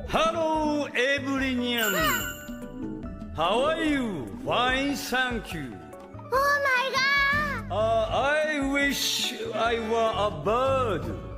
Hello, everyone. How are you? Fine, thank you. Oh my god! I wish I were a bird.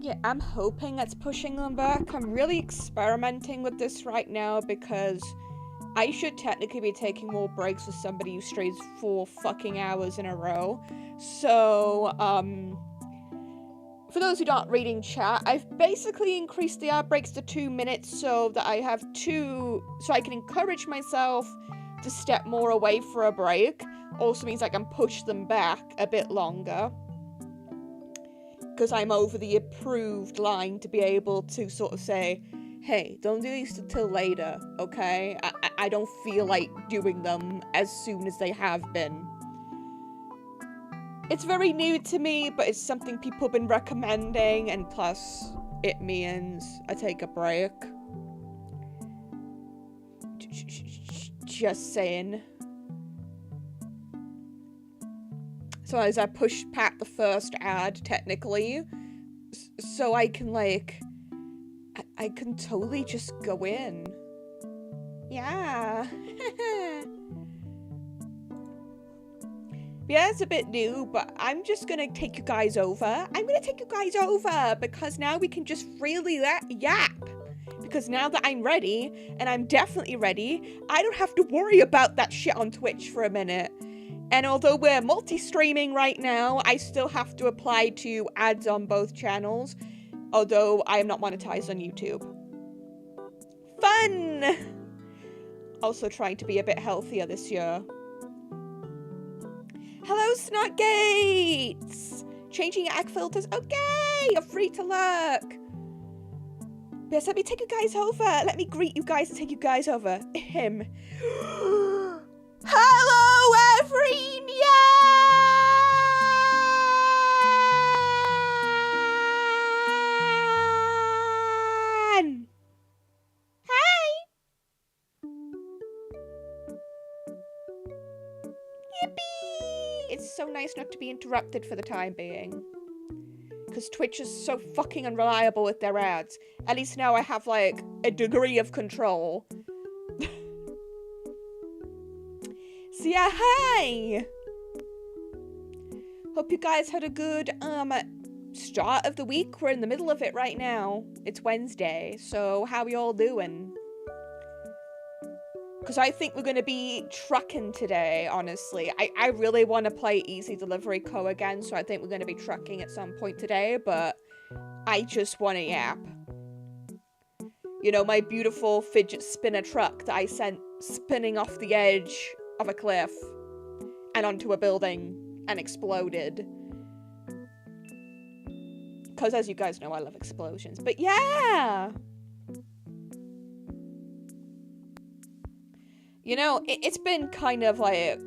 Yeah, I'm hoping it's pushing them back. I'm really experimenting with this right now because I should technically be taking more breaks with somebody who strays 4 fucking hours in a row. So, for those who aren't reading chat, I've basically increased the ad breaks to 2 minutes so that I have so I can encourage myself to step more away for a break. Also means I can push them back a bit longer. Because I'm over the approved line to be able to sort of say, hey, don't do these until later, okay? I don't feel like doing them as soon as they have been. It's very new to me, but it's something people have been recommending, and plus, it means I take a break. Just saying. So as I push back the first ad, technically, so I can, like, I can totally just go in. Yeah. Yeah, it's a bit new, but I'm just gonna take you guys over. I'm gonna take you guys over because now we can just freely yap. Because now that I'm ready, and I'm definitely ready, I don't have to worry about that shit on Twitch for a minute. And although we're multi-streaming right now, I still have to apply to ads on both channels, although I am not monetized on YouTube. Fun! Also trying to be a bit healthier this year. Hello, Snotgates! Changing ag filters? Okay! You're free to look! Yes, let me take you guys over. Let me greet you guys and take you guys over. Him. Hello, everyone! Hi! Yippee! It's so nice not to be interrupted for the time being. Because Twitch is so fucking unreliable with their ads. At least now I have, like, a degree of control. So yeah, hi! Hope you guys had a good, start of the week. We're in the middle of it right now. It's Wednesday, so how are we all doing? Because I think we're going to be trucking today, honestly. I really want to play Easy Delivery Co. again, so I think we're going to be trucking at some point today, but I just want to yap. You know, my beautiful fidget spinner truck that I sent spinning off the edge of a cliff and onto a building and exploded. Because as you guys know, I love explosions. But yeah! You know, it's been kind of like,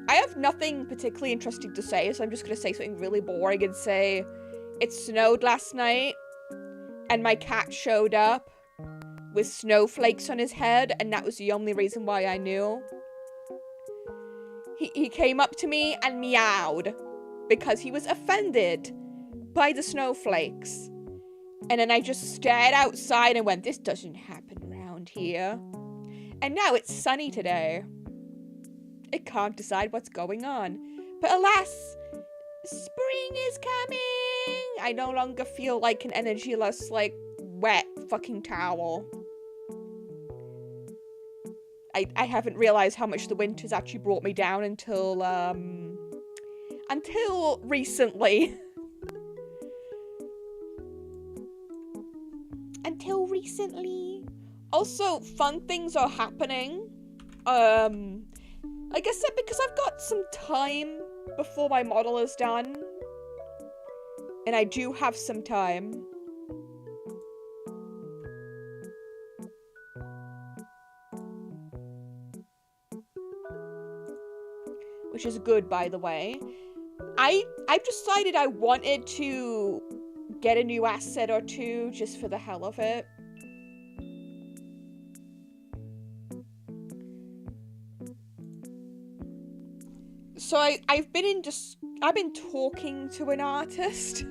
I have nothing particularly interesting to say, so I'm just going to say something really boring and say, it snowed last night, and my cat showed up with snowflakes on his head, and that was the only reason why I knew. He came up to me and meowed, because he was offended by the snowflakes. And then I just stared outside and went, this doesn't happen around here. And now it's sunny today. I can't decide what's going on. But alas, spring is coming! I no longer feel like an energyless, like, wet fucking towel. I haven't realized how much the winter's actually brought me down until recently. Until recently. Also, fun things are happening. Like I said, because I've got some time before my model is done. And I do have some time. Which is good, by the way. I've decided I wanted to get a new asset or two just for the hell of it. So I've been talking to an artist.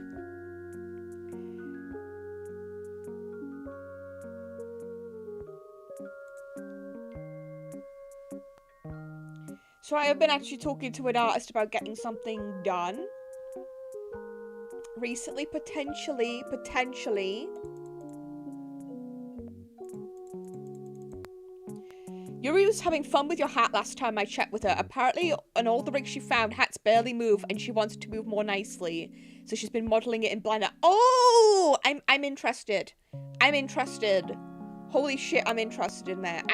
So I have been actually talking to an artist about getting something done. recently, potentially. Yuri was having fun with your hat last time I checked with her. Apparently, on all the rigs she found, hats barely move, and she wants to move more nicely. So she's been modeling it in Blender. Oh, I'm interested. I'm interested. Holy shit, I'm interested in that.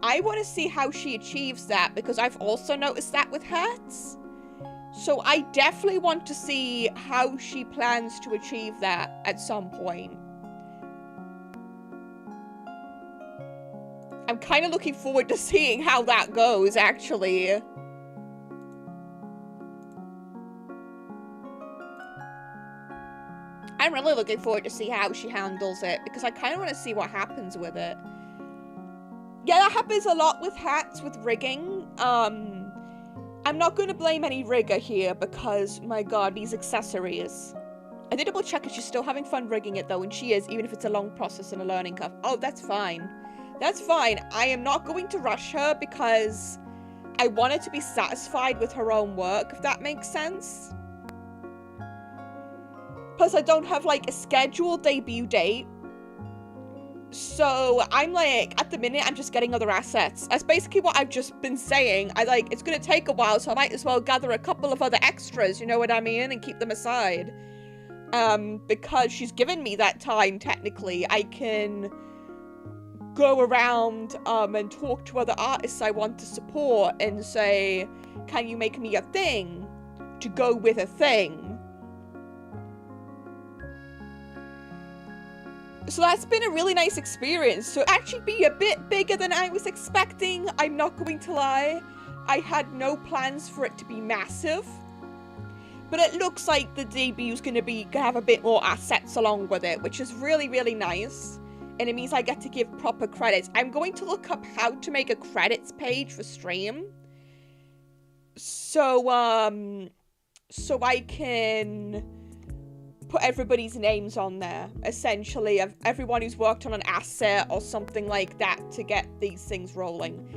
I want to see how she achieves that, because I've also noticed that with hats. So I definitely want to see how she plans to achieve that at some point. I'm kind of looking forward to seeing how that goes, actually. I'm really looking forward to see how she handles it, because I kind of want to see what happens with it. Yeah, that happens a lot with hats, with rigging. I'm not going to blame any rigger here, because, my god, these accessories. I did double check if she's still having fun rigging it, though, and she is, even if it's a long process and a learning curve. Oh, that's fine. That's fine. I am not going to rush her because I want her to be satisfied with her own work, if that makes sense. Plus, I don't have, like, a scheduled debut date. So, I'm like, at the minute, I'm just getting other assets. That's basically what I've just been saying. It's gonna take a while, so I might as well gather a couple of other extras, you know what I mean? And keep them aside. Because she's given me that time, technically. I can go around and talk to other artists I want to support and say, can you make me a thing to go with a thing? So that's been a really nice experience. So actually be a bit bigger than I was expecting, I'm not going to lie. I had no plans for it to be massive. But it looks like the debut's gonna have a bit more assets along with it, which is really, really nice. And it means I get to give proper credits. I'm going to look up how to make a credits page for stream. So I can put everybody's names on there, essentially, of everyone who's worked on an asset or something like that to get these things rolling.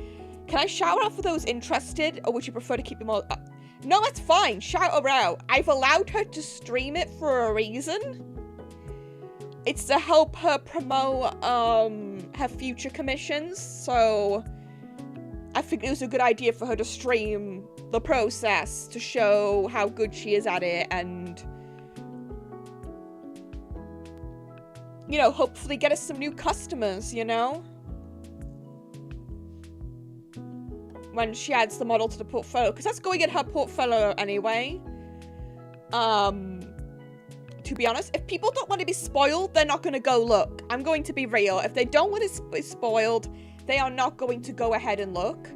Can I shout out for those interested, or would you prefer to keep them all up? No, that's fine. Shout her out. I've allowed her to stream it for a reason. It's to help her promote her future commissions, so I think it was a good idea for her to stream the process to show how good she is at it and, you know, hopefully get us some new customers, you know? When she adds the model to the portfolio, because that's going in her portfolio anyway. To be honest, if people don't want to be spoiled, they're not going to go look. I'm going to be real. If they don't want to be spoiled, they are not going to go ahead and look.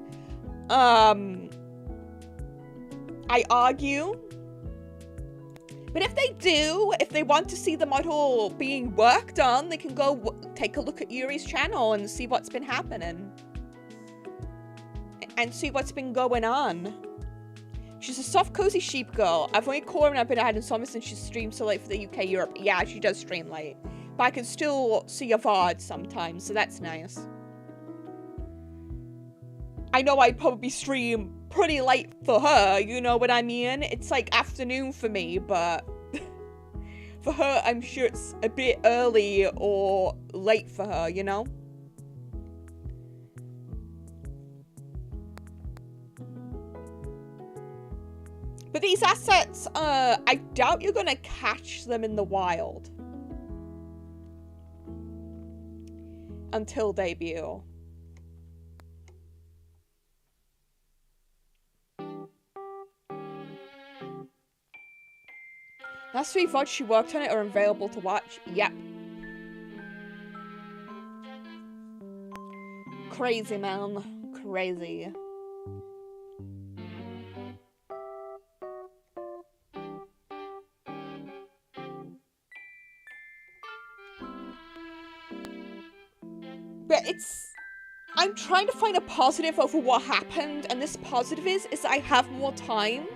I argue. But if they do, if they want to see the model being worked on, they can go take a look at Yuri's channel and see what's been happening. And see what's been going on. She's a soft, cozy sheep girl. I've only caught her when I've been ahead in summer since she streams so late for the UK, Europe. Yeah, she does stream late. But I can still see a VOD sometimes, so that's nice. I know I'd probably stream pretty late for her, you know what I mean? It's like afternoon for me, but for her, I'm sure it's a bit early or late for her, you know? But these assets, I doubt you're gonna catch them in the wild. Until debut. Last 3 VODs she worked on it are available to watch. Yep. Crazy, man. Crazy. But I'm trying to find a positive over what happened, and this positive is I have more time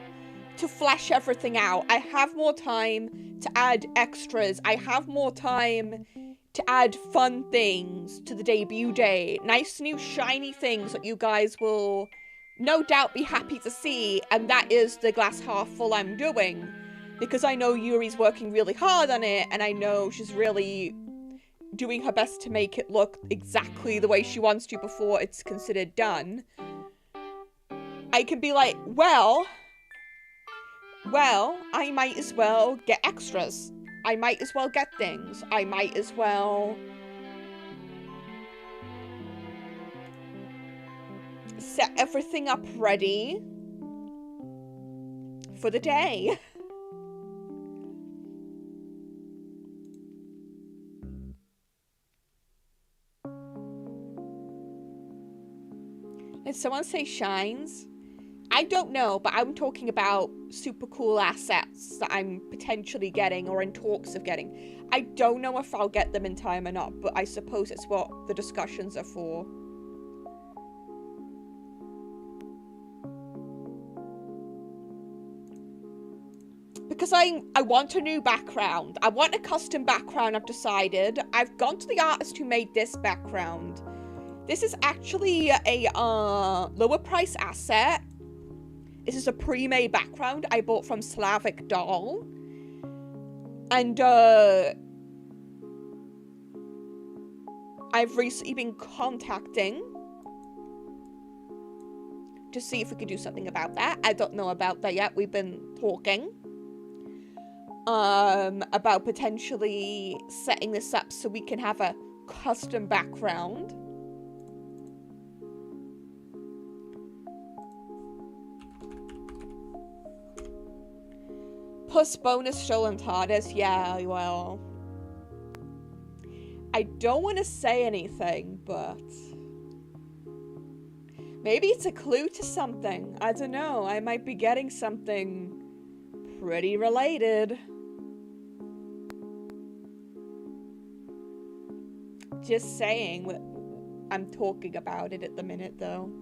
to flesh everything out. I have more time to add extras. I have more time to add fun things to the debut day. Nice new shiny things that you guys will no doubt be happy to see, and that is the glass half full I'm doing. Because I know Yuri's working really hard on it, and I know she's really doing her best to make it look exactly the way she wants to before it's considered done. I can be like, well, I might as well get extras. I might as well get things. I might as well set everything up ready for the day. Did someone say shines? I don't know, but I'm talking about super cool assets that I'm potentially getting or in talks of getting. I don't know if I'll get them in time or not, but I suppose it's what the discussions are for. Because I want a new background. I want a custom background, I've decided. I've gone to the artist who made this background. This is actually a lower price asset. This is a pre-made background I bought from Slavic Doll. And I've recently been contacting to see if we could do something about that. I don't know about that yet. We've been talking about potentially setting this up so we can have a custom background. Plus bonus stolen TARDIS. Yeah, well, I don't want to say anything, but maybe it's a clue to something. I don't know. I might be getting something pretty related. Just saying. I'm talking about it at the minute, though.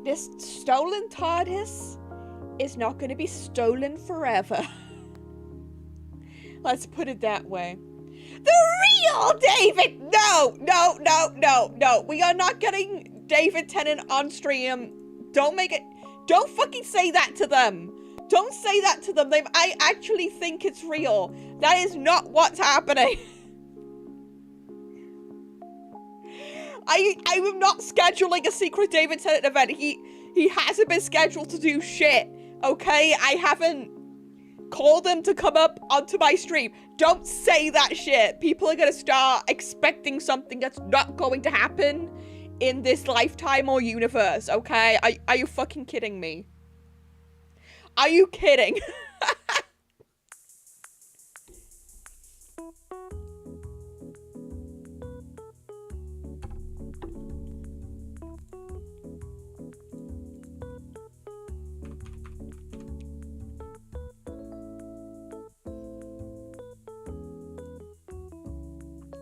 This stolen TARDIS is not going to be stolen forever. Let's put it that way. The real David! No! We are not getting David Tennant on stream. Don't fucking say that to them. Don't say that to them. I actually think it's real. That is not what's happening. I am not scheduling a secret David Tennant event. He hasn't been scheduled to do shit, okay? I haven't called him to come up onto my stream. Don't say that shit. People are gonna start expecting something that's not going to happen in this lifetime or universe, okay? Are you fucking kidding me? Are you kidding?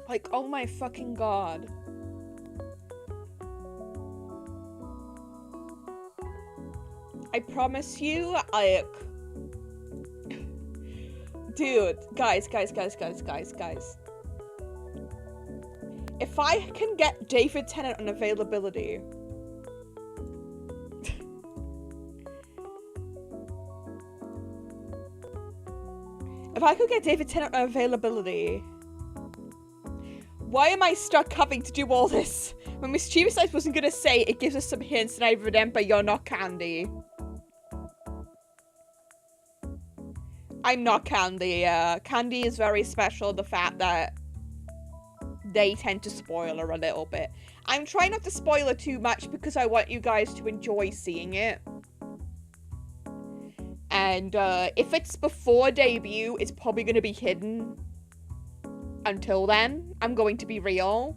Like, oh my fucking god. I promise you, like... Dude, guys. If I can get David Tennant on availability... If I could get David Tennant on availability... Why am I stuck having to do all this? When Mischievous Eyes wasn't gonna say it gives us some hints, and I remember you're not Candy. I'm not Candy. Candy is very special. The fact that they tend to spoil her a little bit. I'm trying not to spoil her too much because I want you guys to enjoy seeing it. And if it's before debut, it's probably gonna be hidden. Until then, I'm going to be real.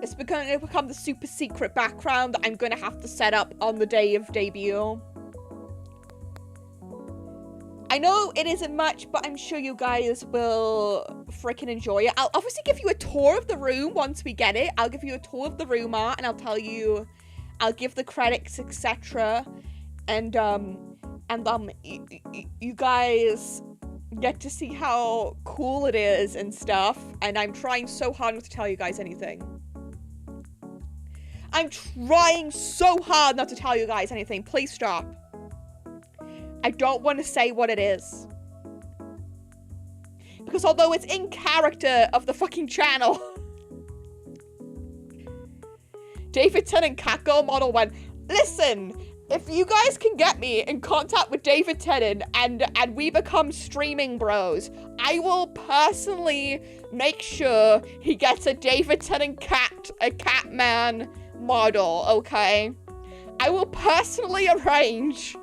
It's going to become the super secret background that I'm going to have to set up on the day of debut. I know it isn't much, but I'm sure you guys will freaking enjoy it. I'll obviously give you a tour of the room once we get it. I'll give you a tour of the room art, and I'll tell you, I'll give the credits, etc. And you guys get to see how cool it is and stuff, and I'm trying so hard not to tell you guys anything. I'm trying so hard not to tell you guys anything. Please stop. I don't want to say what it is. Because although it's in character of the fucking channel, David Tennant Catgirl model went, listen, if you guys can get me in contact with David Tennant and we become streaming bros, I will personally make sure he gets a David Tennant Catman model, okay? I will personally arrange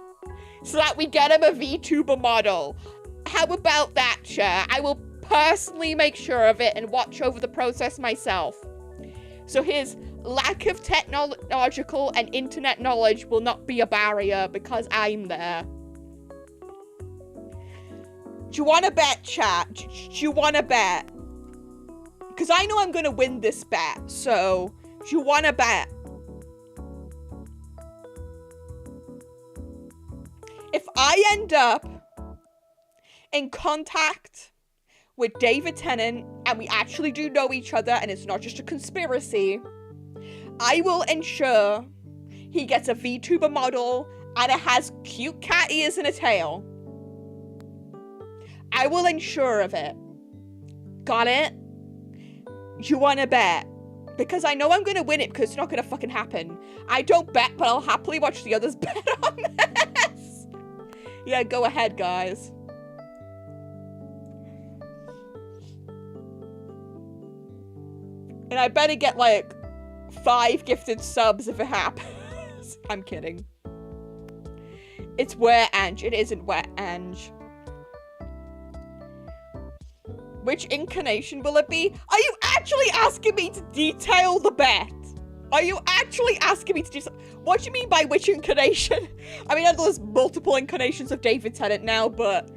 so that we get him a VTuber model. How about that, Cher? I will personally make sure of it and watch over the process myself. So his lack of technological and internet knowledge will not be a barrier because I'm there. Do you want to bet, chat? Do you want to bet? Because I know I'm going to win this bet, so do you want to bet? If I end up in contact with David Tennant and we actually do know each other and it's not just a conspiracy, I will ensure he gets a VTuber model and it has cute cat ears and a tail. I will ensure of it. Got it? You wanna bet? Because I know I'm gonna win it because it's not gonna fucking happen. I don't bet, but I'll happily watch the others bet on this. Yeah, go ahead, guys. And I better get, like, 5 gifted subs if it happens. I'm kidding. It's where Ange. It isn't where Ange. Which incarnation will it be? Are you actually asking me to detail the bet? Are you actually asking me to do something? What do you mean by which incarnation? I mean, I know there's multiple incarnations of David Tennant now, but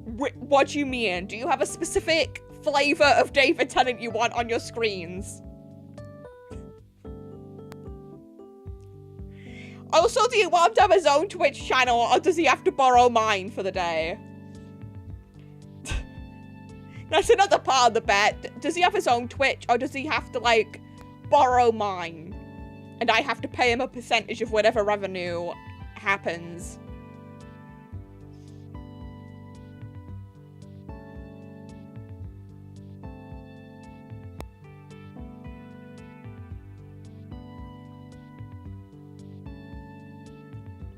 what do you mean? Do you have a specific flavor of David Tennant you want on your screens? Also, do you want him to have his own Twitch channel, or does he have to borrow mine for the day? That's another part of the bet. Does he have his own Twitch, or does he have to, like, borrow mine? And I have to pay him a percentage of whatever revenue happens.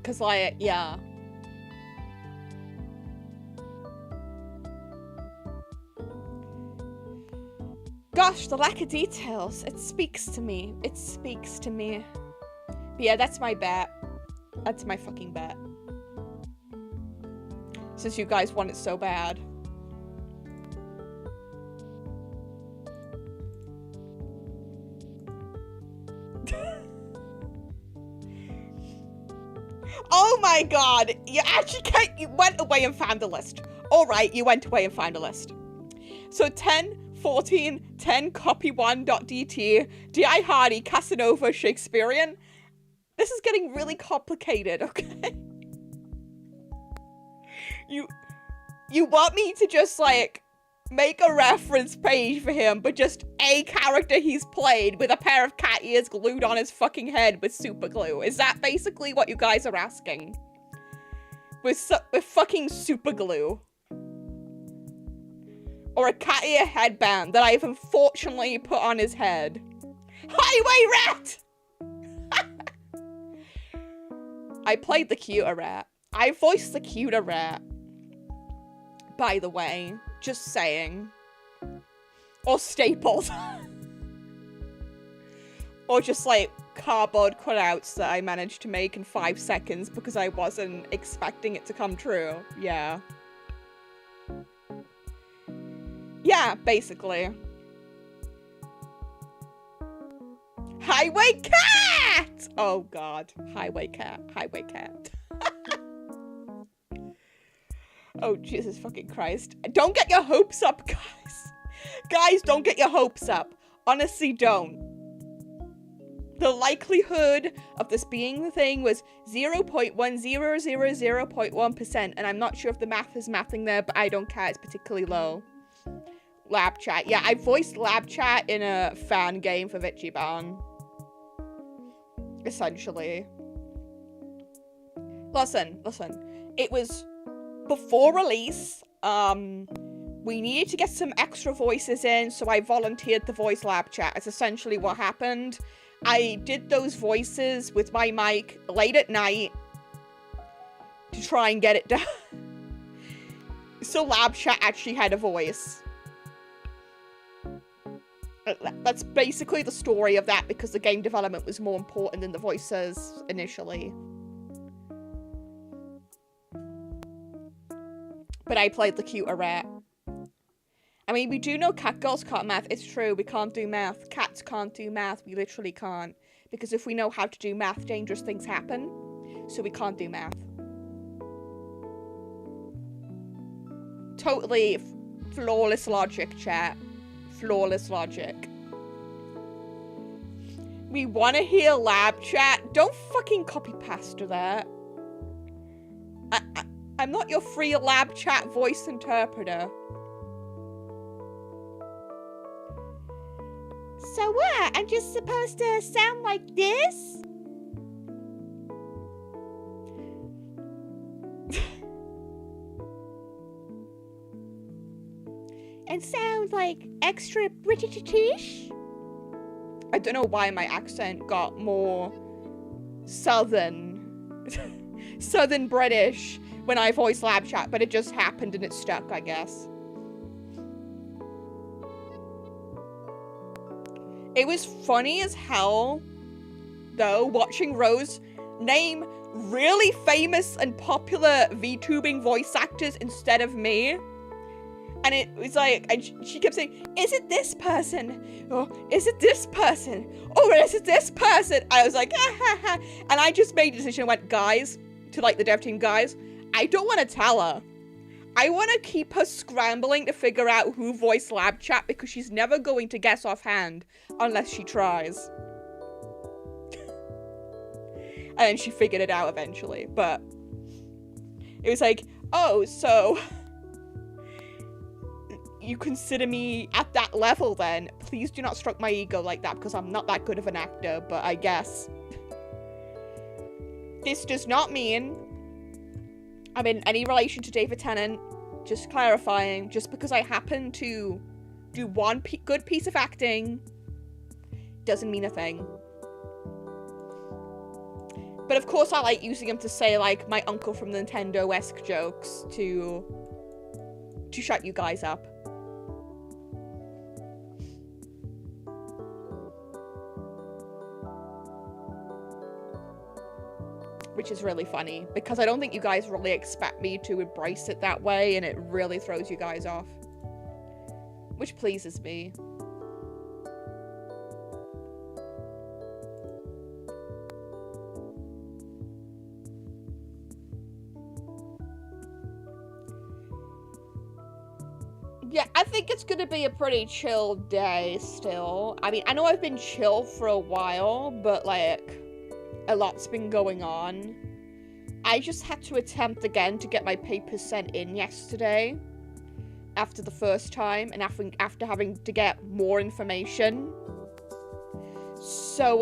Cause, like, yeah. Gosh, the lack of details. It speaks to me. It speaks to me. But yeah, that's my bet. That's my fucking bet. Since you guys want it so bad. Oh my god! You actually can't. You went away and found the list. Alright, you went away and found a list. So 10, 14, 10, copy1.dt, D.I. Hardy, Casanova, Shakespearean. This is getting really complicated, okay? You want me to just, like, make a reference page for him, but just a character he's played with a pair of cat ears glued on his fucking head with super glue? Is that basically what you guys are asking? With fucking super glue. Or a cat ear headband that I've unfortunately put on his head. Highway rat! I played the cuter rat. I voiced the cuter rat. By the way. Just saying. Or stapled. Or just like cardboard cutouts that I managed to make in 5 seconds because I wasn't expecting it to come true. Yeah. Yeah, basically. Highway cat! Oh god. Highway cat. Highway cat. Oh, Jesus fucking Christ. Don't get your hopes up, guys. Guys, don't get your hopes up. Honestly, don't. the likelihood of this being the thing was 0.1000.1%, and I'm not sure if the math is mathing there, but I don't care, it's particularly low. Lab chat. Yeah, I voiced lab chat in a fan game for vgen. Essentially. Listen. It was before release. We needed to get some extra voices in, so I volunteered to voice lab chat. It's essentially what happened. I did those voices with my mic late at night to try and get it done. So lab chat actually had a voice. That's basically the story of that, because the game development was more important than the voices initially. But I played the cuter rat. I mean, we do know cat girls can't math. It's true, we can't do math. Cats can't do math. We literally can't. Because if we know how to do math, dangerous things happen. So we can't do math. Totally flawless logic, chat. Flawless logic. We want to hear lab chat. Don't fucking copy pasta that. I'm not your free lab chat voice interpreter. So what? I'm just supposed to sound like this? And sound like extra British? I don't know why my accent got more southern. Southern British when I voiced lab chat, but it just happened and it stuck, I guess. It was funny as hell, though, watching Rose name really famous and popular VTubing voice actors instead of me. And it was like, and she kept saying, is it this person? Oh, is it this person? Oh, is it this person? I was like, ah, ha, ha. And I just made a decision and went, guys, to like the dev team, guys, I don't want to tell her. I want to keep her scrambling to figure out who voiced lab chat, because she's never going to guess offhand unless she tries. And then she figured it out eventually, but it was like, oh, so you consider me at that level then? Please do not stroke my ego like that, because I'm not that good of an actor, but I guess. This does not mean I'm in any relation to David Tennant. Just clarifying, just because I happen to do one good piece of acting doesn't mean a thing. But of course I like using them to say like my uncle from Nintendo-esque jokes to shut you guys up. Which is really funny, because I don't think you guys really expect me to embrace it that way, and it really throws you guys off. Which pleases me. Yeah, I think it's gonna be a pretty chill day still. I mean, I know I've been chill for a while, but like, a lot's been going on. I just had to attempt again to get my papers sent in yesterday after the first time, and after having to get more information. So,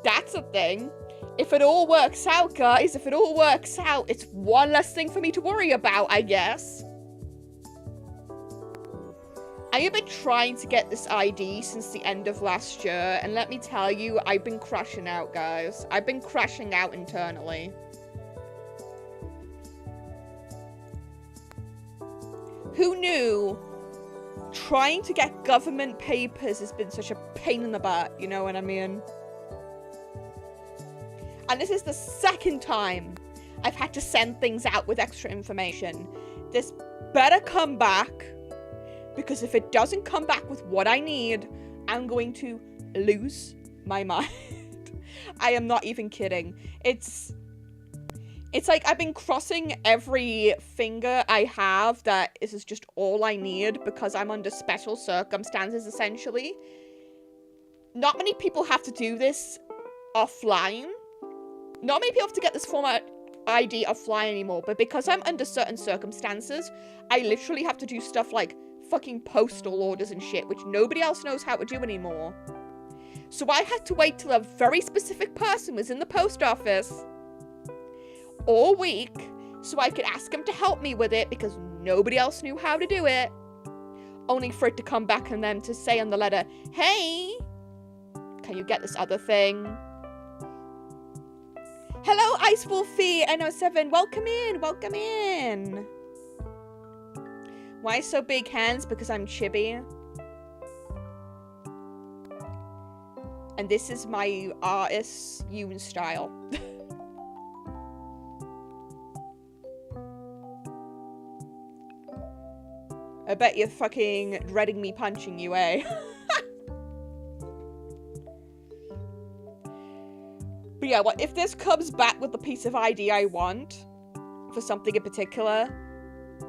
that's a thing. If it all works out, guys, if it all works out, it's one less thing for me to worry about, I guess. I have been trying to get this ID since the end of last year, and let me tell you, I've been crashing out, guys. I've been crashing out internally. Who knew trying to get government papers has been such a pain in the butt, you know what I mean? And this is the second time I've had to send things out with extra information. This better come back. Because if it doesn't come back with what I need, I'm going to lose my mind. I am not even kidding. It's like I've been crossing every finger I have that this is just all I need, because I'm under special circumstances, essentially. not many people have to do this offline. Not many people have to get this format ID offline anymore, but because I'm under certain circumstances, I literally have to do stuff like fucking postal orders and shit, which nobody else knows how to do anymore. So I had to wait till a very specific person was in the post office all week so I could ask him to help me with it because nobody else knew how to do it. Only for it to come back and then to say on the letter, hey, can you get this other thing? Hello, Ice Wolfie N07. Welcome in. Welcome in. Why so big hands? Because I'm chibi. And this is my artist's Yoon style. I bet you're fucking dreading me punching you, eh? But yeah, well, if this comes back with the piece of ID I want, for something in particular,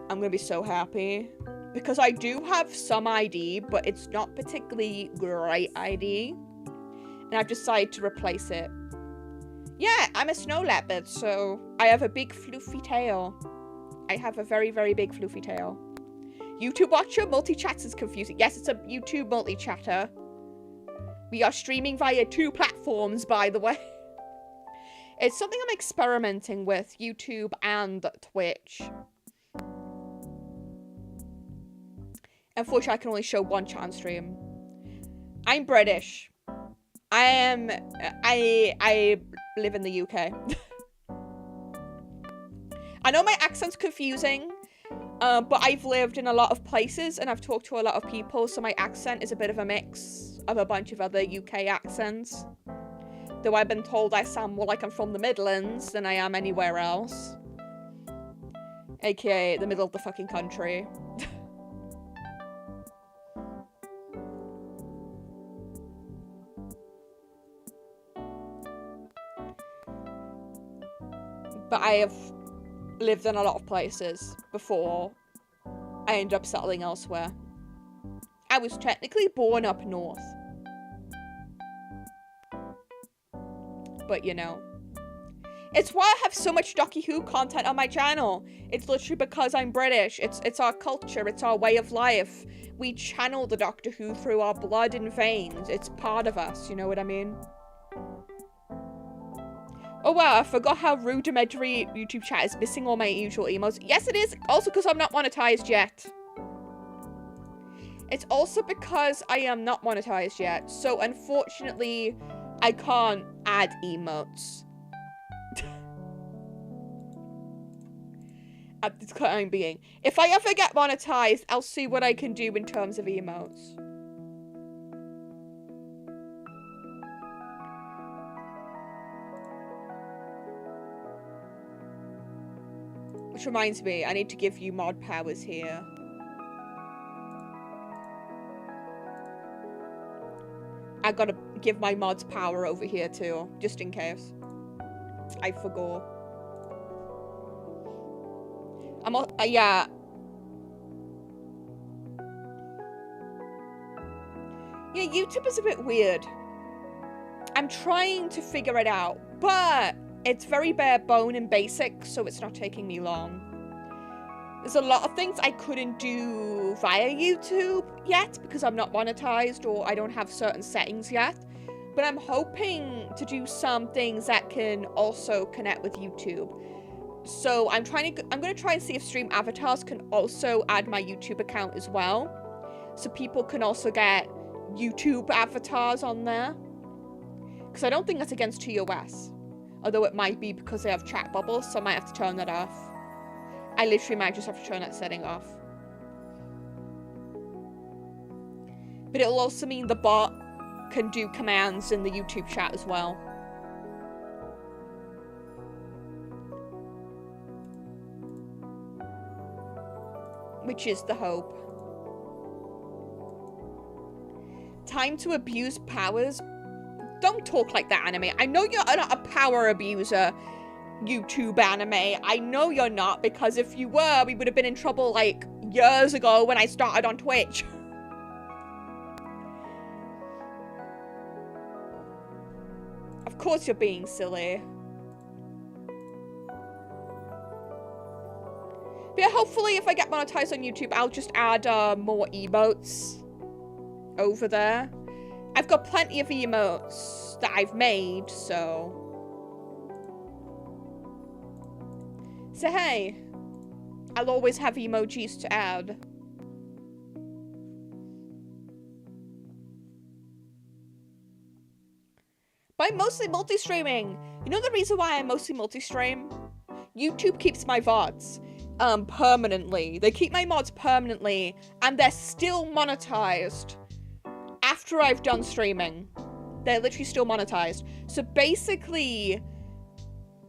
I'm gonna be so happy. Because I do have some ID, but it's not particularly great ID. And I've decided to replace it. Yeah, I'm a snow leopard, so I have a big floofy tail. I have a very, very big floofy tail. YouTube watcher? Multi-chats is confusing. Yes, it's a YouTube multi-chatter. We are streaming via 2 platforms, by the way. It's something I'm experimenting with, YouTube and Twitch. Unfortunately, I can only show 1 chat on stream. I'm British. I live in the UK. I know my accent's confusing, but I've lived in a lot of places and I've talked to a lot of people, so my accent is a bit of a mix of a bunch of other UK accents. Though I've been told I sound more like I'm from the Midlands than I am anywhere else. AKA the middle of the fucking country. But I have lived in a lot of places before I ended up settling elsewhere. I was technically born up north. But you know. It's why I have so much Doctor Who content on my channel. It's literally because I'm British. It's our culture, it's our way of life. We channel the Doctor Who through our blood and veins. It's part of us, you know what I mean? Oh wow, I forgot how rudimentary YouTube chat is missing all my usual emotes. Yes, it is. Also because I'm not monetized yet. It's also because I am not monetized yet. So unfortunately, I can't add emotes. At the time being. If I ever get monetized, I'll see what I can do in terms of emotes. Which reminds me, I need to give you mod powers here. I gotta give my mods power over here too, just in case. I forgot. Yeah. Yeah, YouTube is a bit weird. I'm trying to figure it out, but it's very bare bone and basic, so it's not taking me long. There's a lot of things I couldn't do via YouTube yet because I'm not monetized or I don't have certain settings yet. But I'm hoping to do some things that can also connect with YouTube. So I'm going to try and see if Stream Avatars can also add my YouTube account as well. So people can also get YouTube avatars on there. Because I don't think that's against TOS. Although it might be because they have chat bubbles, so I might have to turn that off. I literally might just have to turn that setting off. But it'll also mean the bot can do commands in the YouTube chat as well. Which is the hope. Time to abuse powers. Don't talk like that, anime. I know you're not a power abuser, YouTube anime. I know you're not, because if you were, we would have been in trouble, like, years ago when I started on Twitch. Of course you're being silly. But yeah, hopefully if I get monetized on YouTube, I'll just add more emotes over there. I've got plenty of emotes that I've made, so... So hey, I'll always have emojis to add. But I'm mostly multi-streaming. You know the reason why I mostly multi-stream? YouTube keeps my VODs permanently. They keep my mods permanently, and they're still monetized after I've done streaming. They're literally still monetized. So basically,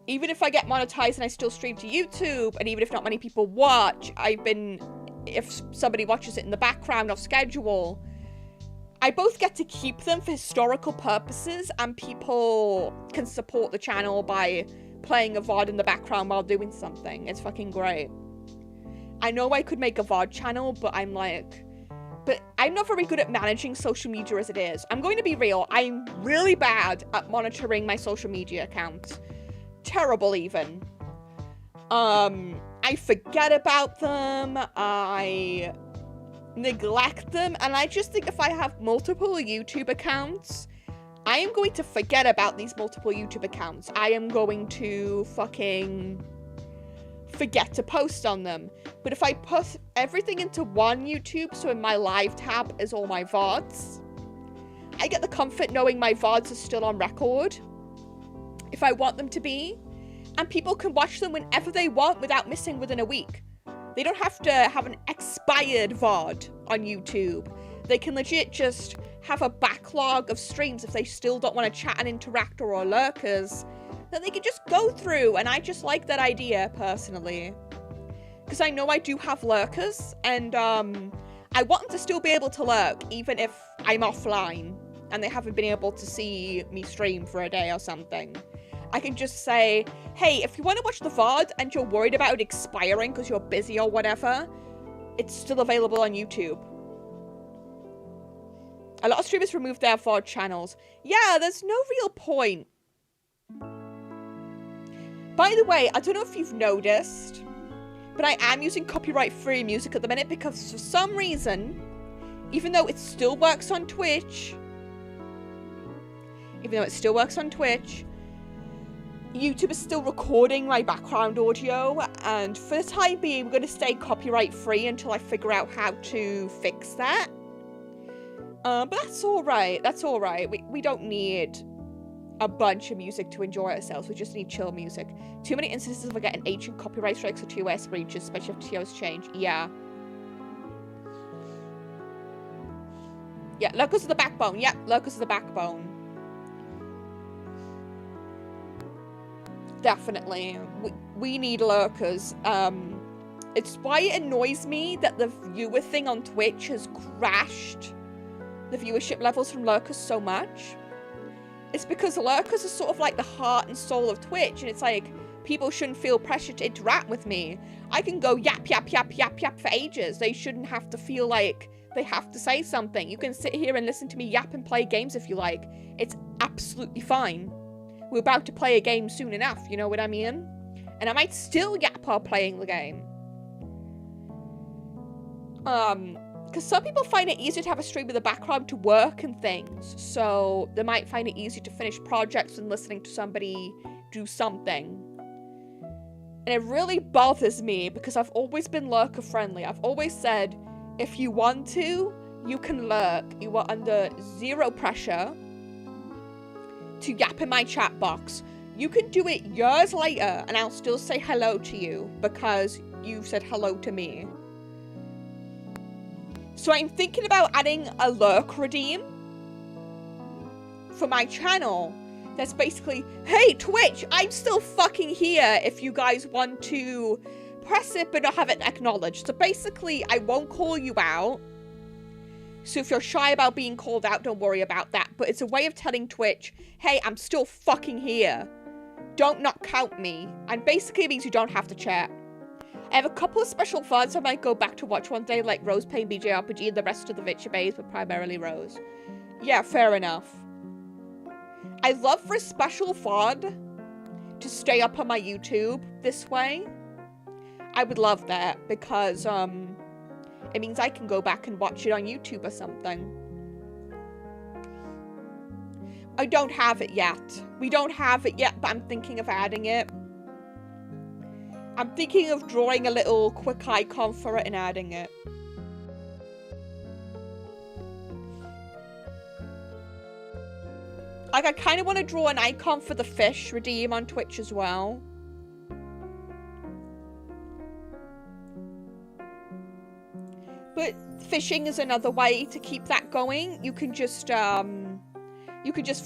even if I get monetized and I still stream to YouTube, and even if not many people watch, if somebody watches it in the background off schedule, I both get to keep them for historical purposes, and people can support the channel by playing a VOD in the background while doing something. It's fucking great. I know I could make a VOD channel, but I'm not very good at managing social media as it is. I'm going to be real, I'm really bad at monitoring my social media accounts. Terrible even. I forget about them, I neglect them, and I just think if I have multiple YouTube accounts, I am going to forget about these multiple YouTube accounts. I am going to fucking forget to post on them. But if I put everything into one YouTube, so in my live tab is all my VODs, I get the comfort knowing my VODs are still on record, if I want them to be, and people can watch them whenever they want without missing within a week. They don't have to have an expired VOD on YouTube. They can legit just have a backlog of streams if they still don't want to chat and interact or are lurkers that they can just go through, and I just like that idea personally. Because I know I do have lurkers, and I want them to still be able to lurk even if I'm offline and they haven't been able to see me stream for a day or something. I can just say, hey, if you want to watch the VOD and you're worried about it expiring because you're busy or whatever, it's still available on YouTube. A lot of streamers remove their VOD channels. Yeah, there's no real point. By the way, I don't know if you've noticed, but I am using copyright-free music at the minute because for some reason, even though it still works on Twitch, YouTube is still recording my background audio, and for the time being, we're going to stay copyright-free until I figure out how to fix that. But that's alright, we don't need a bunch of music to enjoy ourselves, we just need chill music. Too many instances of getting ancient copyright strikes or TOS breaches, especially if TOS change. Yeah, lurkers are the backbone. Yep, lurkers are the backbone. Definitely. We need lurkers. It's why it annoys me that the viewer thing on Twitch has crashed the viewership levels from lurkers so much. It's because lurkers are sort of like the heart and soul of Twitch, and it's like, people shouldn't feel pressure to interact with me. I can go yap, yap, yap, yap, yap for ages. They shouldn't have to feel like they have to say something. You can sit here and listen to me yap and play games if you like. It's absolutely fine. We're about to play a game soon enough, you know what I mean? And I might still yap while playing the game. Because some people find it easier to have a stream in the background to work and things. So they might find it easier to finish projects than listening to somebody do something. And it really bothers me because I've always been lurker friendly. I've always said, if you want to, you can lurk. You are under zero pressure to yap in my chat box. You can do it years later and I'll still say hello to you because you said hello to me. So I'm thinking about adding a lurk redeem for my channel. That's basically, hey Twitch, I'm still fucking here if you guys want to press it but not have it acknowledged. So basically, I won't call you out. So if you're shy about being called out, don't worry about that. But it's a way of telling Twitch, hey, I'm still fucking here. Don't not count me. And basically it means you don't have to chat. I have a couple of special VODs I might go back to watch one day, like Rose playing BJRPG and the rest of the Witcher babes, but primarily Rose. Yeah, fair enough. I'd love for a special VOD to stay up on my YouTube this way. I would love that because it means I can go back and watch it on YouTube or something. I don't have it yet. We don't have it yet, but I'm thinking of adding it. I'm thinking of drawing a little quick icon for it and adding it. Like, I kind of want to draw an icon for the fish redeem on Twitch as well. But fishing is another way to keep that going. You can just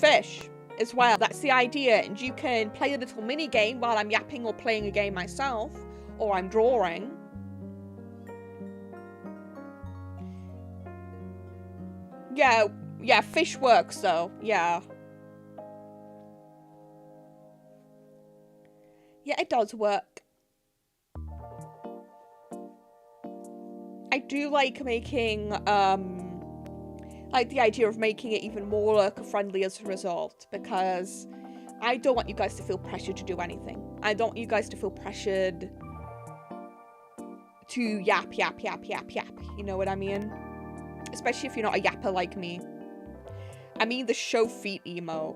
fish as well. That's the idea. And you can play a little mini game while I'm yapping or playing a game myself, or I'm drawing. Yeah, fish works though. Yeah. Yeah, it does work. I do like making, like the idea of making it even more lurker-friendly as a result, because I don't want you guys to feel pressured to do anything. I don't want you guys to feel pressured to yap. You know what I mean? Especially if you're not a yapper like me. I mean the show feet emo.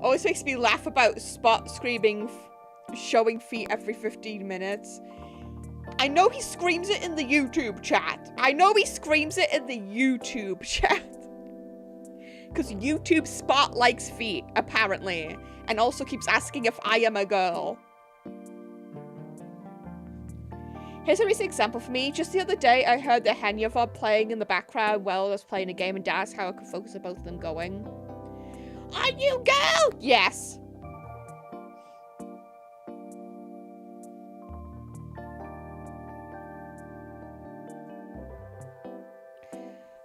Always makes me laugh about Spot screaming, showing feet every 15 minutes. I know he screams it in the YouTube chat. I know he screams it in the YouTube chat. Because YouTube Spot likes feet, apparently. And also keeps asking if I am a girl. Here's a recent example for me. Just the other day, I heard the Henya VOD playing in the background while I was playing a game, and Dad asked how I could focus on both of them going. Are you girl? Yes.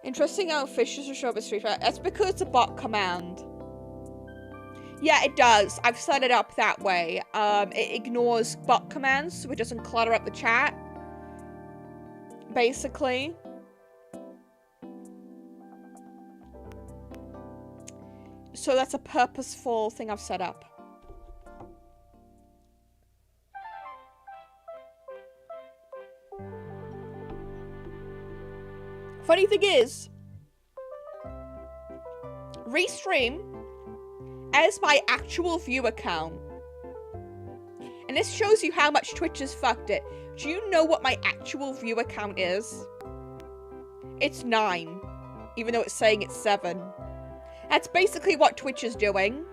Interesting how fishes will show up as Street Fighter. That's because it's a bot command. Yeah, it does. I've set it up that way. It ignores bot commands, so it doesn't clutter up the chat. Basically. So that's a purposeful thing I've set up. Funny thing is, Restream as my actual view account. And this shows you how much Twitch has fucked it. Do you know what my actual view account is? It's 9, even though it's saying it's 7. That's basically what Twitch is doing.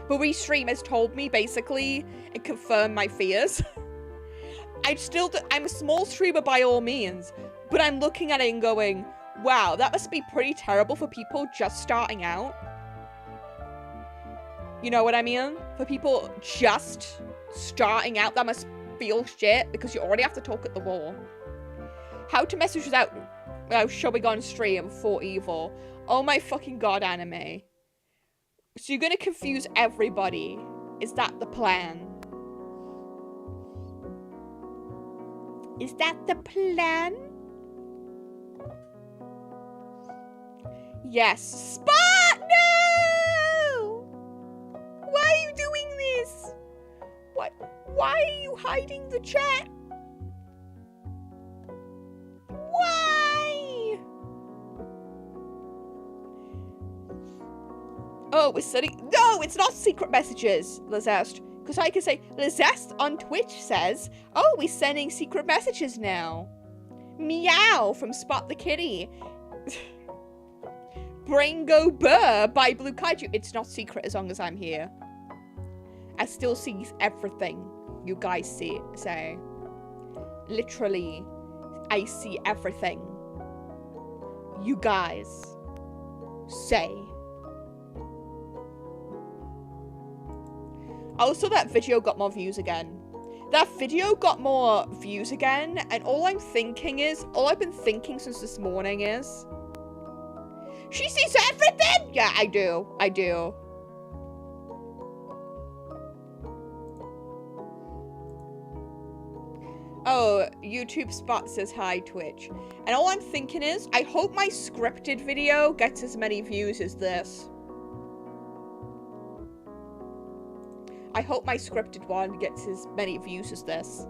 But Restream has told me, basically, and confirmed my fears. I'm a small streamer by all means, but I'm looking at it and going, wow, that must be pretty terrible for people just starting out. You know what I mean? For people just starting out, that must feel shit, because you already have to talk at the wall. How to message without showing on stream for evil. Oh my fucking god, anime. So you're gonna confuse everybody. Is that the plan? Is that the plan? Yes. Spot! No! Why are you doing this? What? Why are you hiding the chat? Why? Oh, we're setting... No, it's not secret messages, Lazest. Because I can say, Lazest on Twitch says, oh, we're sending secret messages now. Meow from Spot the Kitty. Brain Go Burr by Blue Kaiju. It's not secret as long as I'm here. I still see everything you guys say. Literally, I see everything you guys say. Also, that video got more views again. That video got more views again, and all I've been thinking since this morning is, She sees everything! Yeah, I do. I do. Oh, YouTube Spot says hi, Twitch. And all I'm thinking is, I hope my scripted video gets as many views as this. I hope my scripted one gets as many views as this.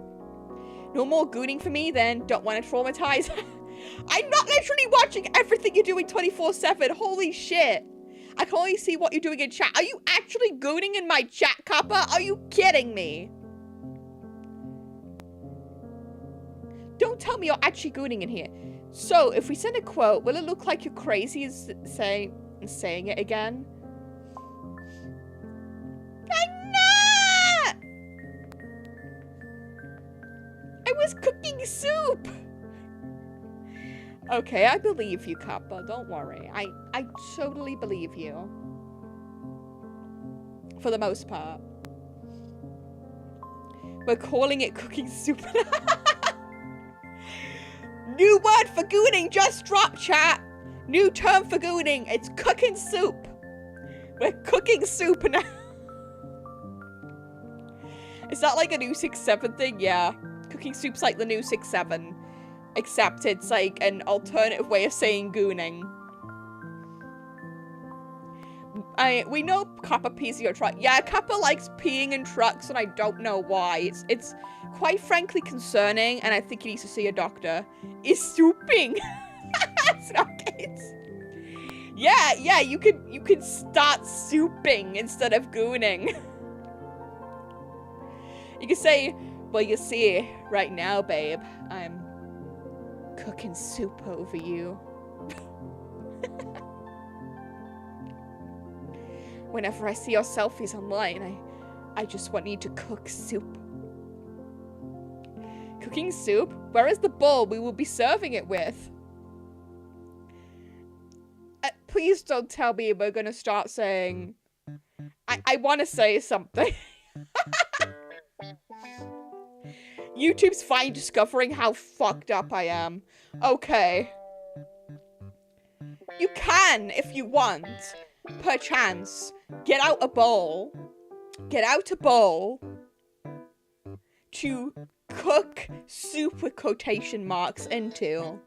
No more gooning for me then, don't want to traumatize. I'm not literally watching everything you're doing 24/7, holy shit. I can only see what you're doing in chat. Are you actually gooning in my chat, Kappa? Are you kidding me? Don't tell me you're actually gooning in here. So, if we send a quote, will it look like you're crazy saying it again? I'm not! I was cooking soup! Okay, I believe you, Kappa. Don't worry. I totally believe you. For the most part. We're calling it cooking soup. New word for gooning just dropped, chat. New term for gooning. It's cooking soup. We're cooking soup now. Is that like a new 6-7 thing? Yeah. Cooking soup's like the new 6-7. Except it's like an alternative way of saying gooning. We know Kappa pees in your truck. Yeah, Kappa likes peeing in trucks and I don't know why. It's quite frankly concerning and I think he needs to see a doctor. Is souping. It's not kids. Yeah, you could start souping instead of gooning. You could say, well, you see, right now, babe, I'm cooking soup over you. Whenever I see your selfies online, I just want you to cook soup. Cooking soup? Where is the bowl we will be serving it with? Please don't tell me we're gonna start saying... I want to say something. YouTube's fine discovering how fucked up I am. Okay. You can, if you want, perchance, get out a bowl to cook soup with quotation marks into.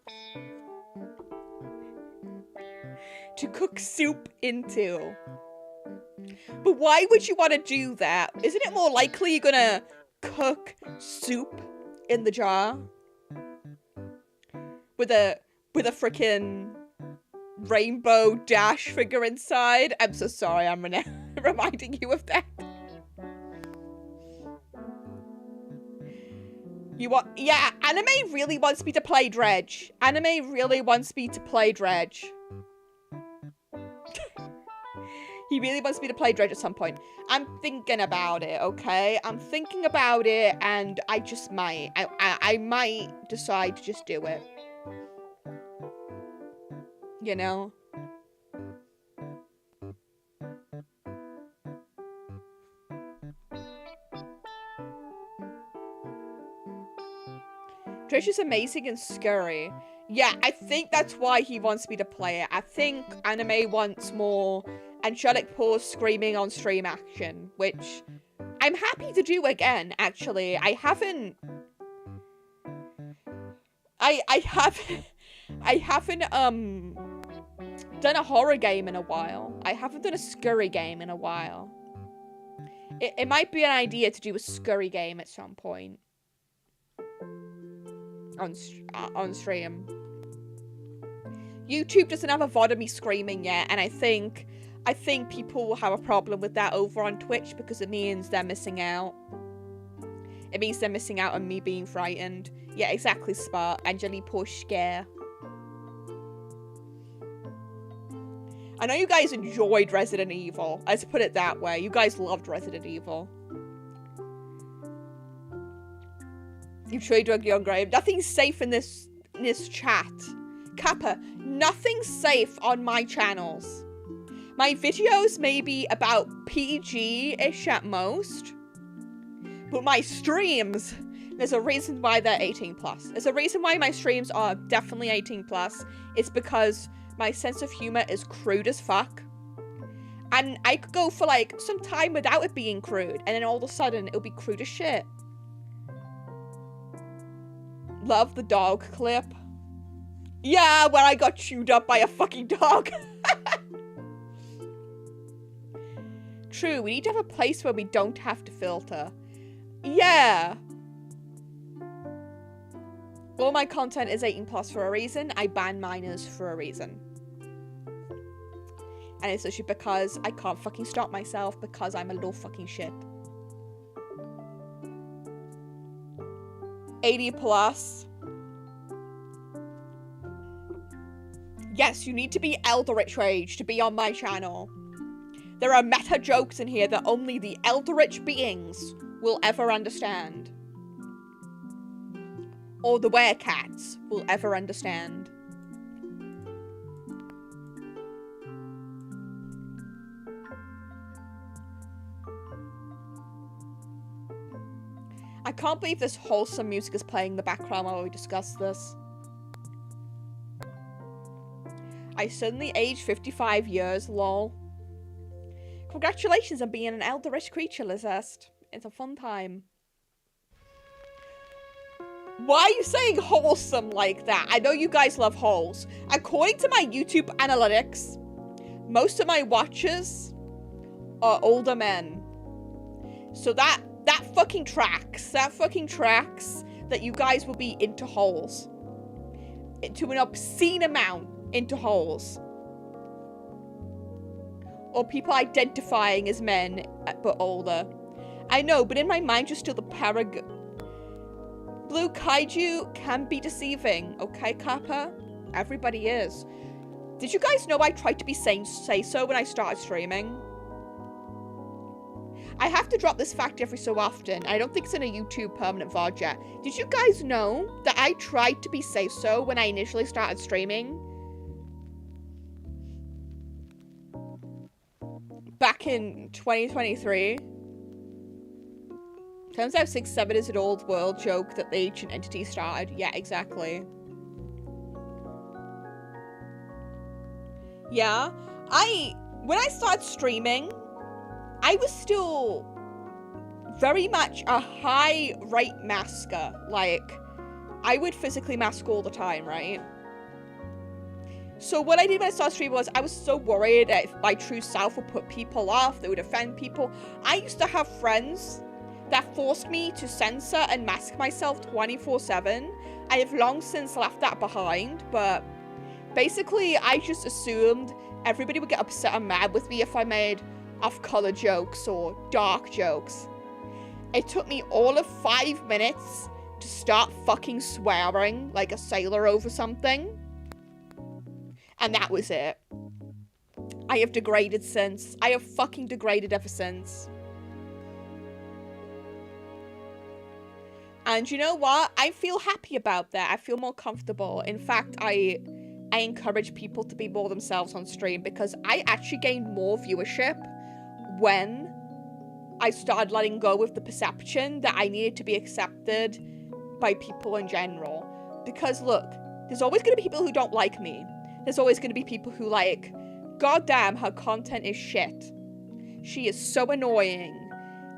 To cook soup into. But why would you want to do that? Isn't it more likely you're gonna cook soup in the jar? With a frickin' rainbow dash figure inside? I'm so sorry, I'm reminding you of that. You want- yeah, Anime really wants me to play Dredge. Anime really wants me to play Dredge. He really wants me to play Dredge at some point. I'm thinking about it, okay? I'm thinking about it, and I just might. I might decide to just do it. You know? Dredge is amazing and scary. Yeah, I think that's why he wants me to play it. I think Anime wants more angelic paws screaming on stream action, which I'm happy to do again, actually. I haven't done a horror game in a while. I haven't done a scurry game in a while. It might be an idea to do a scurry game at some point. On stream. YouTube doesn't have a VOD of me screaming yet, and I think people will have a problem with that over on Twitch because it means they're missing out. It means they're missing out on me being frightened. Yeah, exactly, Spart. Angeli push scare. I know you guys enjoyed Resident Evil. Let's put it that way. You guys loved Resident Evil. You truly dug your own grave. Nothing's safe in this chat. Kappa, nothing's safe on my channels. My videos may be about PG-ish at most. But my streams, there's a reason why they're 18+. There's a reason why my streams are definitely 18+. It's because My sense of humor is crude as fuck. And I could go for like some time without it being crude, and then all of a sudden it'll be crude as shit. Love the dog clip. Yeah, when I got chewed up by a fucking dog. True, we need to have a place where we don't have to filter. Yeah. All my content is 18+ for a reason. I ban minors for a reason. And it's actually because I can't fucking stop myself because I'm a little fucking shit. 80+. Yes, you need to be Eldritch Rage to be on my channel. There are meta jokes in here that only the Eldritch beings will ever understand. Or the werecats will ever understand. I can't believe this wholesome music is playing in the background while we discuss this. I suddenly aged 55 years, lol. Congratulations on being an Eldritch creature, Lizest. It's a fun time. Why are you saying wholesome like that? I know you guys love holes. According to my YouTube analytics, most of my watchers are older men. So that fucking tracks. That fucking tracks that you guys will be into holes. To an obscene amount into holes. Or people identifying as men, but older. I know, but in my mind, you're still the Blue Kaiju can be deceiving, okay, Kappa? Everybody is. Did you guys know I tried to be say so when I started streaming? I have to drop this fact every so often. I don't think it's in a YouTube permanent VOD yet. Did you guys know that I tried to be say so when I initially started streaming? Back in 2023. Turns out 6-7 is an old world joke that the ancient entity started. Yeah, exactly. Yeah. When I started streaming, I was still very much a high rate masker. Like, I would physically mask all the time, right? So what I did when I started streaming was I was so worried that if my true self would put people off, that would offend people. I used to have friends that forced me to censor and mask myself 24/7. I have long since left that behind, but basically I just assumed everybody would get upset and mad with me if I made off-color jokes or dark jokes. It took me all of 5 minutes to start fucking swearing like a sailor over something. And that was it. I have degraded since. I have fucking degraded ever since. And you know what? I feel happy about that. I feel more comfortable. In fact, I encourage people to be more themselves on stream because I actually gained more viewership when I started letting go of the perception that I needed to be accepted by people in general. Because look, there's always going to be people who don't like me. There's always going to be people who like, goddamn, her content is shit. She is so annoying.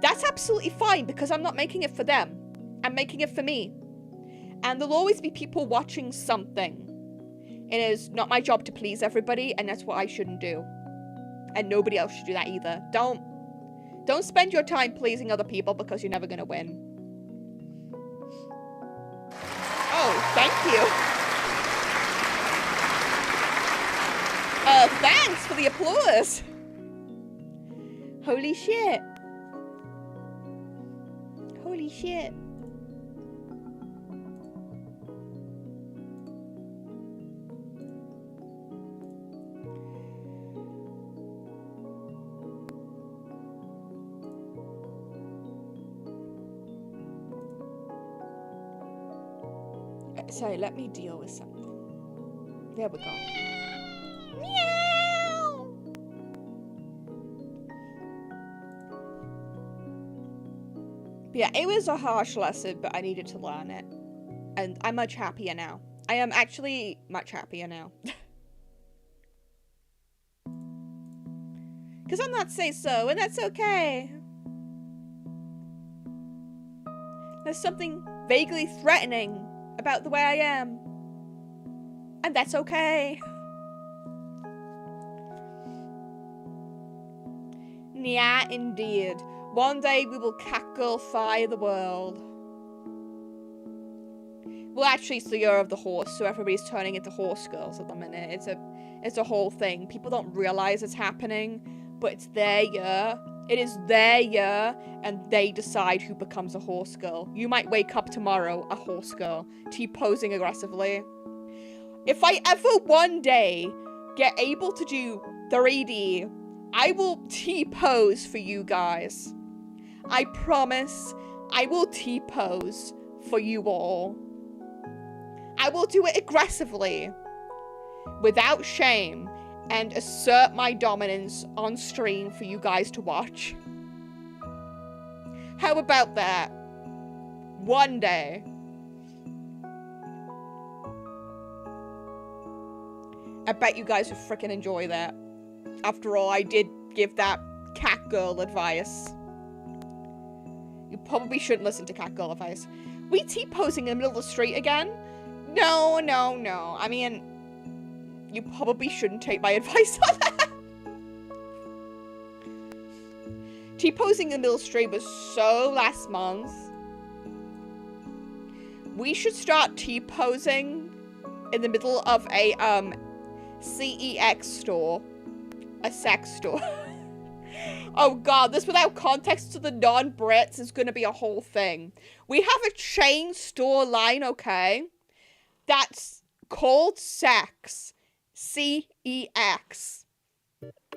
That's absolutely fine because I'm not making it for them. I'm making it for me. And there'll always be people watching something. It is not my job to please everybody, and that's what I shouldn't do. And nobody else should do that either. Don't spend your time pleasing other people because you're never gonna win. Oh, thank you. Thanks for the applause. Holy shit. Holy shit. Sorry, let me deal with something. There we go. Meow! But yeah, it was a harsh lesson, but I needed to learn it. And I'm much happier now. I am actually much happier now. Because I'm not say so, and that's okay. There's something vaguely threatening about the way I am. And that's okay. Yeah, indeed. One day we will catgirlify the world. Well, actually, it's the year of the horse, so everybody's turning into horse girls at the minute. It's a whole thing. People don't realize it's happening, but it's their year. It is their year, and they decide who becomes a horse girl. You might wake up tomorrow a horse girl, T-posing aggressively. If I ever one day get able to do 3D, I will T-pose for you guys. I promise I will T-pose for you all. I will do it aggressively, without shame, and assert my dominance on stream for you guys to watch. How about that? One day. I bet you guys would freaking enjoy that. After all, I did give that catgirl advice. You probably shouldn't listen to catgirl advice. We T-posing in the middle of the street again? No, no, no. I mean, you probably shouldn't take my advice on that. T-posing in the middle of the street was so last month. We should start T-posing in the middle of a, CEX store. A sex store. Oh god, this without context to the non-Brits is gonna be a whole thing. We have a chain store line, okay? That's called Sex. CEX.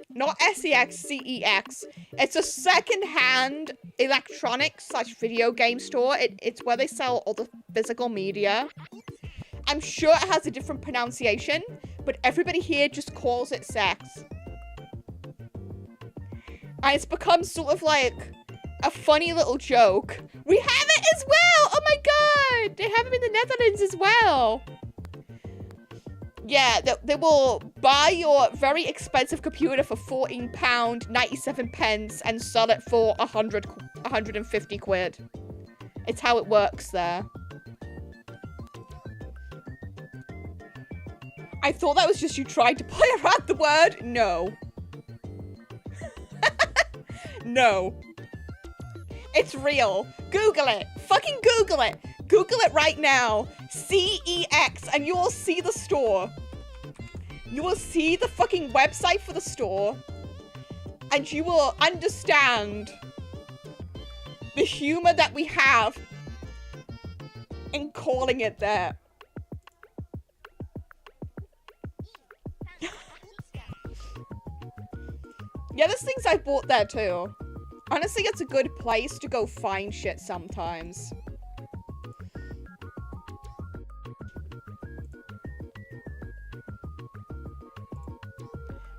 Not SEX, CEX. It's a second-hand electronics/video game store. It's where they sell all the physical media. I'm sure it has a different pronunciation, but everybody here just calls it Sex. And it's become sort of like a funny little joke. We have it as well! Oh my god! They have them in the Netherlands as well. Yeah, they will buy your very expensive computer for £14.97 and sell it for 150 quid. It's how it works there. I thought that was just you trying to play around the word. No. No. It's real. Google it. Fucking Google it. Google it right now. CEX, and you will see the store. You will see the fucking website for the store. And you will understand the humor that we have in calling it that. Yeah, there's things I bought there too. Honestly, it's a good place to go find shit sometimes.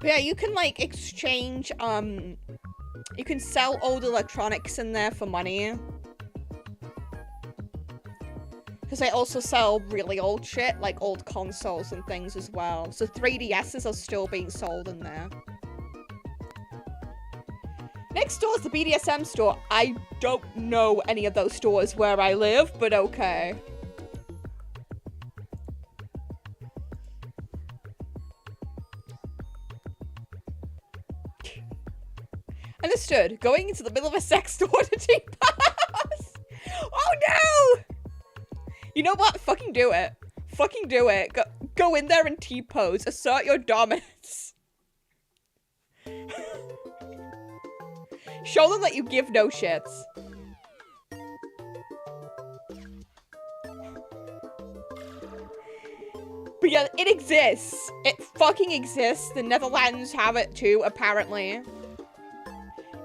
But yeah, you can like exchange, you can sell old electronics in there for money. Because they also sell really old shit, like old consoles and things as well. So 3DSs are still being sold in there. Next door is the BDSM store. I don't know any of those stores where I live, but okay. Understood. Going into the middle of a sex store to T-pose. Oh no! You know what? Fucking do it. Fucking do it. Go in there and T-pose. Assert your dominance. Show them that you give no shits. But yeah, it exists. It fucking exists. The Netherlands have it too, apparently.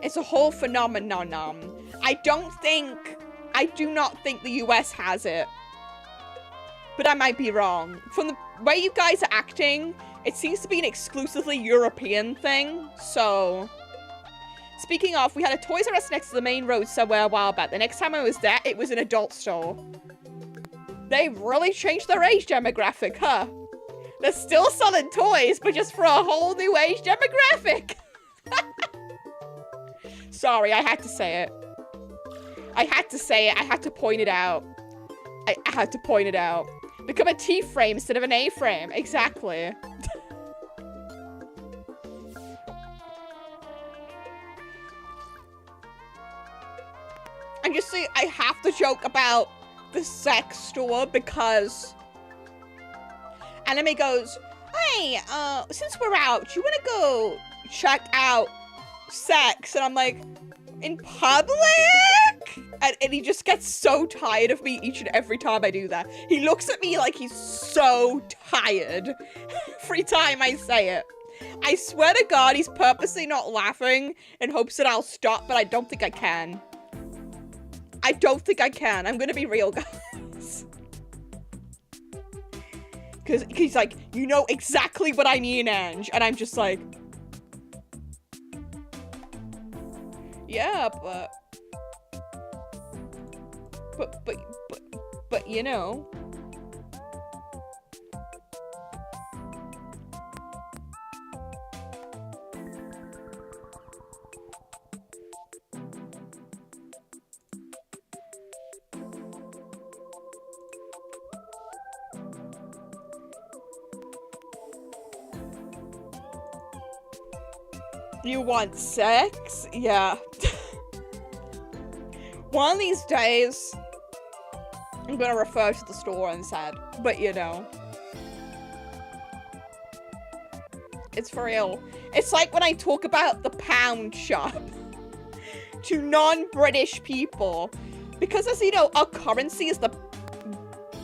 It's a whole phenomenon. I do not think the US has it. But I might be wrong. From the way you guys are acting, it seems to be an exclusively European thing, so... Speaking of, we had a Toys R Us next to the main road somewhere a while back. The next time I was there, it was an adult store. They really changed their age demographic, huh? They're still selling toys, but just for a whole new age demographic. Sorry, I had to say it. I had to say it. I had to point it out. I had to point it out. Become a T-frame instead of an A-frame. Exactly. And just see, I have to joke about the sex store because Anime goes, hey, since we're out, do you want to go check out sex? And I'm like, in public? And he just gets so tired of me each and every time I do that. He looks at me like he's so tired every time I say it. I swear to God, he's purposely not laughing in hopes that I'll stop, but I don't think I can. I don't think I can. I'm gonna be real, guys. Because he's like, you know exactly what I mean, Ange. And I'm just like, yeah, but, you know. You want sex? Yeah. One of these days, I'm gonna refer to the store instead. But you know. It's for real. It's like when I talk about the pound shop to non-British people. Because as you know, our currency is the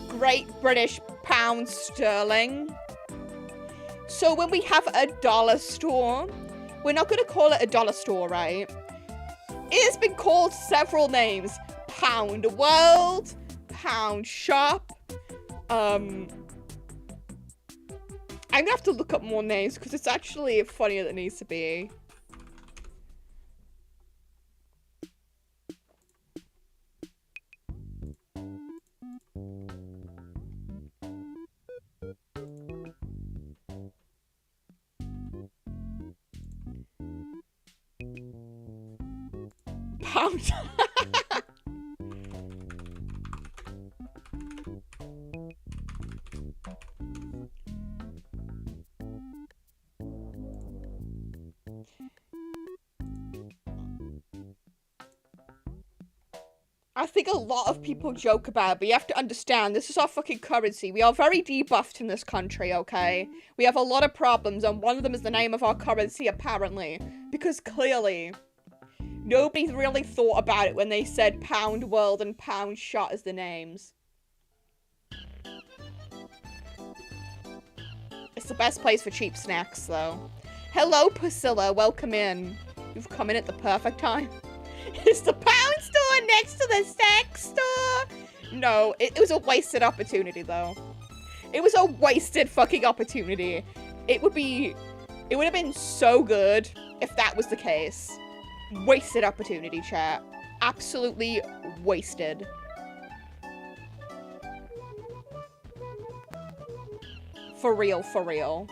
Great British Pound Sterling. So when we have a dollar store, we're not going to call it a dollar store, right? It has been called several names. Pound World, Pound Shop. I'm going to have to look up more names because it's actually funnier than it needs to be. Pound. I think a lot of people joke about it, but you have to understand, this is our fucking currency. We are very debuffed in this country, okay? We have a lot of problems, and one of them is the name of our currency, apparently. Because clearly, nobody really thought about it when they said Pound World and Pound Shot as the names. It's the best place for cheap snacks, though. Hello, Priscilla. Welcome in. You've come in at the perfect time. It's the pound store next to the sex store. No, it was a wasted opportunity, though. It was a wasted fucking opportunity. It would have been so good if that was the case. Wasted opportunity, chat. Absolutely wasted. For real, for real.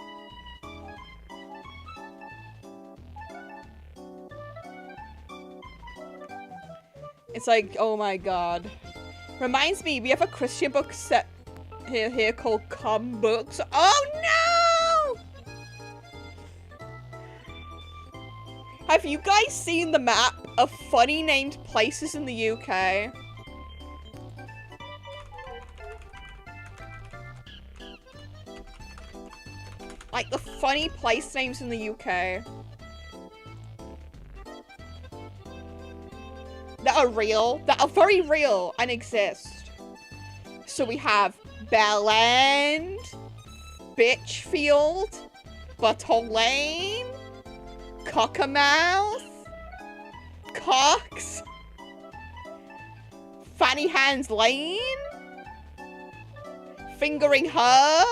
It's like, oh my god. Reminds me, we have a Christian book set here called Come Books. Oh no! Have you guys seen the map of funny named places in the UK? Like the funny place names in the UK. That are real, that are very real and exist. So we have Bell End, Bitchfield, Buttle Lane, Cockermouth, Cox, Fanny Hands Lane, Fingering Her.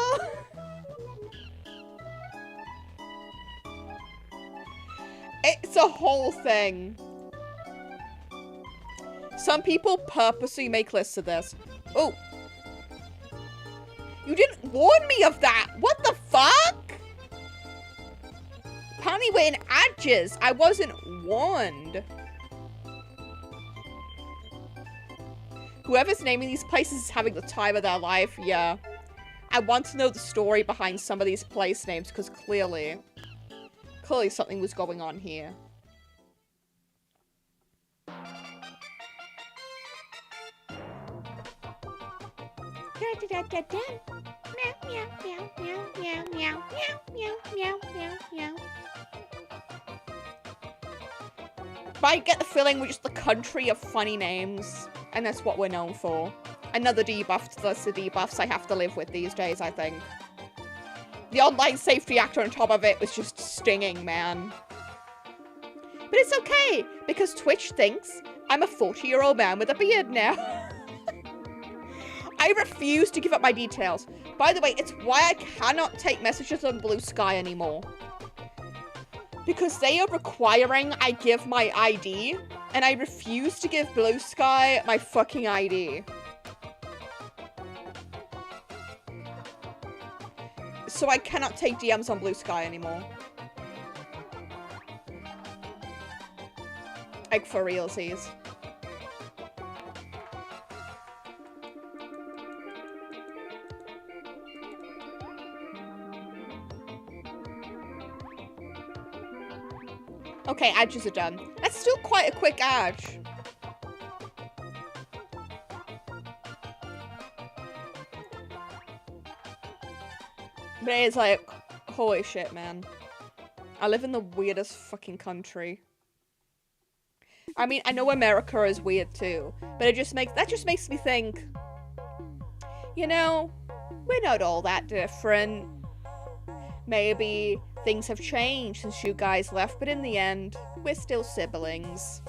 It's a whole thing. Some people purposely make lists of this. Oh. You didn't warn me of that. What the fuck? Apparently we're in Adges. I wasn't warned. Whoever's naming these places is having the time of their life, yeah. I want to know the story behind some of these place names, because clearly something was going on here. But I get the feeling we're just the country of funny names, and that's what we're known for. Another debuff to the debuffs I have to live with these days, I think. The online safety actor on top of it was just stinging, man. But it's okay, because Twitch thinks I'm a 40-year-old man with a beard now. I refuse to give up my details. By the way, it's why I cannot take messages on Blue Sky anymore. Because they are requiring I give my ID, and I refuse to give Blue Sky my fucking ID. So I cannot take DMs on Blue Sky anymore. Like, for realsies. Okay, edges are done. That's still quite a quick edge. But it is like, holy shit, man. I live in the weirdest fucking country. I mean, I know America is weird too, but that just makes me think, you know, we're not all that different. Maybe things have changed since you guys left, but in the end, we're still siblings.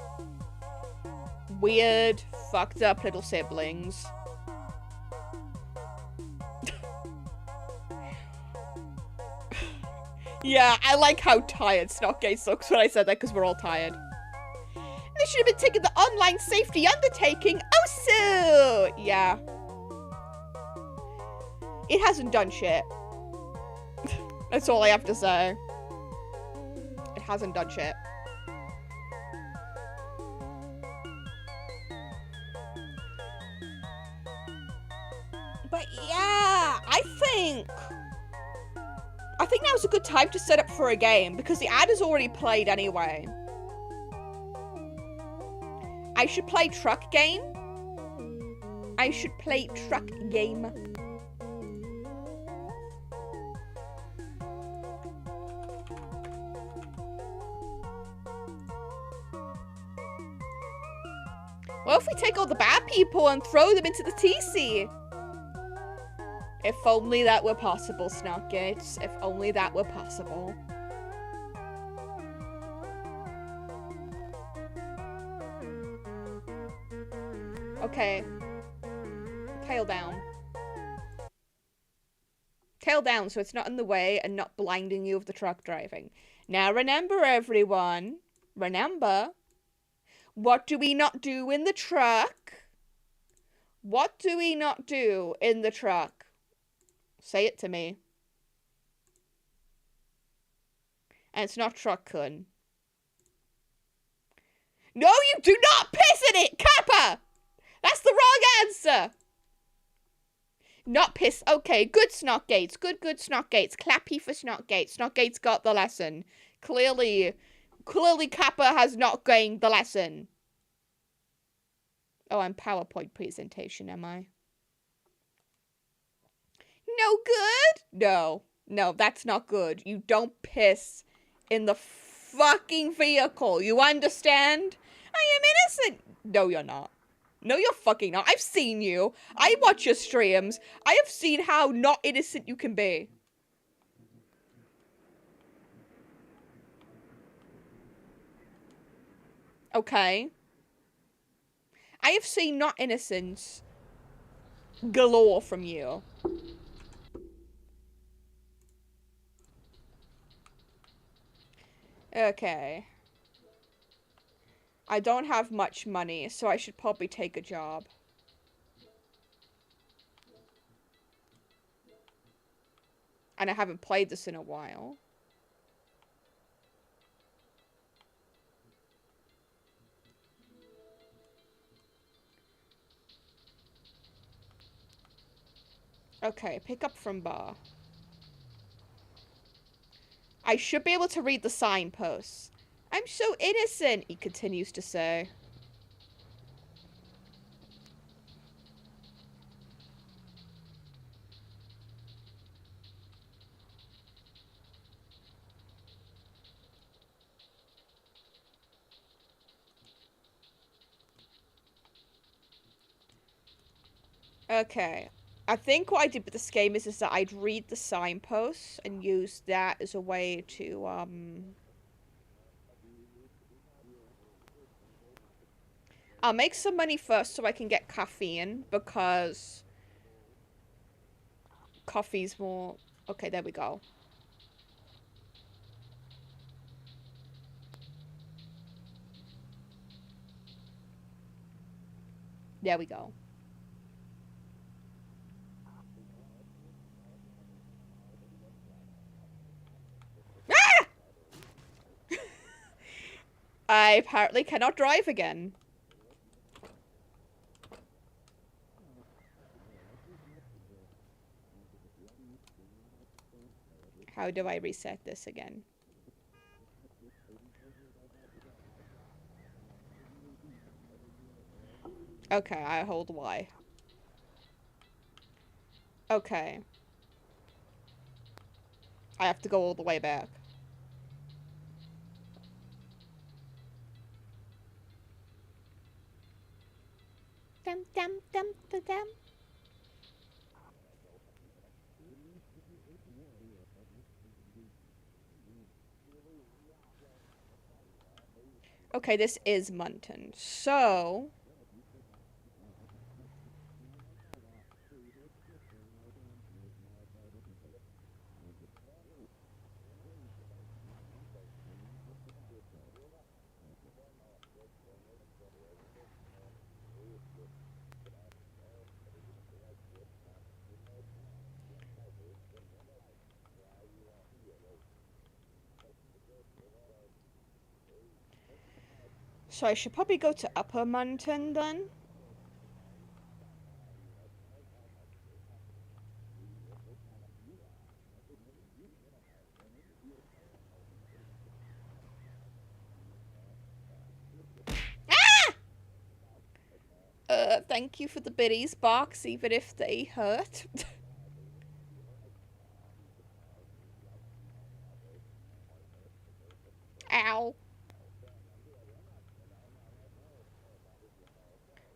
Weird, fucked up little siblings. Yeah, I like how tired Snotgate looks when I said that, because we're all tired. They should have been taking the online safety undertaking also! Yeah. It hasn't done shit. That's all I have to say. It hasn't done shit. But yeah, I think now's a good time to set up for a game, because the ad is already played anyway. I should play truck game. I should play truck game. What if we take all the bad people and throw them into the TC? If only that were possible, Snotgates. If only that were possible. Okay. Tail down. Tail down so it's not in the way and not blinding you of the truck driving. Now remember, everyone. Remember. What do we not do in the truck? What do we not do in the truck? Say it to me. And it's not truck kun. No, you do not piss in it, Kappa! That's the wrong answer! Not piss. Okay, good Snotgates. Good Snotgates. Clappy for Snotgates. Snotgates got the lesson. Clearly Kappa has not gained the lesson. Oh, I'm PowerPoint presentation, am I? No good? No. No, that's not good. You don't piss in the fucking vehicle. You understand? I am innocent. No, you're not. No, you're fucking not. I've seen you. I watch your streams. I have seen how not innocent you can be. Okay. I have seen not innocence galore from you. Okay. I don't have much money, so I should probably take a job. And I haven't played this in a while. Okay, pick up from bar. I should be able to read the signposts. I'm so innocent, he continues to say. Okay. I think what I did with this game is that I'd read the signposts and use that as a way to, I'll make some money first so I can get caffeine, because coffee's more... Okay, there we go. There we go. Ah! I apparently cannot drive again. How do I reset this again? Okay, I hold Y. Okay. I have to go all the way back. Dum dum dum dum dum. Okay, this is Munton. So... So I should probably go to Upper Munton then. Thank you for the biddies box, even if they hurt. Ow.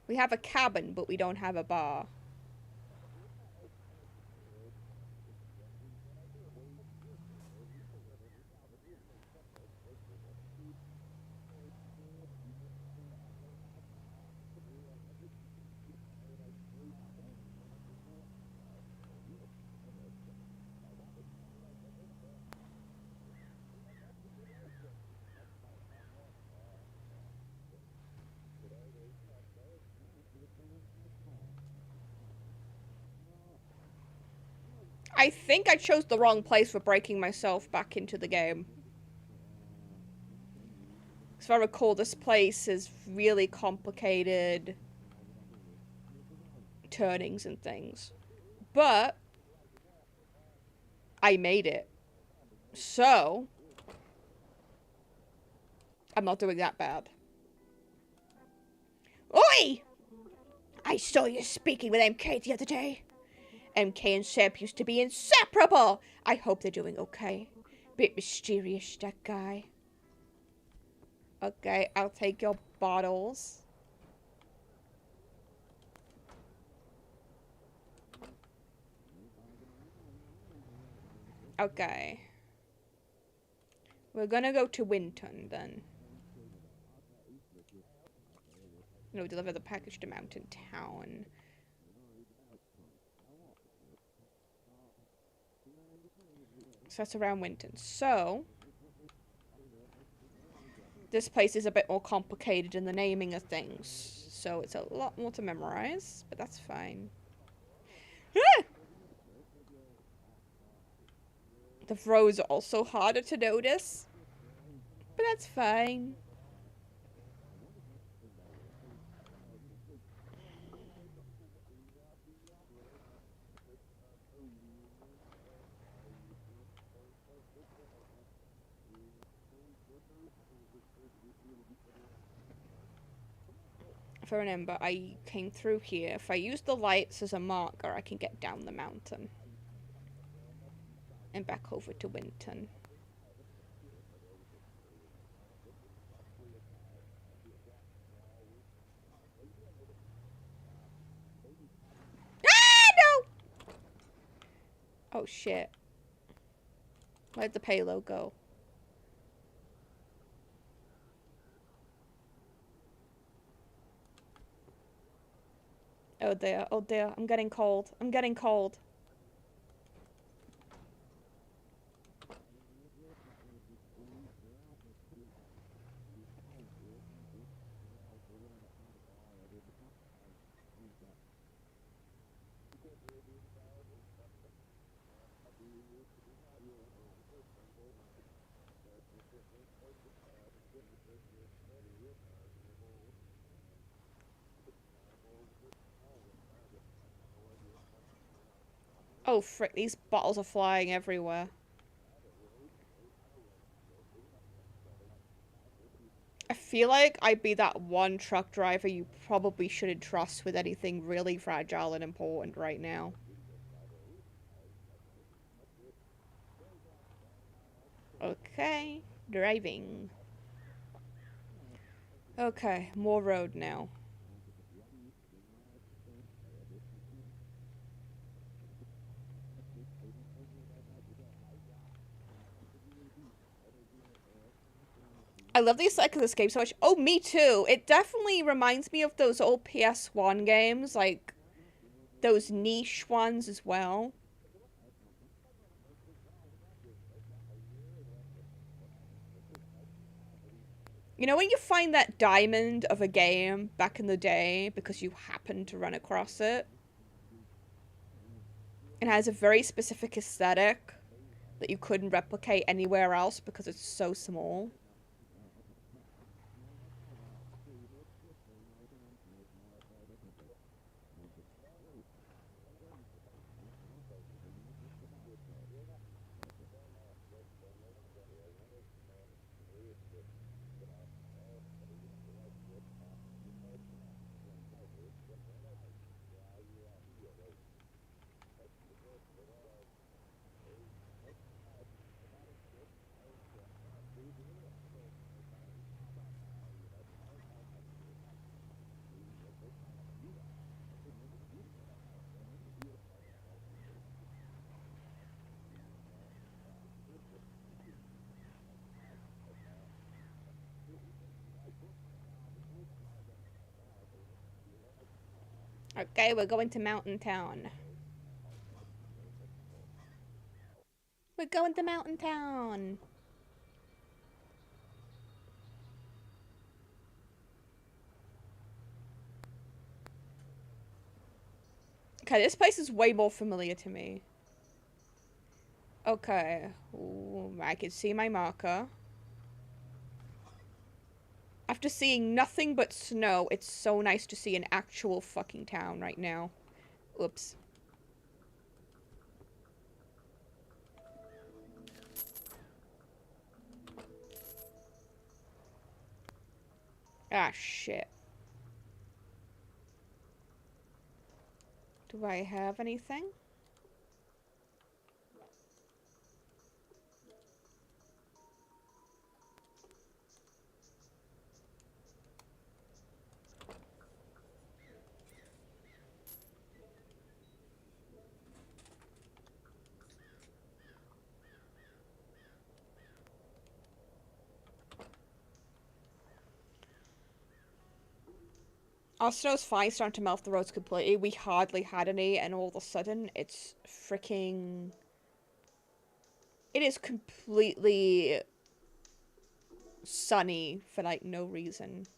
We have a cabin, but we don't have a bar. I think I chose the wrong place for breaking myself back into the game. As I recall, this place is really complicated turnings and things. But I made it. So I'm not doing that bad. Oi! I saw you speaking with MK the other day. MK and Seb used to be inseparable. I hope they're doing okay. Bit mysterious, that guy. Okay, I'll take your bottles. Okay. We're gonna go to Winton then. No, deliver the package to Mountain Town. So that's around Winton. So this place is a bit more complicated in the naming of things. So it's a lot more to memorize, but that's fine. Ah! The rows are also harder to notice, but that's fine. If I remember, I came through here. If I use the lights as a marker, I can get down the mountain. And back over to Winton. Ah, no! Oh, shit. Where'd the payload go? Oh dear, oh dear. I'm getting cold. I'm getting cold. Oh frick, these bottles are flying everywhere. I feel like I'd be that one truck driver you probably shouldn't trust with anything really fragile and important right now. Okay, driving. Okay, more road now. I love these of this game so much. Oh, me too. It definitely reminds me of those old PS1 games, like those niche ones as well. You know when you find that diamond of a game back in the day because you happened to run across it? It has a very specific aesthetic that you couldn't replicate anywhere else because it's so small. Okay, we're going to Mountain Town. We're going to Mountain Town. Okay, this place is way more familiar to me. Okay, ooh, I can see my marker. After seeing nothing but snow, it's so nice to see an actual fucking town right now. Oops. Ah, shit. Do I have anything? Our snow's fine, starting to melt the roads completely. We hardly had any, and all of a sudden, it's freaking... It is completely sunny for, like, no reason.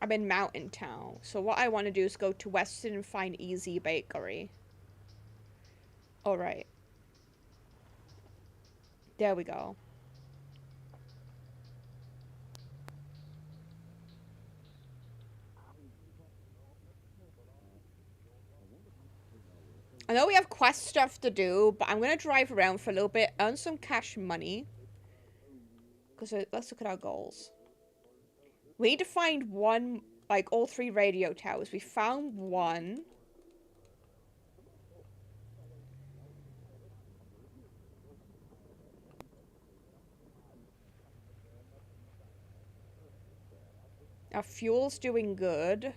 I'm in Mountain Town, so what I want to do is go to Weston and find Easy Bakery. Alright. There we go. I know we have quest stuff to do, but I'm gonna drive around for a little bit, earn some cash money. Because let's look at our goals. We need to find one, like all 3 radio towers. We found one. Our fuel's doing good.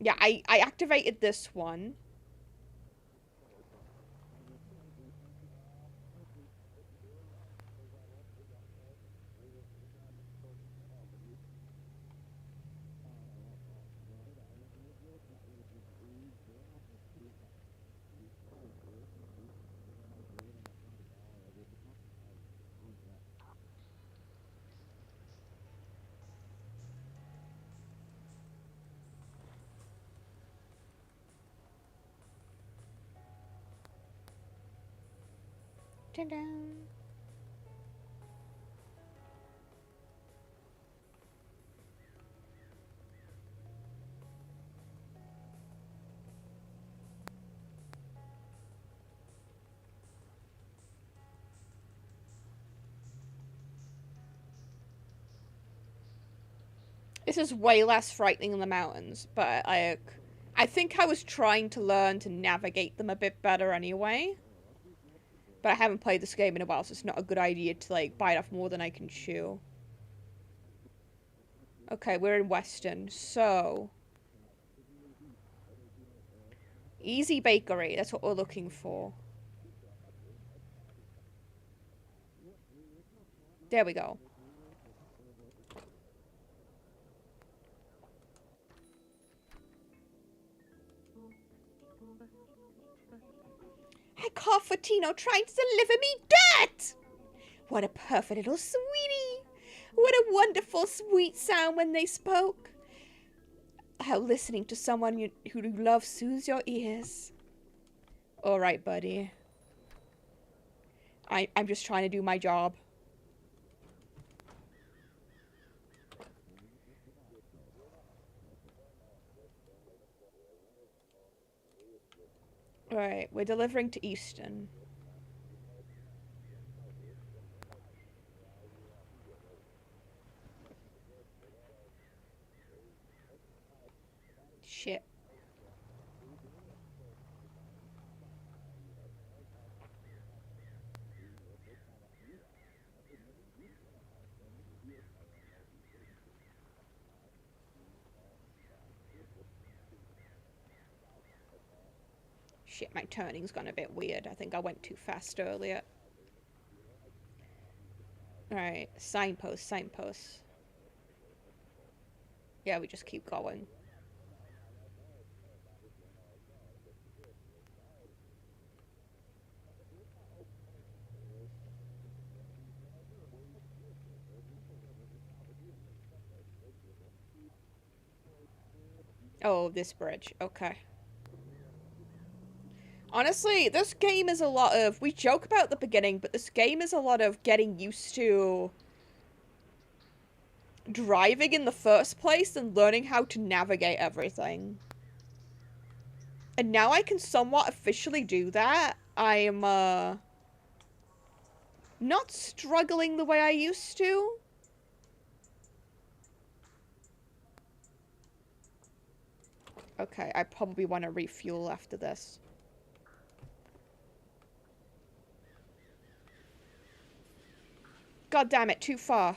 Yeah, I activated this one. Ta-da. This is way less frightening than the mountains, but I think I was trying to learn to navigate them a bit better anyway. But I haven't played this game in a while, so it's not a good idea to, like, bite off more than I can chew. Okay, we're in Western, so... Easy Bakery, that's what we're looking for. There we go. I caught Fatino trying to deliver me dirt! What a perfect little sweetie! What a wonderful, sweet sound when they spoke. How listening to someone who loves soothes your ears. Alright, buddy. I'm just trying to do my job. Alright, we're delivering to Easton. Shit. Shit, my turning's gone a bit weird. I think I went too fast earlier. Alright, signpost, signpost. Yeah, we just keep going. Oh, this bridge. Okay. Honestly, this game is a lot of... We joke about the beginning, but this game is a lot of getting used to driving in the first place and learning how to navigate everything. And now I can somewhat officially do that. I'm, not struggling the way I used to. Okay, I probably want to refuel after this. God damn it, too far.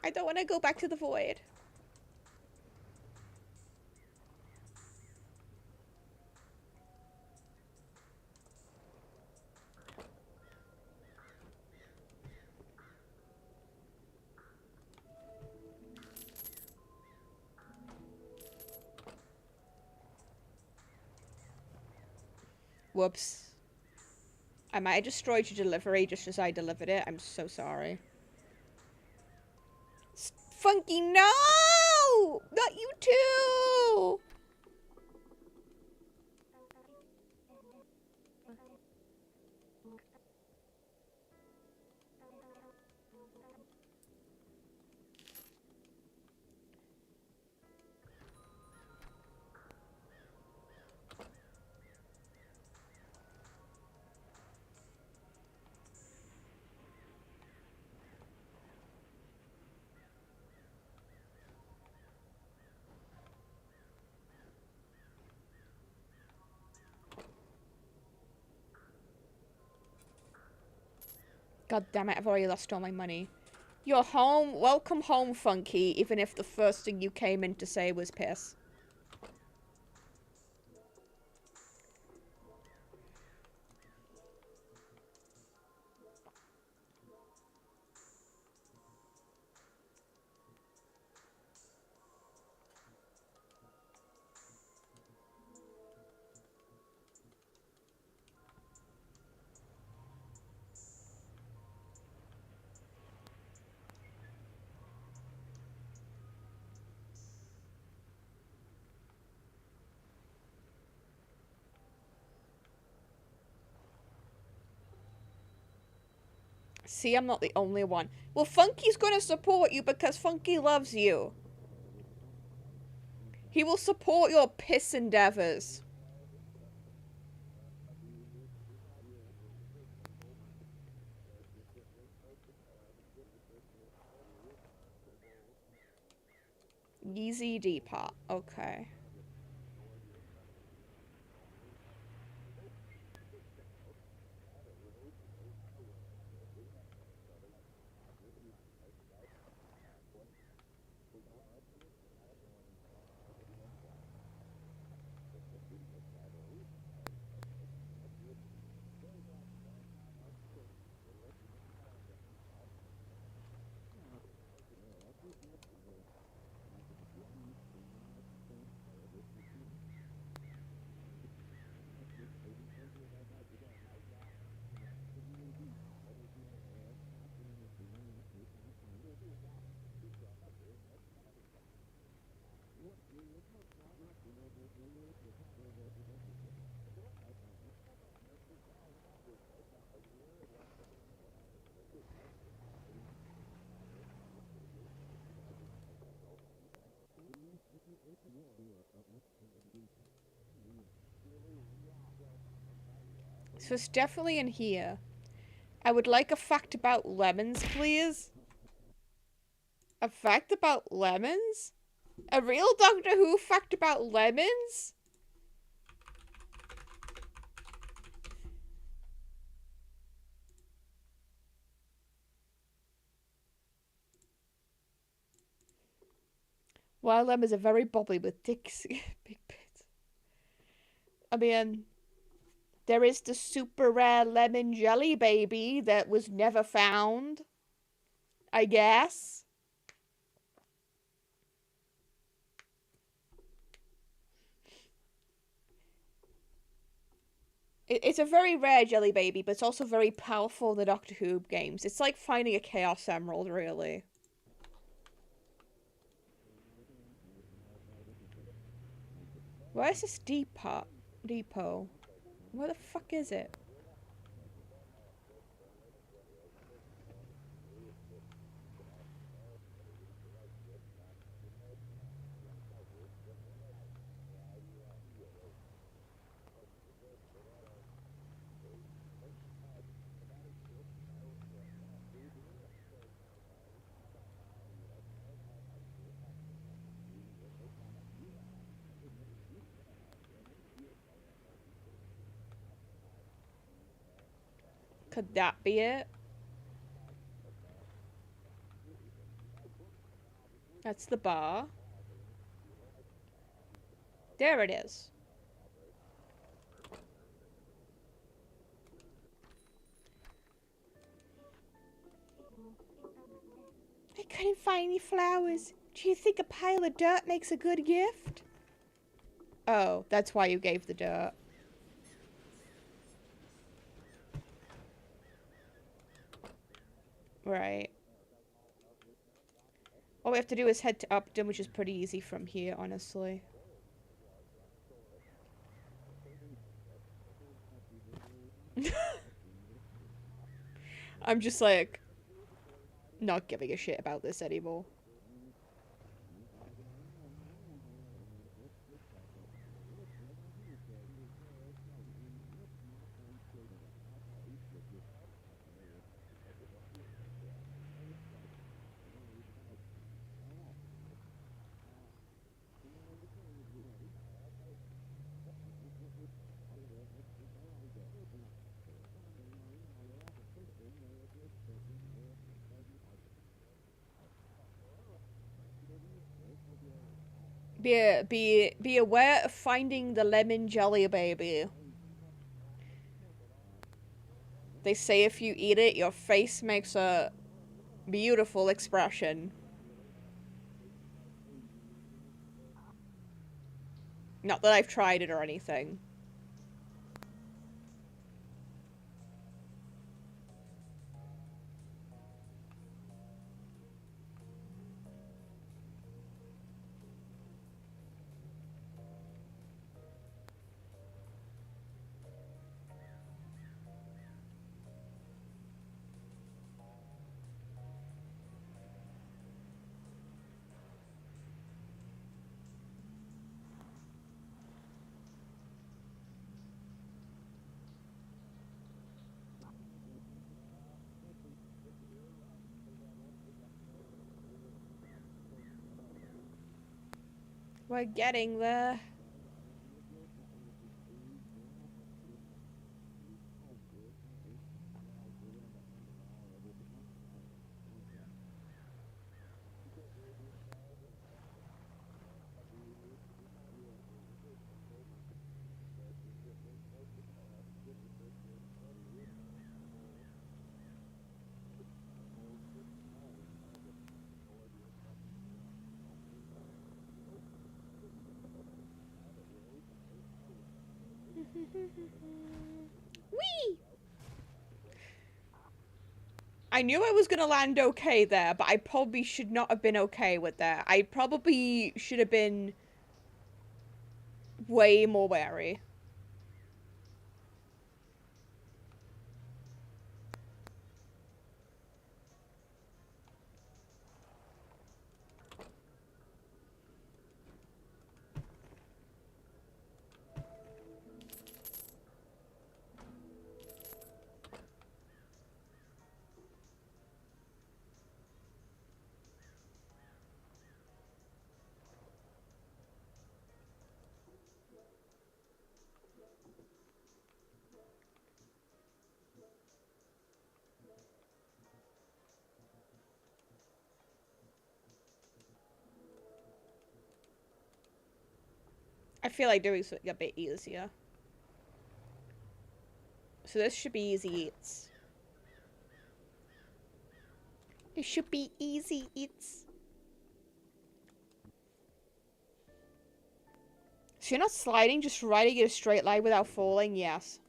I don't want to go back to the void. Whoops. I might have destroyed your delivery just as I delivered it. I'm so sorry. Funky, no! Not you too! God damn it, I've already lost all my money. You're home. Welcome home, Funky, even if the first thing you came in to say was piss. See, I'm not the only one. Well, Funky's gonna support you because Funky loves you. He will support your piss endeavors. Yeezy Depot. Okay. So it's definitely in here. I would like a fact about lemons, please. A fact about lemons? A real Doctor Who fact about lemons? Wild lemons are very bobbly with dicks. Big bits. I mean, there is the super rare lemon jelly baby that was never found. I guess. It's a very rare jelly baby, but it's also very powerful in the Doctor Who games. It's like finding a Chaos Emerald, really. Where's this depot? Where the fuck is it? Could that be it? That's the bar. There it is. I couldn't find any flowers. Do you think a pile of dirt makes a good gift? Oh, that's why you gave the dirt. Right. All we have to do is head to Upton, which is pretty easy from here, honestly. I'm just like not giving a shit about this anymore. Be aware of finding the lemon jelly baby. They say if you eat it, your face makes a beautiful expression. Not that I've tried it or anything. We're getting there. Whee! I knew I was gonna land okay there, but I probably should not have been okay with that. I probably should have been way more wary. I feel like doing something a bit easier. So this should be easy eats. It should be easy eats. So you're not sliding, just riding in a straight line without falling? Yes.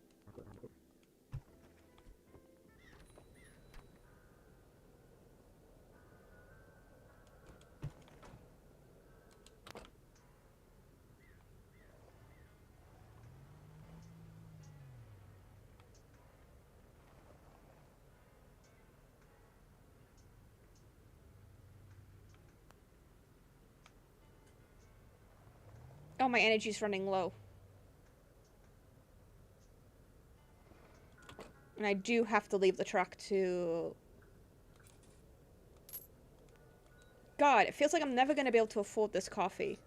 Oh, my energy's running low. And I do have to leave the truck to... God, it feels like I'm never gonna be able to afford this coffee.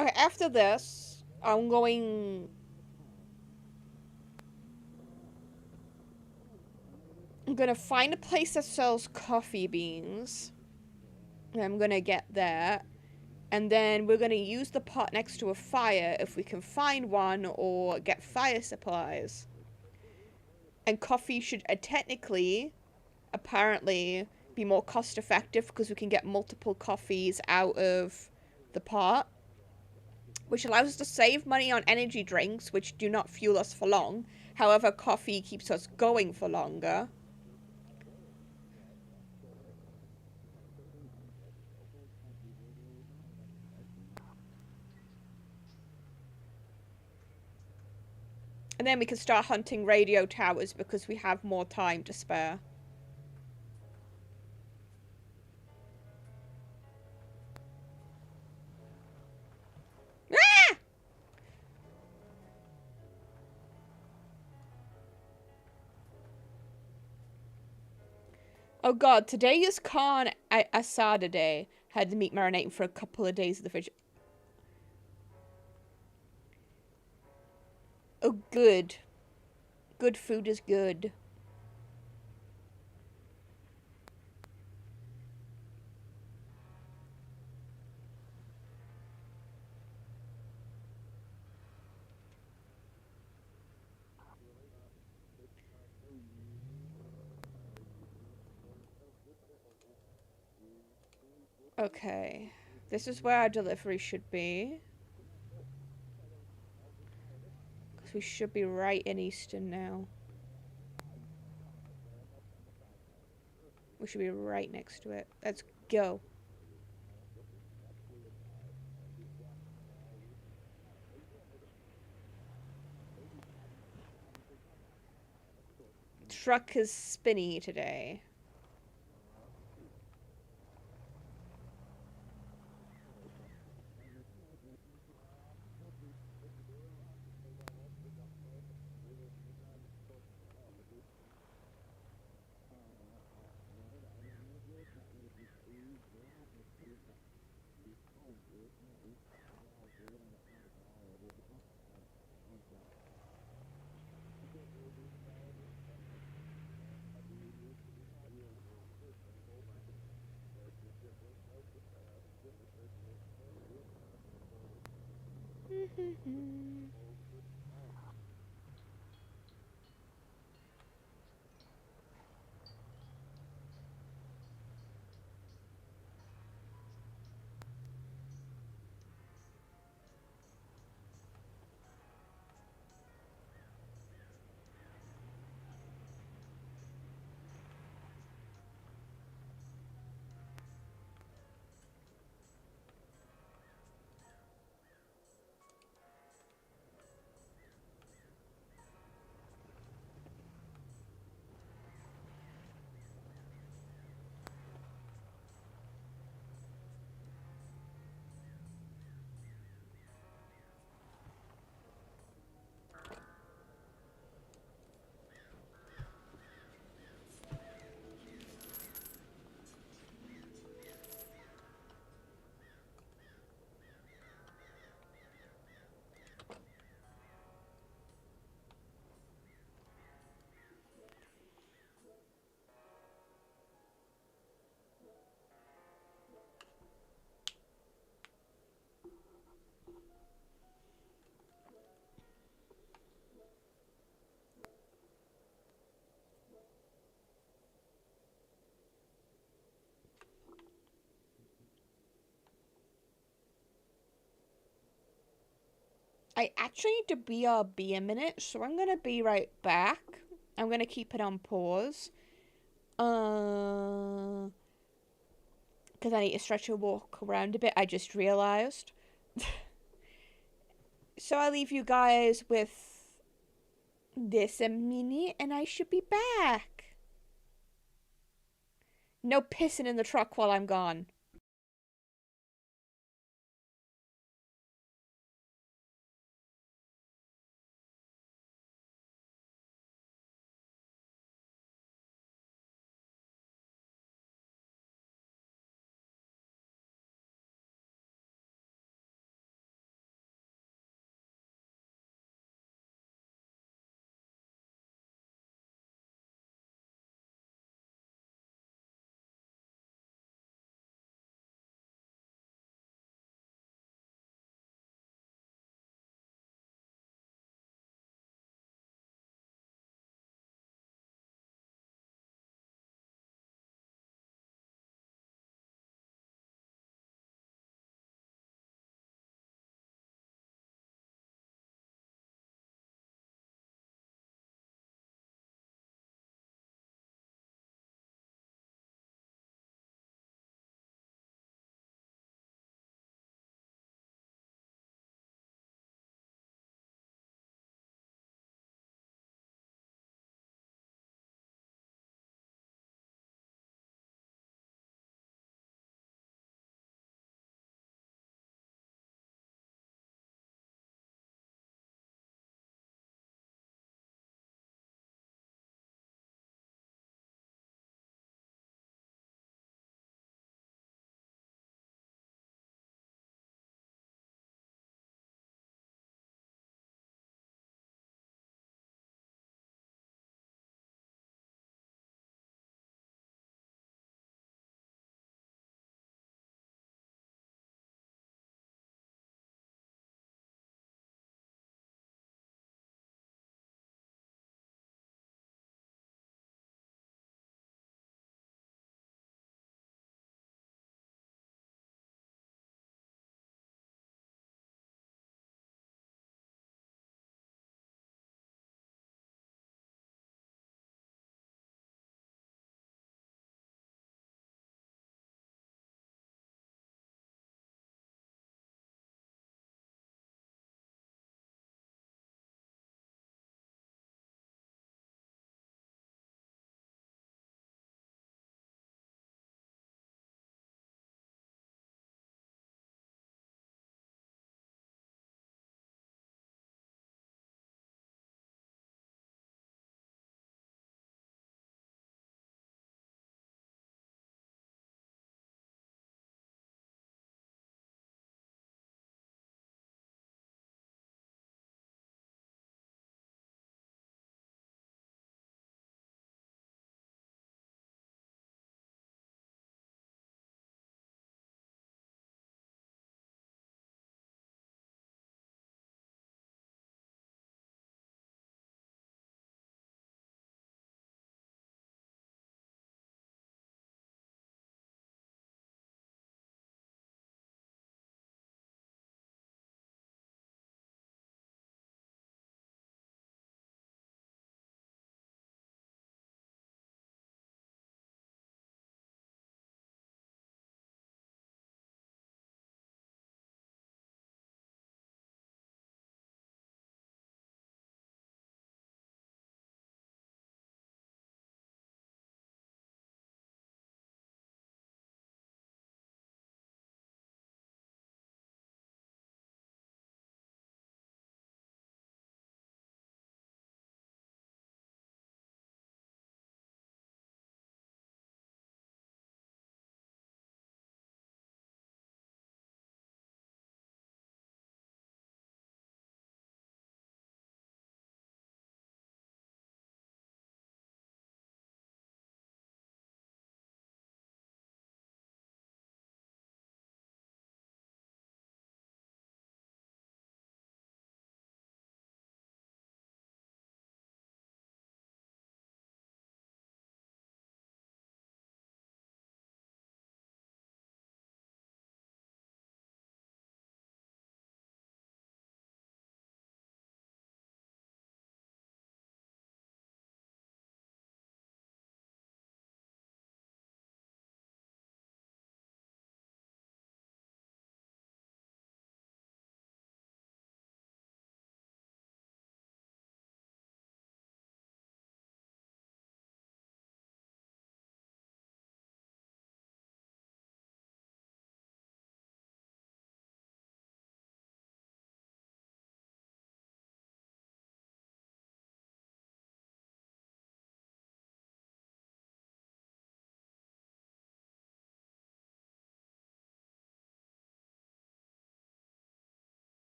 Okay, after this, I'm going... I'm gonna find a place that sells coffee beans. And I'm gonna get there. And then we're gonna use the pot next to a fire if we can find one or get fire supplies. And coffee should technically, apparently, be more cost effective because we can get multiple coffees out of the pot. Which allows us to save money on energy drinks, which do not fuel us for long. However, coffee keeps us going for longer. And then we can start hunting radio towers because we have more time to spare. Ah! Oh god, today is Khan Asada Day. Had the meat marinating for a couple of days in the fridge. Oh, good. Good food is good. Okay. This is where our delivery should be. Because we should be right in Easton now. We should be right next to it. Let's go. Truck is spinny today. I actually need to BRB a minute, so I'm gonna be right back. I'm gonna keep it on pause. Because I need to stretch and walk around a bit, I just realised. So I'll leave you guys with this a minute and I should be back. No pissing in the truck while I'm gone.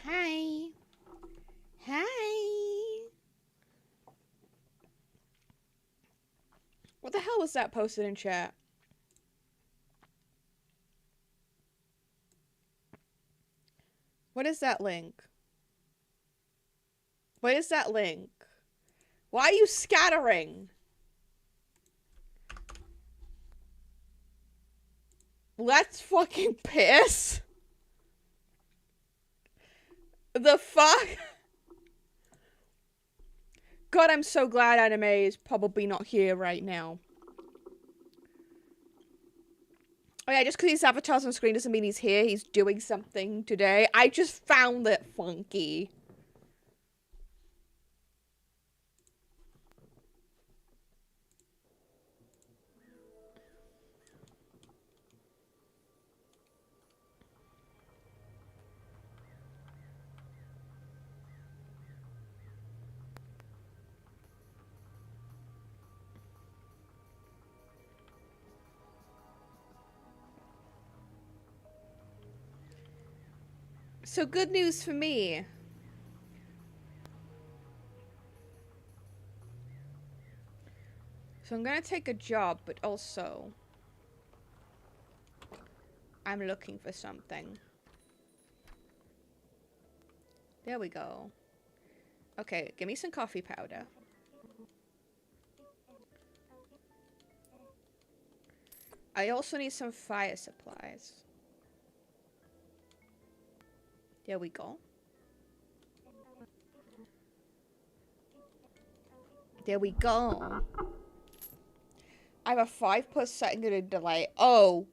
Hi. Hi. What the hell was that posted in chat? What is that link? What is that link? Why are you scattering? Let's fucking piss. The fuck? God, I'm so glad Anime is probably not here right now. Oh yeah, just because his avatar's on screen doesn't mean he's here. He's doing something today. I just found it funky. So good news for me. So I'm gonna take a job, but also I'm looking for something. There we go. Okay, give me some coffee powder. I also need some fire supplies. There we go. There we go. I have a 5% delay. Oh.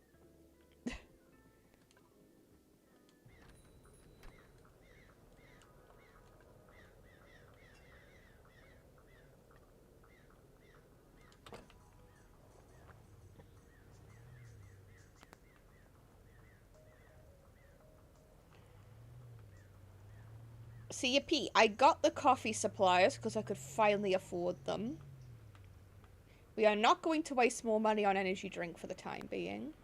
See, Pete, I got the coffee supplies because I could finally afford them. We are not going to waste more money on energy drink for the time being.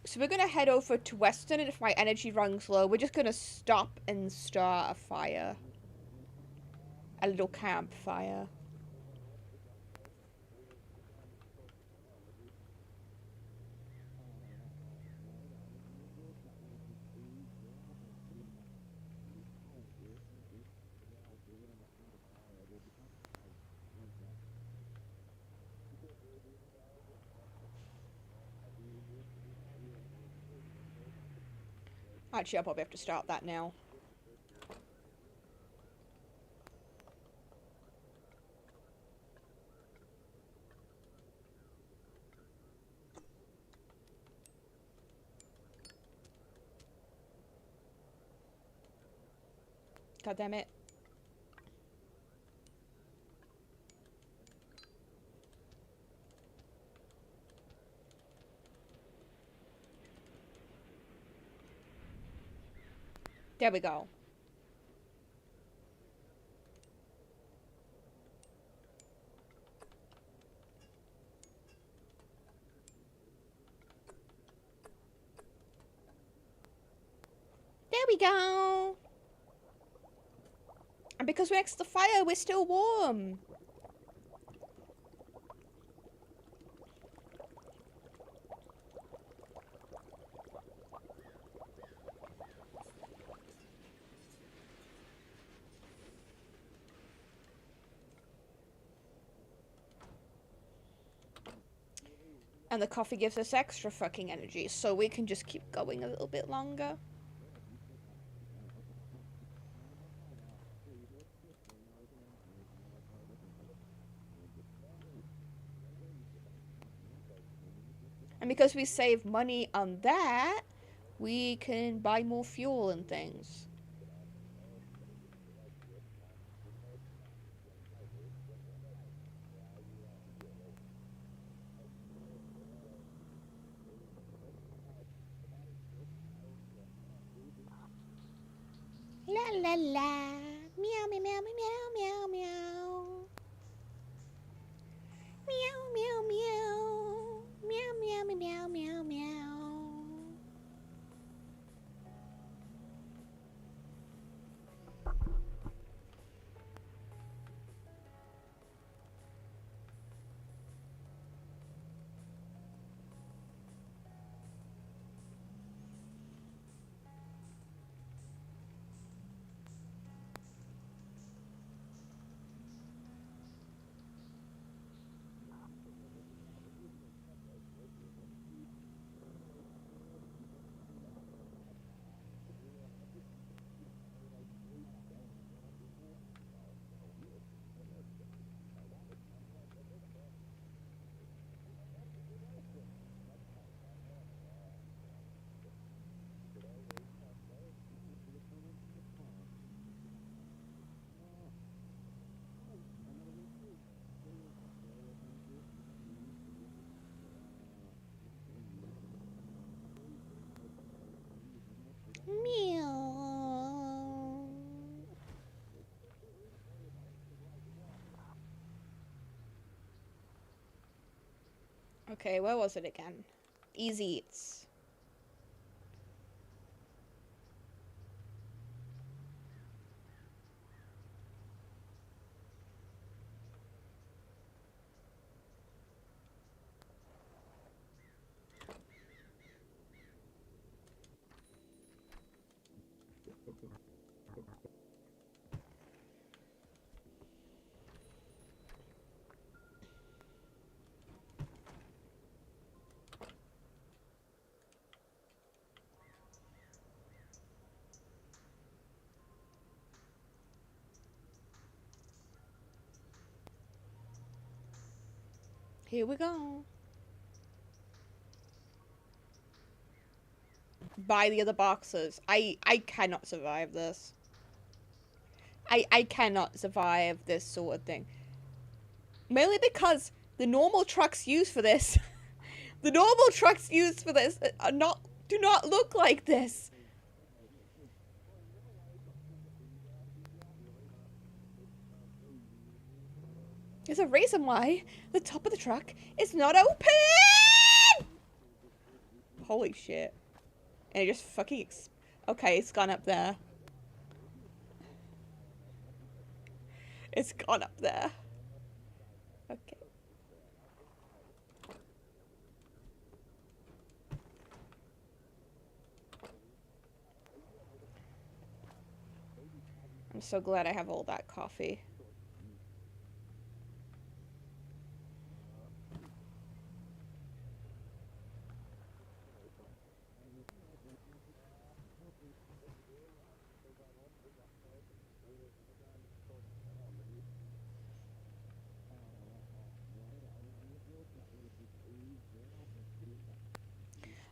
So we're going to head over to Western, and if my energy runs low, we're just going to stop and start a fire. A little campfire. Actually, I'll probably have to start that now. God damn it. There we go. There we go. And because we're next to the fire, we're still warm. And the coffee gives us extra fucking energy, so we can just keep going a little bit longer. And because we save money on that, we can buy more fuel and things. La la la. Meow meow meow meow meow meow. Meow meow meow. Meow meow meow meow meow. Okay, where was it again? Easy Eats. Here we go. Buy the other boxes. I cannot survive this. I cannot survive this sort of thing. Mainly because the normal trucks used for this, the normal trucks used for this do not look like this. There's a reason why the top of the truck is not open! Holy shit. And it just fucking okay, it's gone up there. It's gone up there. Okay. I'm so glad I have all that coffee.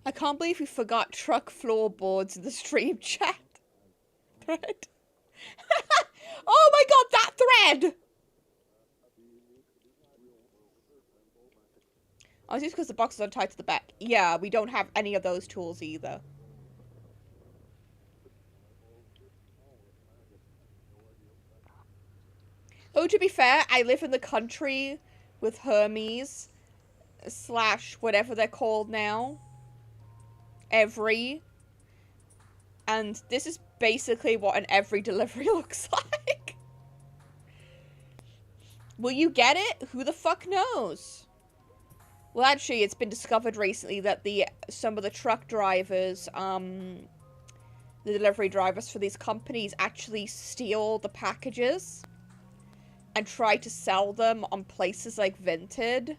I can't believe we forgot truck floorboards in the stream chat thread. Oh my god, that thread! Oh, it's just because the boxes are tied to the back. Yeah, we don't have any of those tools either. Oh, to be fair, I live in the country with Hermes / whatever they're called now. Every. And this is basically what an every delivery looks like. Will you get it? Who the fuck knows? Well, actually, it's been discovered recently that some of the truck drivers, the delivery drivers for these companies actually steal the packages and try to sell them on places like Vinted.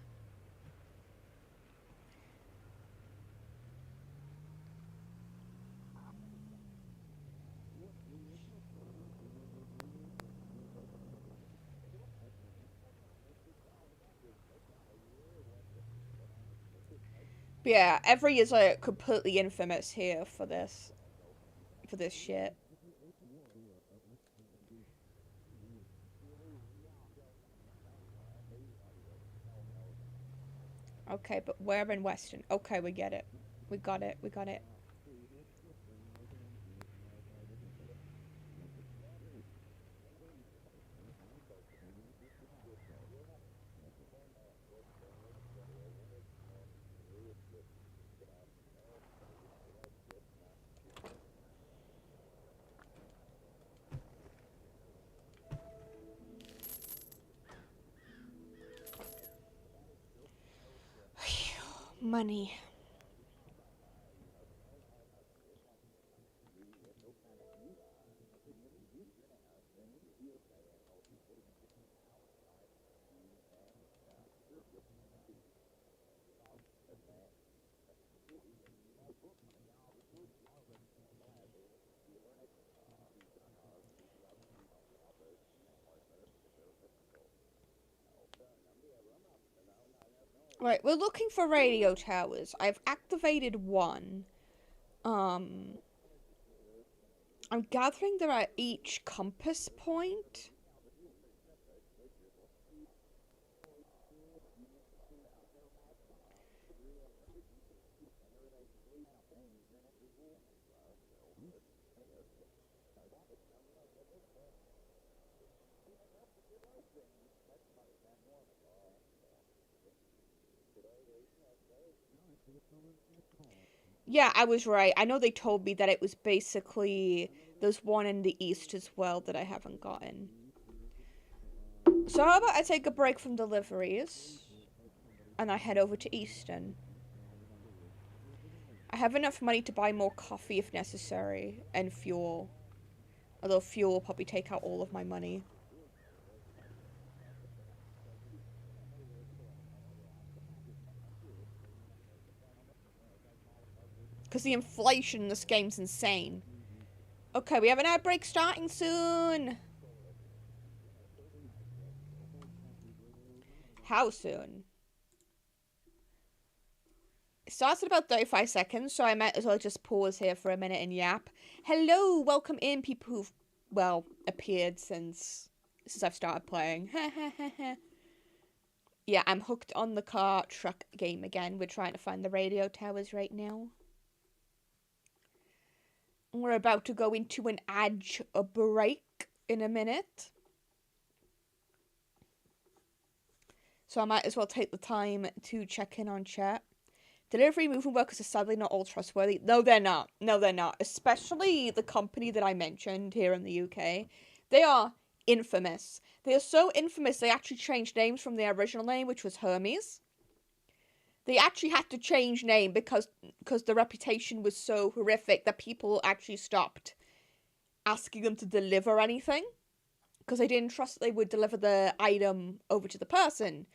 But yeah, Every is like completely infamous here for this shit. Okay, but we're in Western. Okay, we get it. We got it. We got it. Money. Right, we're looking for radio towers. I've activated one. I'm gathering they're at each compass point. Yeah, I was right. I know they told me that it was basically there's one in the east as well that I haven't gotten. So how about I take a break from deliveries and I head over to Easton. I have enough money to buy more coffee if necessary and fuel. Although fuel will probably take out all of my money. Because the inflation in this game's insane. Okay, we have an outbreak starting soon. How soon? It starts in about 35 seconds, so I might as well just pause here for a minute and yap. Hello, welcome in people who've, well, appeared since I've started playing. Yeah, I'm hooked on the car truck game again. We're trying to find the radio towers right now. We're about to go into an ad break in a minute. So I might as well take the time to check in on chat. Delivery moving workers are sadly not all trustworthy. No, they're not. No, they're not. Especially the company that I mentioned here in the UK. They are infamous. They are so infamous they actually changed names from their original name, which was Hermes. They actually had to change name because the reputation was so horrific that people actually stopped asking them to deliver anything. Because they didn't trust that they would deliver the item over to the person.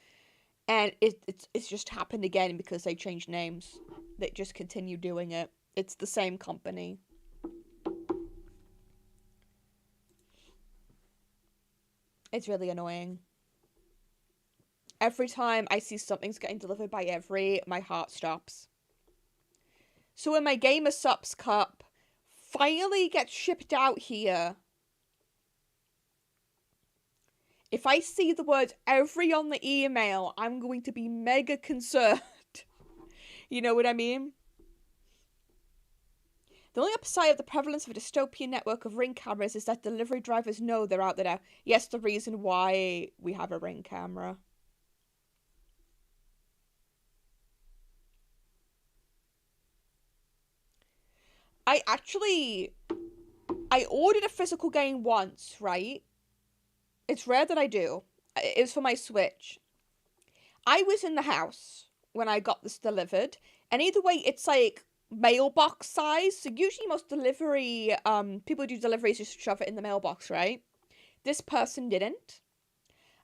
And it's just happened again because they changed names. They just continue doing it. It's the same company. It's really annoying. Every time I see something's getting delivered by Every, my heart stops. So when my Gamer Supps cup finally gets shipped out here, if I see the word Every on the email, I'm going to be mega concerned. You know what I mean? The only upside of the prevalence of a dystopian network of ring cameras is that delivery drivers know they're out there. Yes, the reason why we have a ring camera. I ordered a physical game once, right? It's rare that I do. It was for my Switch. I was in the house when I got this delivered, and either way, it's like mailbox size. So usually most delivery, people who do deliveries just shove it in the mailbox, right? This person didn't.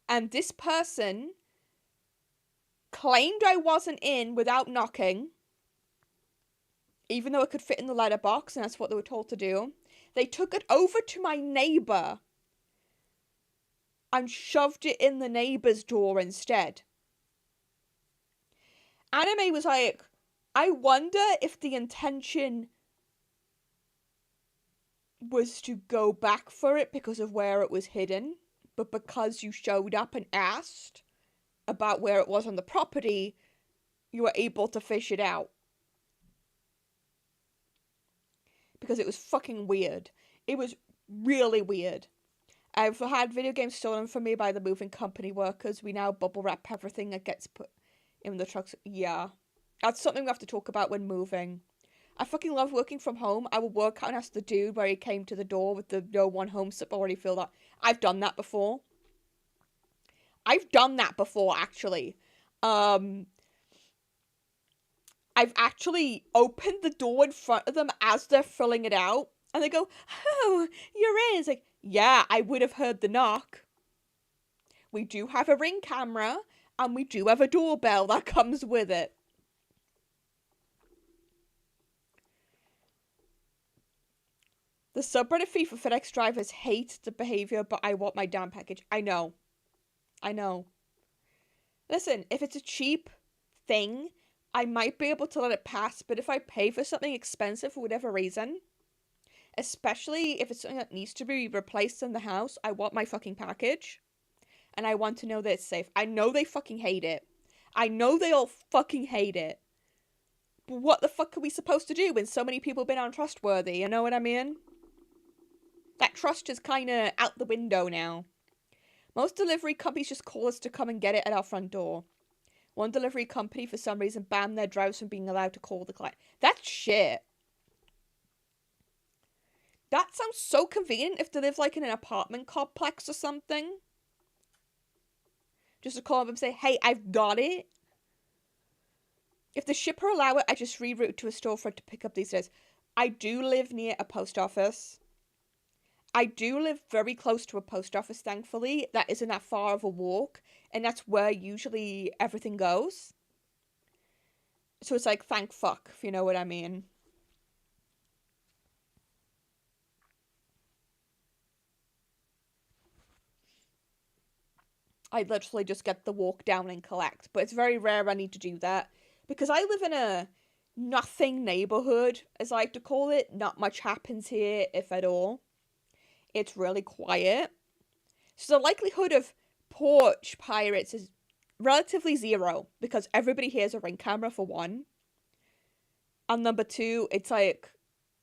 And this person claimed I wasn't in without knocking, even though it could fit in the letterbox, and that's what they were told to do. They took it over to my neighbor and shoved it in the neighbor's door instead. Anime was like, I wonder if the intention was to go back for it because of where it was hidden, but because you showed up and asked about where it was on the property, you were able to fish it out. Because it was fucking weird. It was really weird. I've had video games stolen from me by the moving company workers. We now bubble wrap everything that gets put in the trucks. Yeah. That's something we have to talk about when moving. I fucking love working from home. I will work out and ask the dude where he came to the door with the no one home slip already filled out. I've done that before. Actually. I've actually opened the door in front of them as they're filling it out. And they go, oh, you're in. It's like, yeah, I would have heard the knock. We do have a ring camera, and we do have a doorbell that comes with it. The subreddit fee for FedEx drivers hate the behavior, but I want my damn package. I know. Listen, if it's a cheap thing, I might be able to let it pass, but if I pay for something expensive for whatever reason, especially if it's something that needs to be replaced in the house, I want my fucking package. And I want to know that it's safe. I know they fucking hate it. I know they all fucking hate it. But what the fuck are we supposed to do when so many people have been untrustworthy? You know what I mean? That trust is kinda out the window now. Most delivery companies just call us to come and get it at our front door. One delivery company, for some reason, banned their drivers from being allowed to call the client. That's shit. That sounds so convenient if they live, like, in an apartment complex or something. Just to call them and say, hey, I've got it. If the shipper allow it, I just reroute to a storefront to pick up these days. I do live near a post office. I do live very close to a post office, thankfully. That isn't that far of a walk. And that's where usually everything goes. So it's like, thank fuck, if you know what I mean. I literally just get the walk down and collect. But it's very rare I need to do that. Because I live in a nothing neighborhood, as I like to call it. Not much happens here, if at all. It's really quiet. So the likelihood of porch pirates is relatively zero. Because everybody here has a Ring camera, for one. And number two, it's like,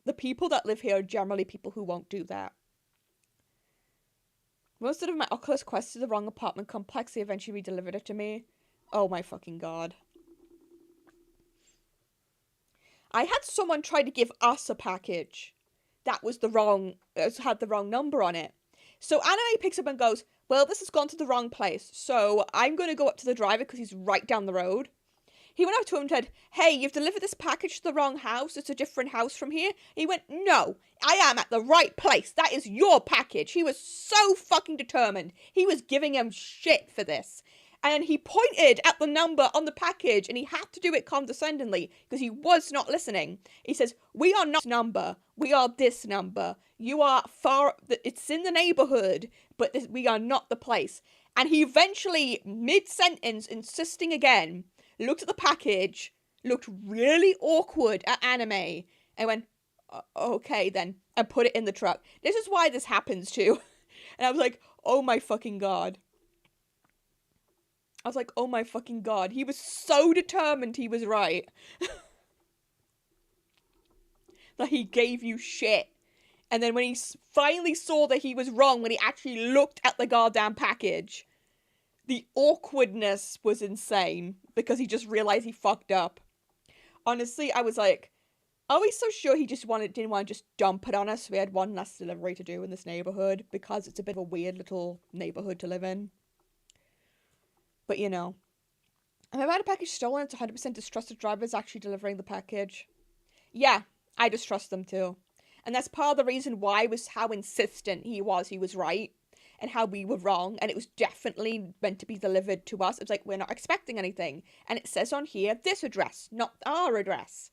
the people that live here are generally people who won't do that. Most of my Oculus Quest to the wrong apartment complex. They eventually re-delivered it to me. Oh my fucking god. I had someone try to give us a package that was had the wrong number on it. So Anime picks up and goes, well, this has gone to the wrong place. So I'm going to go up to the driver because he's right down the road. He went up to him and said, hey, you've delivered this package to the wrong house. It's a different house from here. He went, no, I am at the right place. That is your package. He was so fucking determined. He was giving him shit for this. And he pointed at the number on the package and he had to do it condescendingly because he was not listening. He says, we are not this number. We are this number. You are it's in the neighborhood, but we are not the place. And he eventually, mid-sentence, insisting again, looked at the package, looked really awkward at Anime, and went, okay then, and put it in the truck. This is why this happens too. And I was like, oh my fucking god. I was like, oh my fucking god. He was so determined he was right. That he gave you shit. And then when he finally saw that he was wrong, when he actually looked at the goddamn package, the awkwardness was insane. Because he just realized he fucked up. Honestly, I was like, are we so sure he just didn't want to just dump it on us? So we had one less delivery to do in this neighborhood. Because it's a bit of a weird little neighborhood to live in. But you know. If I've had a package stolen, it's 100% distrusted drivers actually delivering the package. Yeah, I distrust them too. And that's part of the reason why was how insistent he was right. And how we were wrong. And it was definitely meant to be delivered to us. It was like, we're not expecting anything. And it says on here, this address, not our address.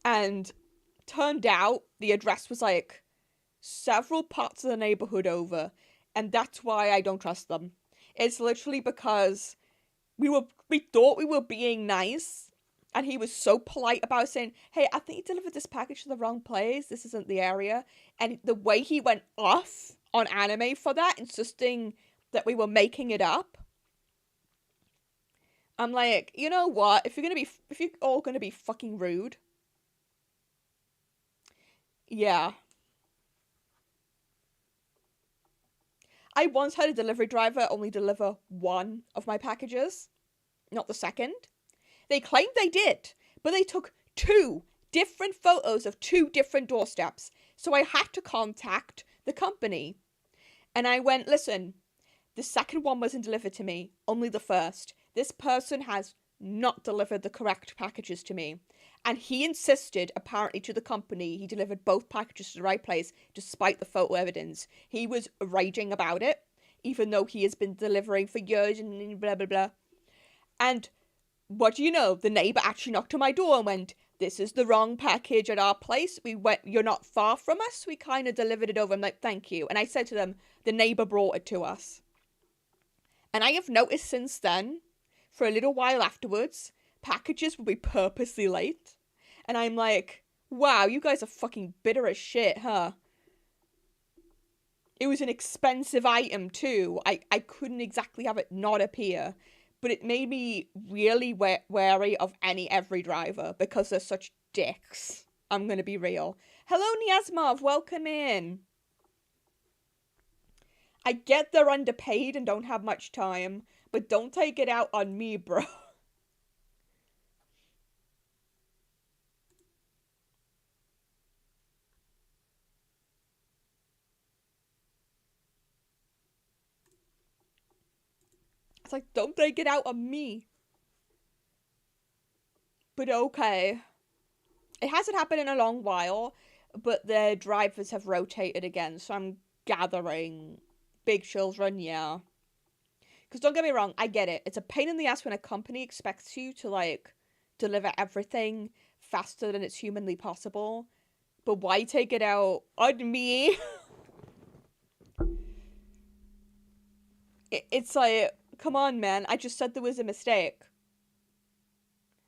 And turned out, the address was like several parts of the neighborhood over. And that's why I don't trust them. It's literally because we thought we were being nice. And he was so polite about saying, hey, I think you delivered this package to the wrong place. This isn't the area. And the way he went off on Anime for that, insisting that we were making it up. I'm like, you know what? If you're all gonna be fucking rude. Yeah. I once had a delivery driver only deliver one of my packages. Not the second. They claimed they did, but they took 2 different photos of 2 different doorsteps. So I had to contact the company. And I went, listen, the second one wasn't delivered to me, only the first. This person has not delivered the correct packages to me. And he insisted, apparently, to the company, he delivered both packages to the right place, despite the photo evidence. He was raging about it, even though he has been delivering for years and blah, blah, blah. And what do you know? The neighbor actually knocked on my door and went, this is the wrong package at our place. You're not far from us. We kind of delivered it over. I'm like, thank you. And I said to them, the neighbor brought it to us. And I have noticed since then, for a little while afterwards, packages will be purposely late. And I'm like, wow, you guys are fucking bitter as shit, huh? It was an expensive item too. I couldn't exactly have it not appear. But it made me really wary of every driver because they're such dicks. I'm going to be real. Hello, Niasmov. Welcome in. I get they're underpaid and don't have much time, but don't take it out on me, bro. It's like, don't take it out on me. But okay. It hasn't happened in a long while, but the drivers have rotated again, so I'm gathering big children, yeah. Because don't get me wrong, I get it. It's a pain in the ass when a company expects you to, like, deliver everything faster than it's humanly possible. But why take it out on me? It's like, come on, man. I just said there was a mistake.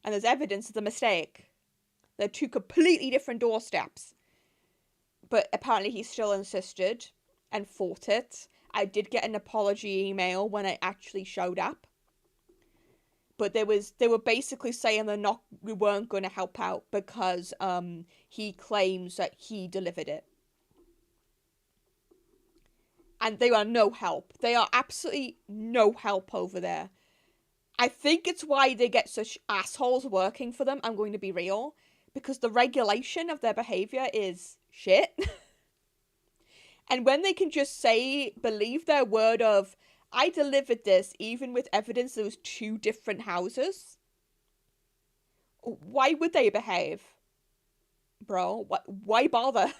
And there's evidence of the mistake. They're two completely different doorsteps. But apparently he still insisted and fought it. I did get an apology email when I actually showed up. But they were basically saying we weren't going to help out because he claims that he delivered it. And they are no help. They are absolutely no help over there. I think it's why they get such assholes working for them, I'm going to be real. Because the regulation of their behavior is shit. And when they can just believe their word of, I delivered this even with evidence there was 2 different houses. Why would they behave? Bro, why bother?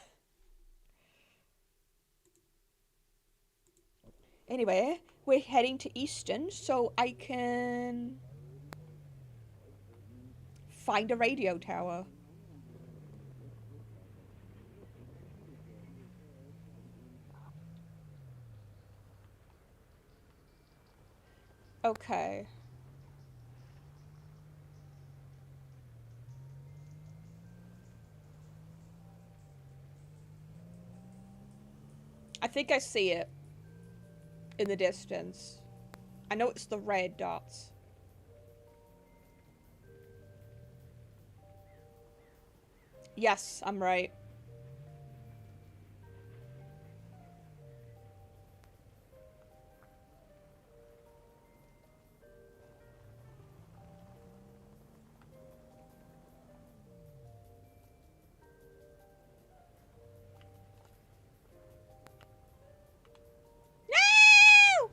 Anyway, we're heading to Easton so I can find a radio tower. Okay. I think I see it in the distance. I know it's the red dots. Yes, I'm right. No!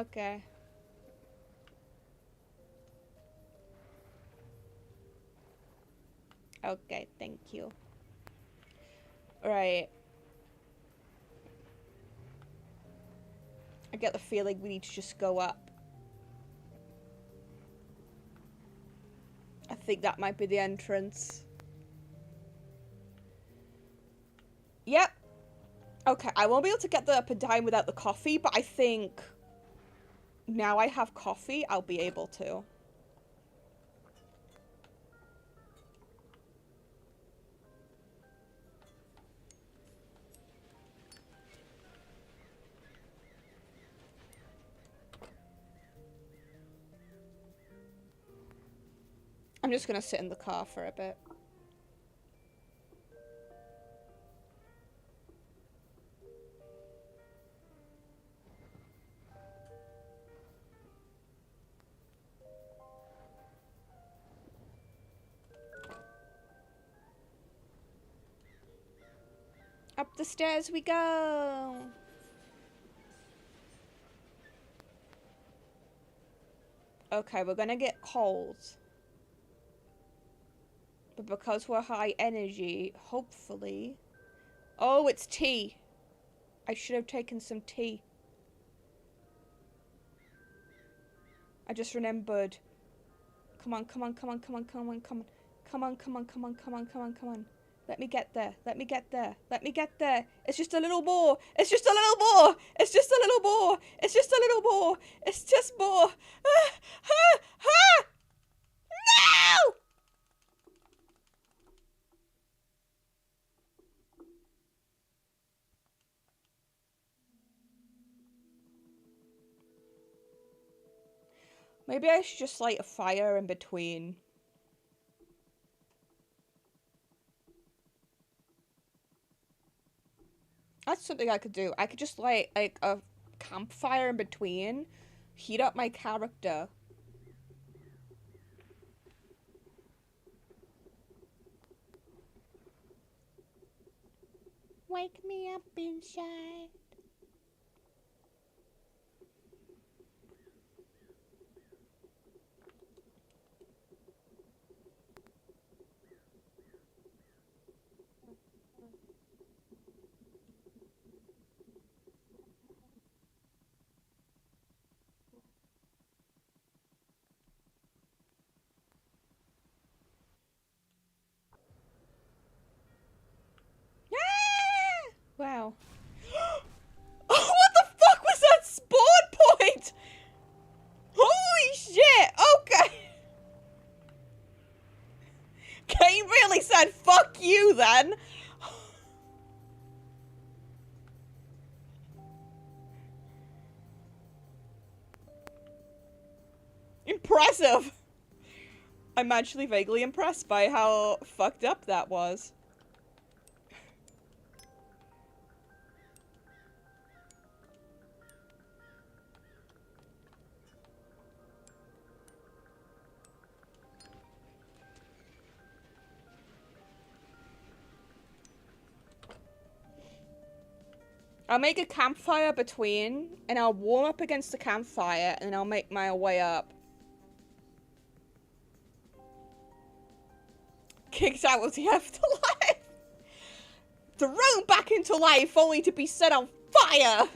Okay. Okay, thank you. Right. I get the feeling we need to just go up. I think that might be the entrance. Yep. Okay, I won't be able to get the up and down without the coffee, but I think now I have coffee, I'll be able to. I'm just gonna sit in the car for a bit. Up the stairs we go! Okay, we're gonna get cold. But because we're high energy, hopefully... Oh, it's tea! I should have taken some tea. I just remembered. Come on, come on, come on, come on, come on, come on. Come on, come on, come on, come on, come on, come on. Let me get there. Let me get there. Let me get there. It's just a little more. It's just a little more. It's just a little more. It's just a little more. It's just more. Ah, ah, ah! No! Maybe I should just light a fire in between. That's something I could do. I could just light like a campfire in between, heat up my character. Wake me up inside. now. What the fuck was that spawn point? Holy shit! Okay. Game really said fuck you then. Impressive. I'm actually vaguely impressed by how fucked up that was. I'll make a campfire between, and I'll warm up against the campfire, and I'll make my way up. Kicked out of the afterlife. Thrown back into life, only to be set on fire.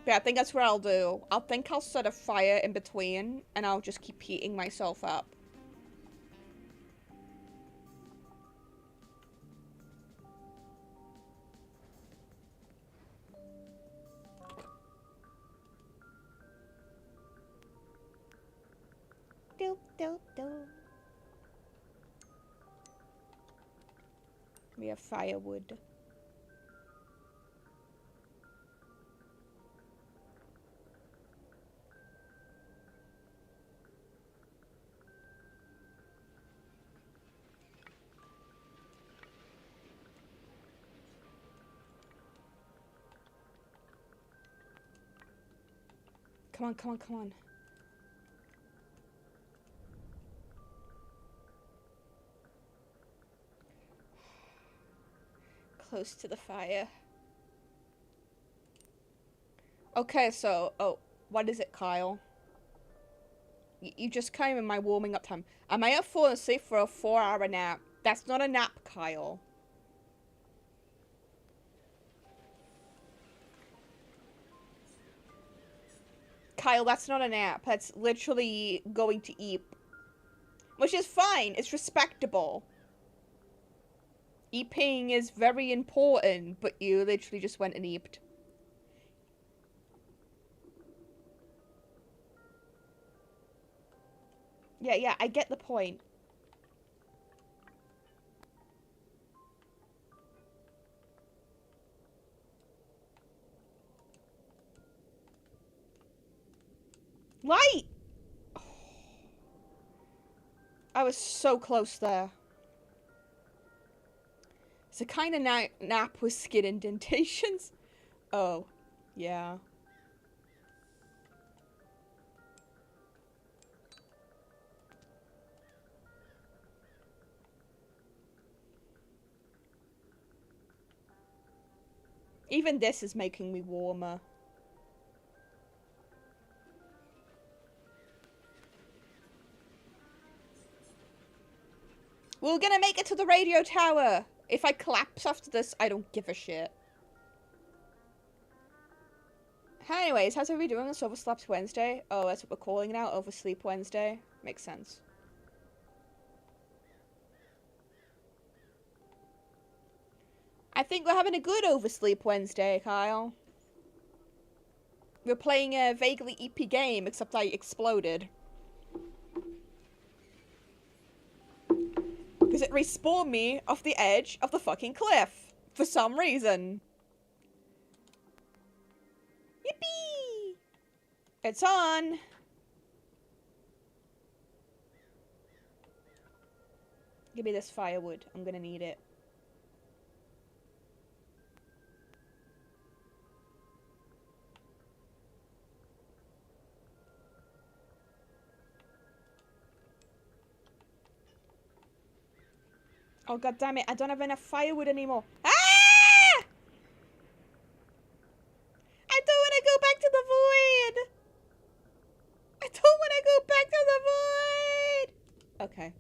Yeah, I think that's what I'll do. I'll set a fire in between, and I'll just keep heating myself up. Do, do, do. We have firewood. Come on, come on, come on. Close to the fire. Okay, so, oh, what is it, Kyle? You just came in my warming up time. I may have fallen asleep for a 4-hour nap. That's not a nap, Kyle. Kyle, that's not a nap. That's literally going to eat. Which is fine. It's respectable. Eeping is very important, but you literally just went and eeped. Yeah, I get the point. Light! Oh. I was so close there. It's a kind of nap with skin indentations. Oh, yeah. Even this is making me warmer. We're gonna make it to the radio tower. If I collapse after this, I don't give a shit. Anyways, how's everybody doing on this Overslept Wednesday? Oh, that's what we're calling it now, Oversleep Wednesday. Makes sense. I think we're having a good Oversleep Wednesday, Kyle. We're playing a vaguely EP game, except I exploded. Because it respawned me off the edge of the fucking cliff. For some reason. Yippee! It's on! Give me this firewood. I'm gonna need it. Oh, god damn it, I don't have enough firewood anymore. Ah! I don't want to go back to the void! I don't want to go back to the void! Okay.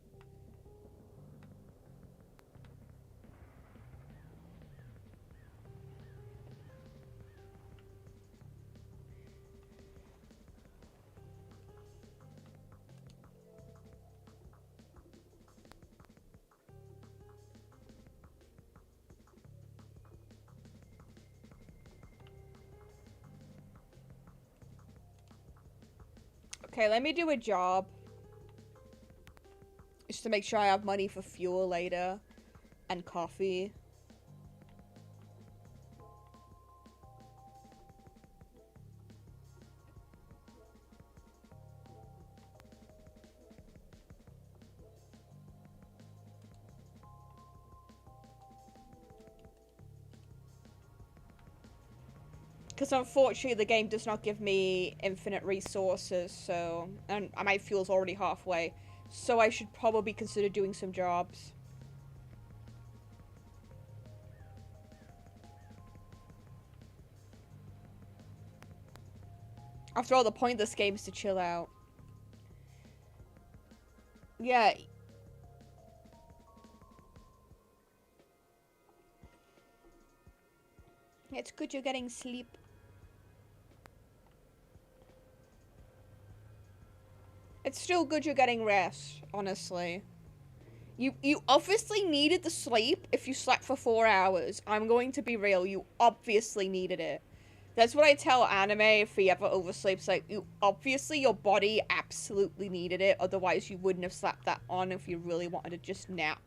Okay, let me do a job. Just to make sure I have money for fuel later. And coffee. Because unfortunately the game does not give me infinite resources, so... And my fuel's already halfway. So I should probably consider doing some jobs. After all, the point of this game is to chill out. Yeah. It's good you're getting sleep. It's still good you're getting rest, honestly. You obviously needed the sleep if you slept for 4 hours. I'm going to be real, you obviously needed it. That's what I tell anime if he ever oversleeps, like, obviously your body absolutely needed it, otherwise you wouldn't have slapped that on if you really wanted to just nap.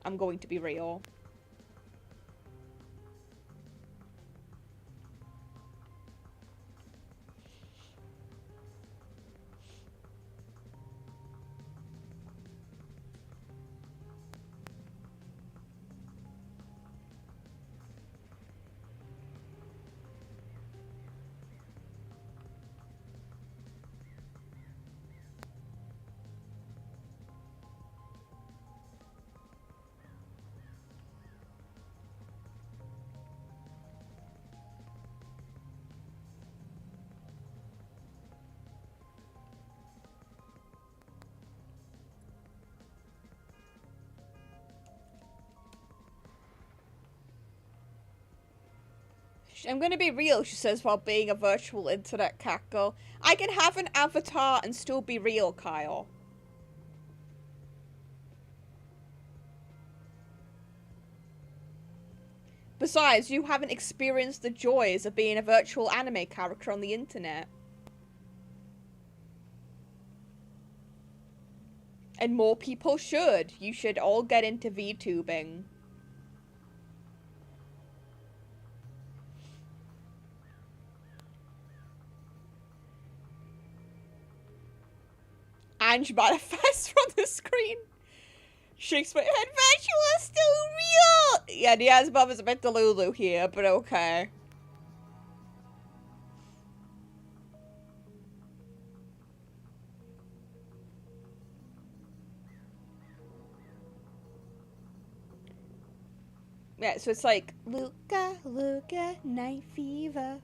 I'm going to be real. I'm gonna be real, she says, while being a virtual internet cackle. I can have an avatar and still be real, Kyle. Besides, you haven't experienced the joys of being a virtual anime character on the internet. And more people should. You should all get into VTubing. Ange manifests from the screen. Shakespeare and virtual are still real! Yeah, Niazbub is a bit delulu here, but okay. Yeah, so it's like, Luca, Luca, night fever.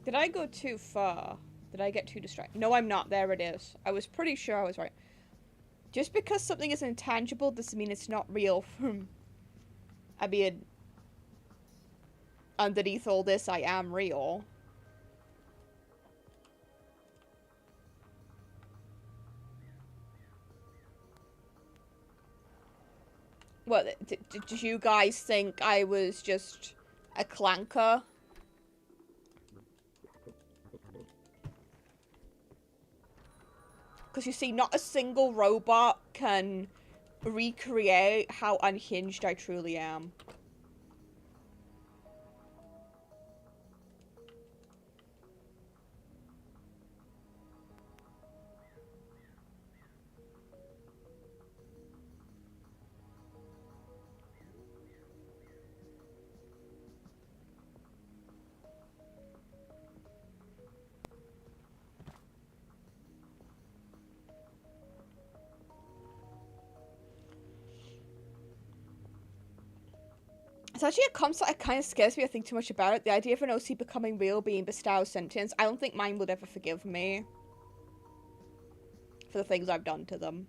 Did I go too far? Did I get too distracted? No, I'm not. There it is. I was pretty sure I was right. Just because something is intangible doesn't mean it's not real. I mean, underneath all this, I am real. What, did you guys think I was just a clanker? Because you see, not a single robot can recreate how unhinged I truly am. It's actually a concept that kind of scares me. I think too much about it. The idea of an OC becoming real, being bestowed sentience. I don't think mine would ever forgive me. for the things I've done to them.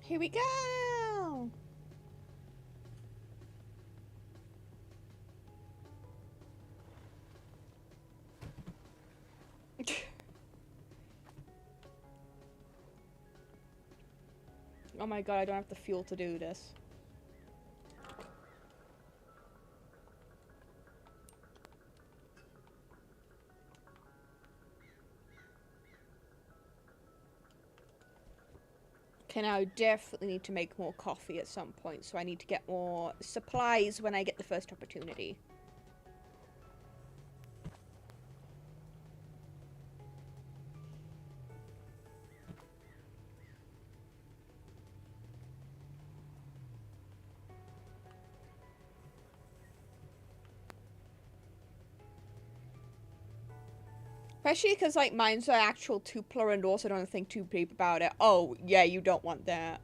Here we go! Oh my god, I don't have the fuel to do this. Okay, now I definitely need to make more coffee at some point, so I need to get more supplies when I get the first opportunity. Especially because, like, mine's an actual tupler and also don't think too deep about it. Oh, yeah, you don't want that.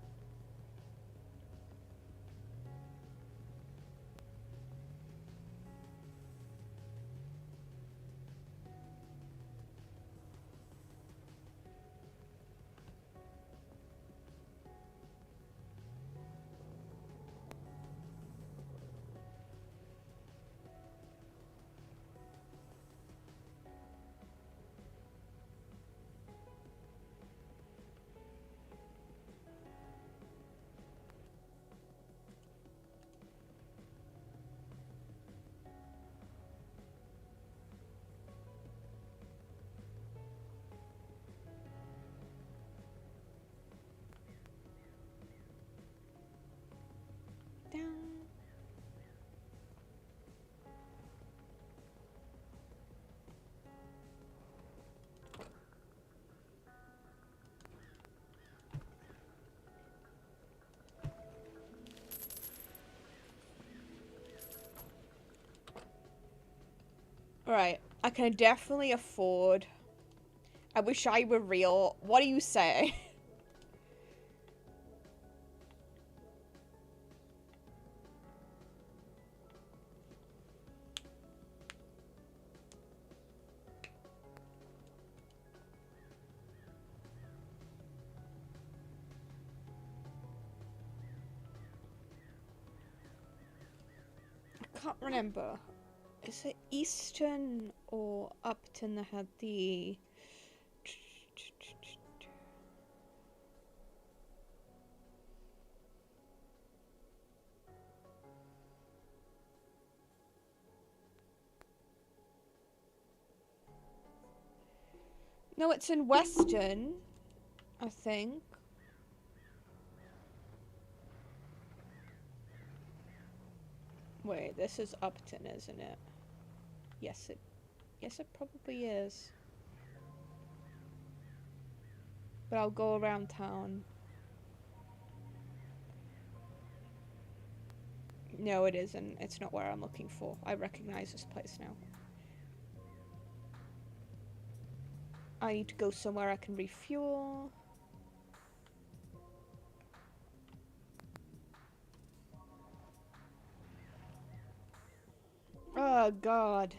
Down. Right, I can definitely afford. I wish I were real. What do you say? I can't remember. Is it Easton or Upton that had the... No, it's in Weston, I think. Wait, this is Upton, isn't it? Yes, it probably is. But I'll go around town. No, it isn't. It's not where I'm looking for. I recognize this place now. I need to go somewhere I can refuel. Oh, God.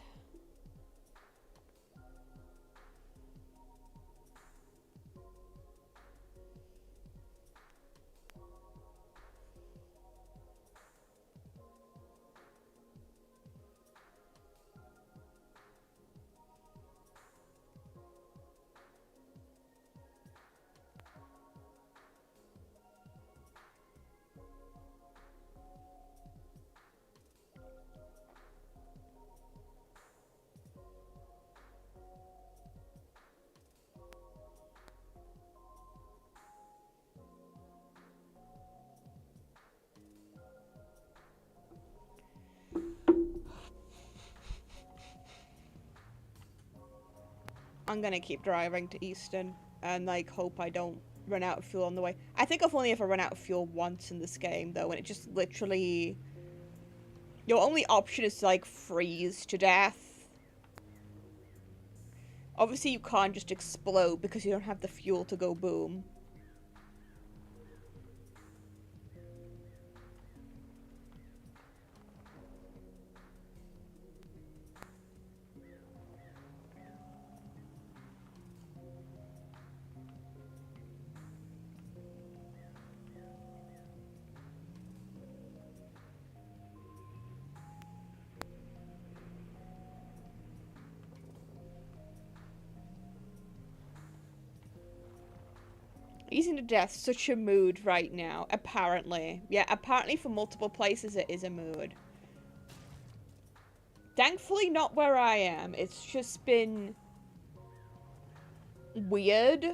I'm gonna keep driving to Easton and like hope I don't run out of fuel on the way. I think I've only ever run out of fuel once in this game though, and it just literally, your only option is to like freeze to death. Obviously you can't just explode because you don't have the fuel to go boom. Easing to death, such a mood right now, apparently. Yeah, apparently for multiple places it is a mood. Thankfully not where I am, it's just been weird.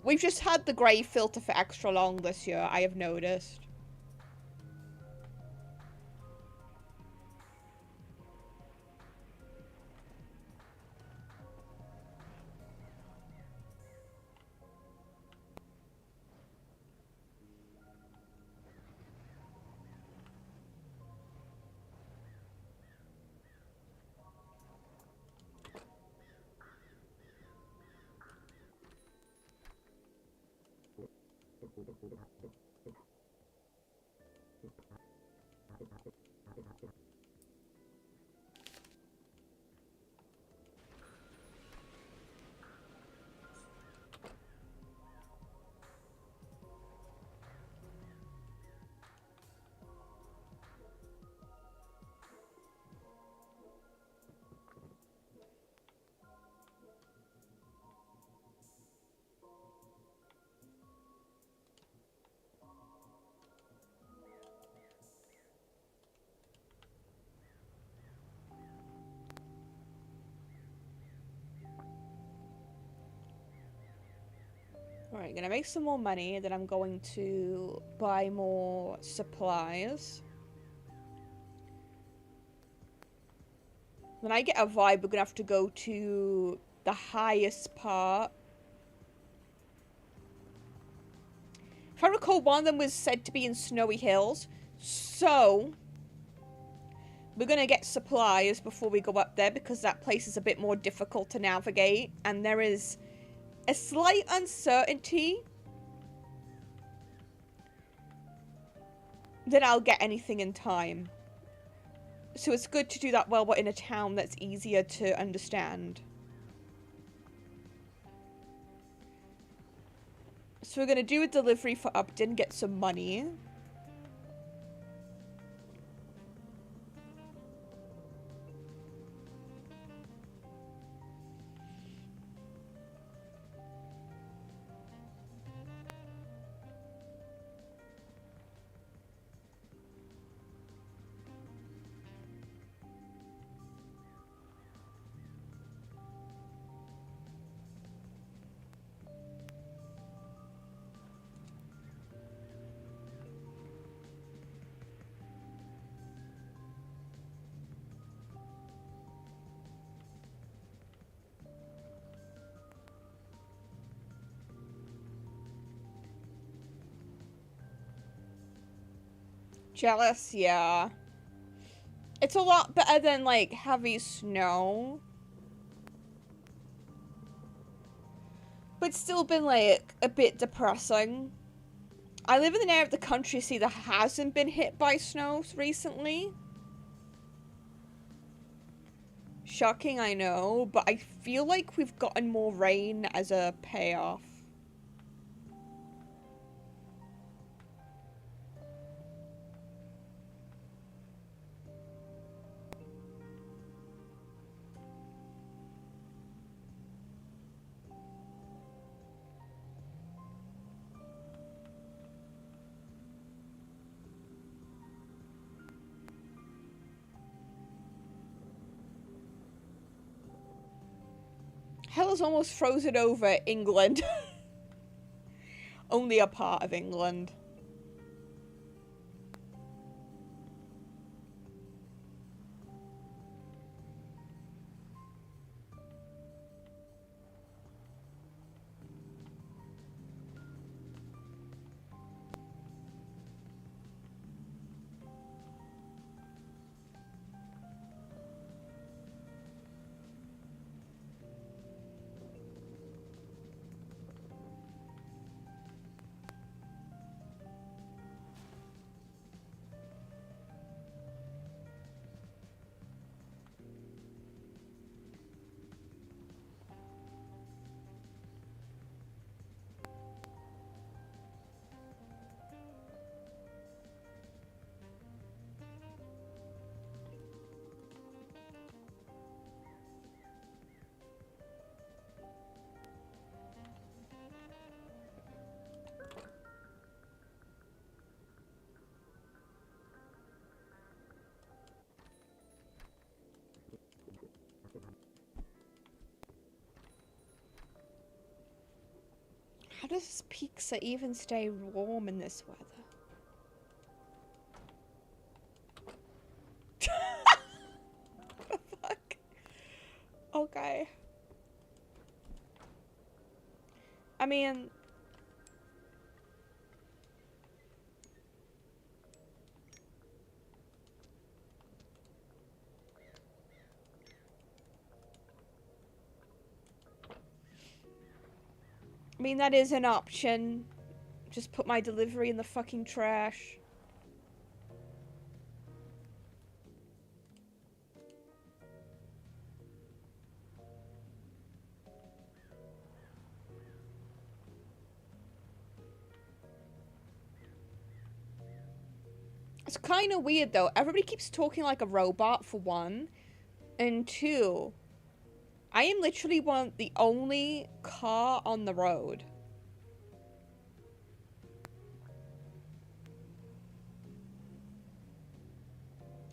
We've just had the grey filter for extra long this year, I have noticed. Alright, gonna make some more money, then I'm going to buy more supplies. When I get a vibe, we're gonna have to go to the highest part. If I recall, one of them was said to be in Snowy Hills, so we're gonna get supplies before we go up there because that place is a bit more difficult to navigate, and there is a slight uncertainty that I'll get anything in time. So it's good to do that while we're in a town that's easier to understand. So we're gonna do a delivery for Upton, get some money. Jealous, yeah. It's a lot better than, like, heavy snow. But it's still been, like, a bit depressing. I live in an area of the country, see, that hasn't been hit by snow recently. Shocking, I know, but I feel like we've gotten more rain as a payoff. Hell is almost frozen over England. Only a part of England. does this pizza even stay warm in this weather? What the fuck? Okay. I mean... that is an option. Just put my delivery in the fucking trash. It's kind of weird though. Everybody keeps talking like a robot for one. And two, I am literally the only car on the road.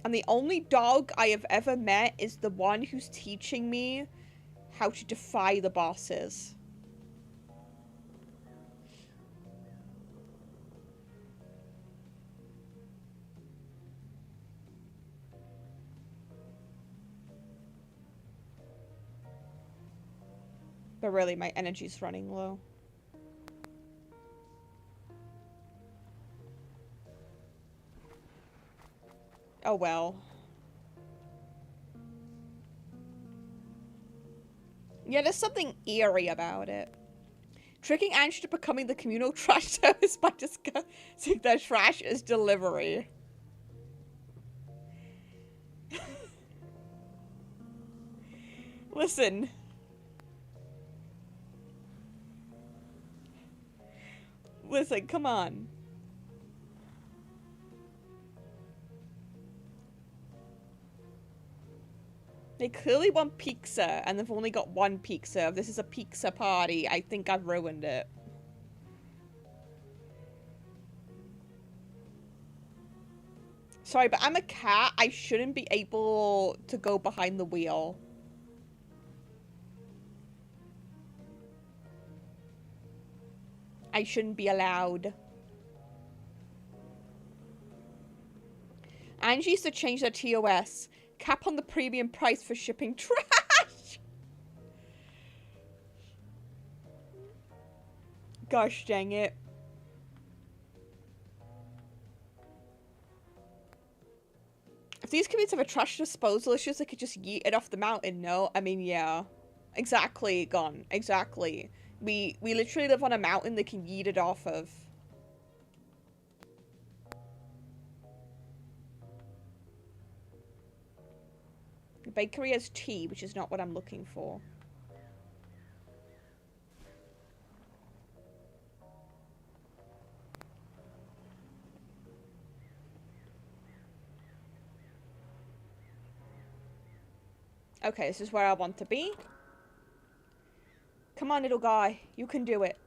And the only dog I have ever met is the one who's teaching me how to defy the bosses. But really, my energy's running low. Oh well. Yeah, there's something eerie about it. Tricking Ange to becoming the communal trash service by discussing their trash as delivery. Listen. Listen, come on. They clearly want pizza, and they've only got one pizza. If this is a pizza party, I think I've ruined it. Sorry, but I'm a cat. I shouldn't be able to go behind the wheel. I shouldn't be allowed. Angie used to change their TOS. Cap on the premium price for shipping trash. Gosh dang it. If these communities have a trash disposal issues, they could just yeet it off the mountain, no? I mean, yeah. Exactly, gone. Exactly. We literally live on a mountain they can yeet it off of. The bakery has tea, which is not what I'm looking for. Okay, this is where I want to be. Come on, little guy. You can do it.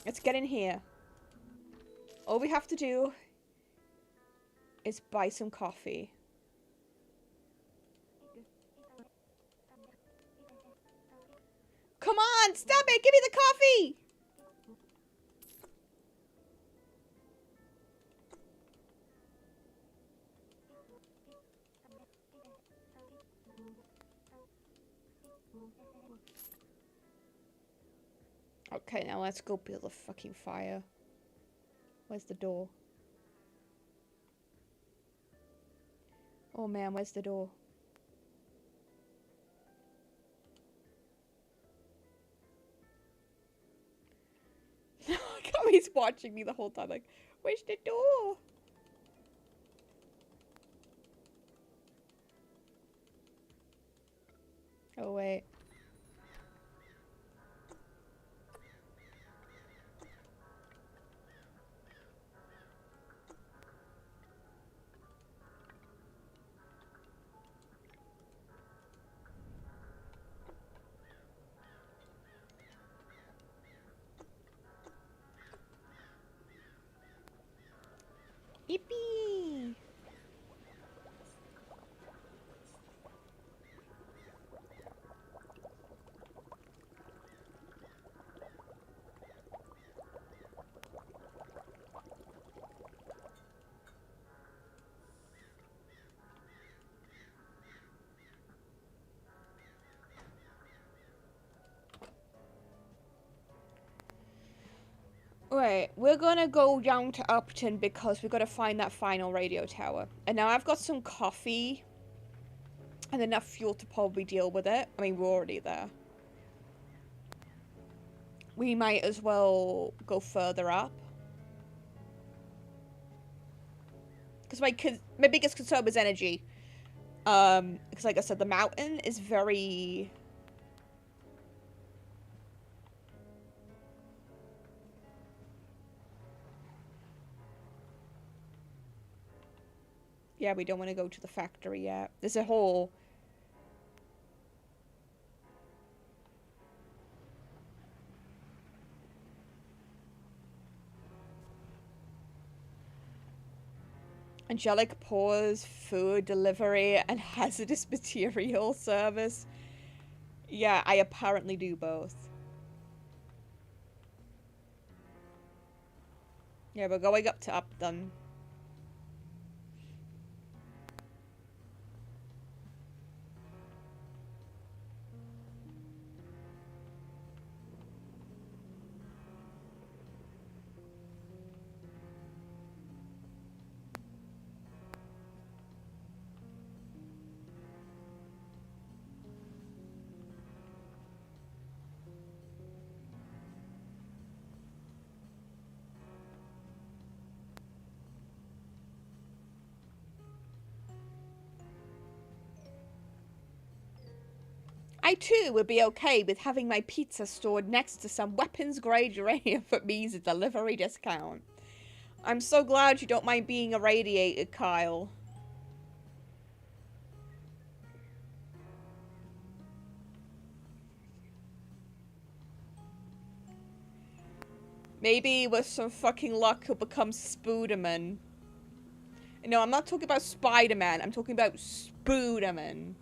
Let's get in here. All we have to do is buy some coffee. Come on, stop it! Give me the coffee! Okay, now let's go build a fucking fire. Where's the door? Oh man, where's the door? He's watching me the whole time, like, where's the door? Oh wait. Yippee! Right, we're gonna go down to Upton because we've got to find that final radio tower. And now I've got some coffee and enough fuel to probably deal with it. I mean, we're already there. We might as well go further up. Because my biggest concern was energy. Because like I said, the mountain is very... Yeah, we don't want to go to the factory yet. There's a whole... Angelic Pause, food delivery, and hazardous material service. Yeah, I apparently do both. Yeah, we're going up to Upton. I too would be okay with having my pizza stored next to some weapons-grade uranium for means a delivery discount. I'm so glad you don't mind being irradiated, Kyle. Maybe with some fucking luck he'll become Spooderman. No, I'm not talking about Spider-Man. I'm talking about Spooderman.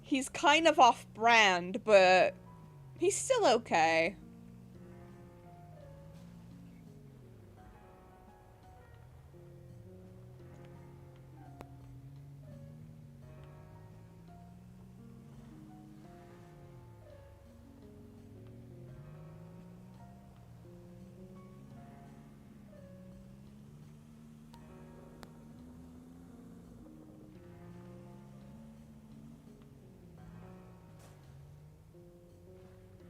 He's kind of off-brand, but he's still okay.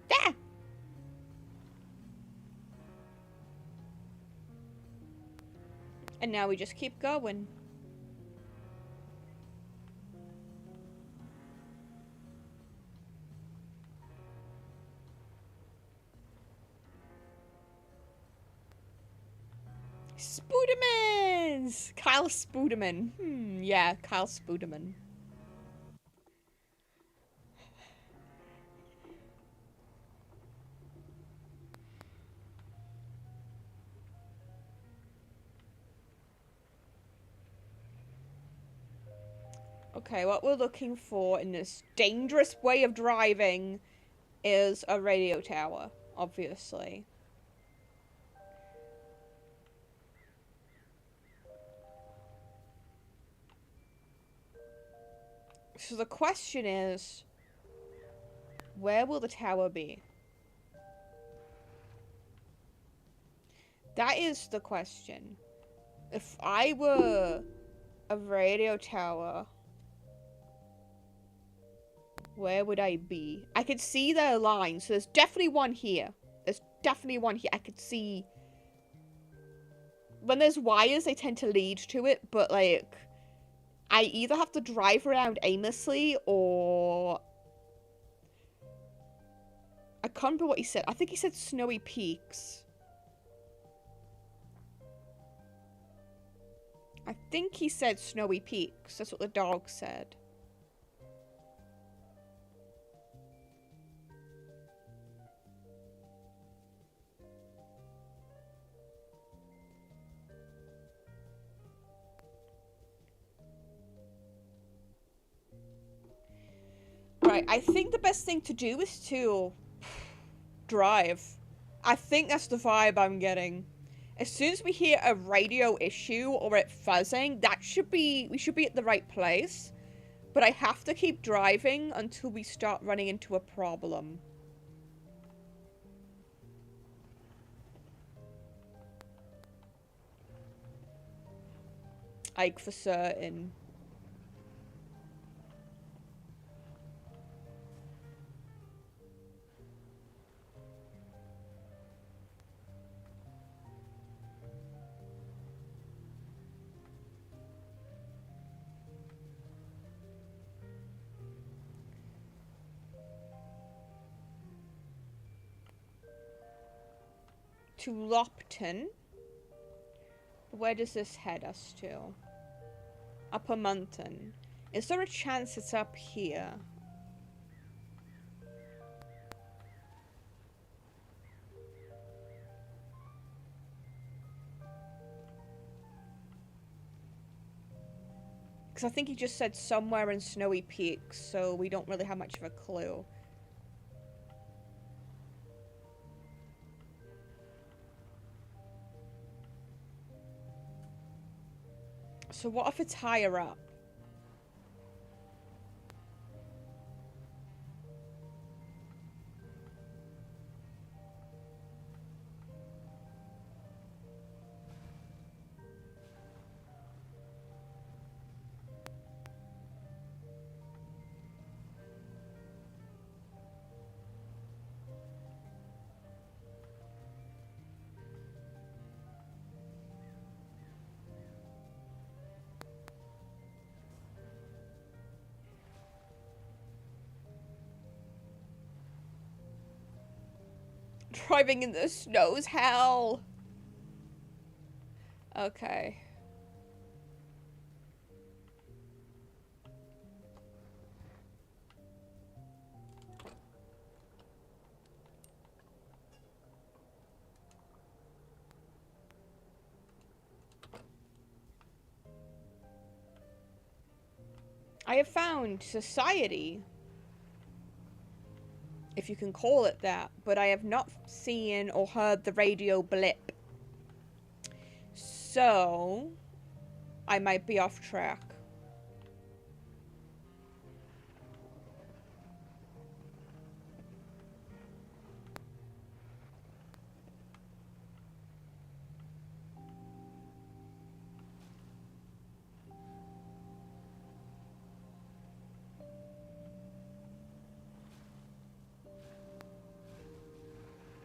Ah! And now we just keep going. Spoodermans! Kyle Spooderman. Yeah, Kyle Spooderman. Okay, what we're looking for in this dangerous way of driving is a radio tower, obviously. So the question is, where will the tower be? That is the question. If I were a radio tower, where would I be? I could see their lines, so there's definitely one here. There's definitely one here. I could see... When there's wires, they tend to lead to it, but, like... I either have to drive around aimlessly, or... I can't remember what he said. I think he said Snowy Peaks. I think he said Snowy Peaks. That's what the dog said. Right, I think the best thing to do is to drive. I think that's the vibe I'm getting. As soon as we hear a radio issue or it fuzzing, we should be at the right place. But I have to keep driving until we start running into a problem. Like, for certain. To Lopton. Where does this head us to? Upper Mountain. Is there a chance it's up here? Because I think he just said somewhere in Snowy Peaks, so we don't really have much of a clue. So what if it's higher up? Driving in the snow's hell. Okay. I have found society, if you can call it that, but I have not seen or heard the radio blip. So, I might be off track.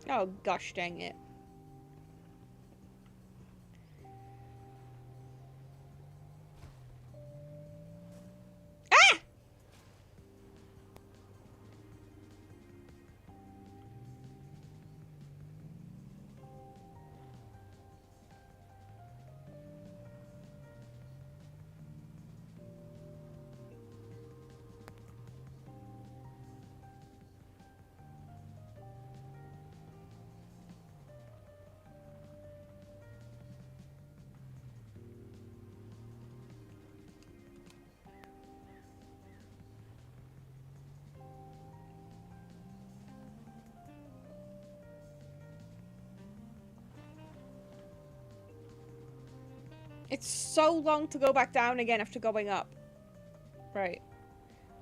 Oh, gosh dang it. Ah! It's so long to go back down again after going up. Right.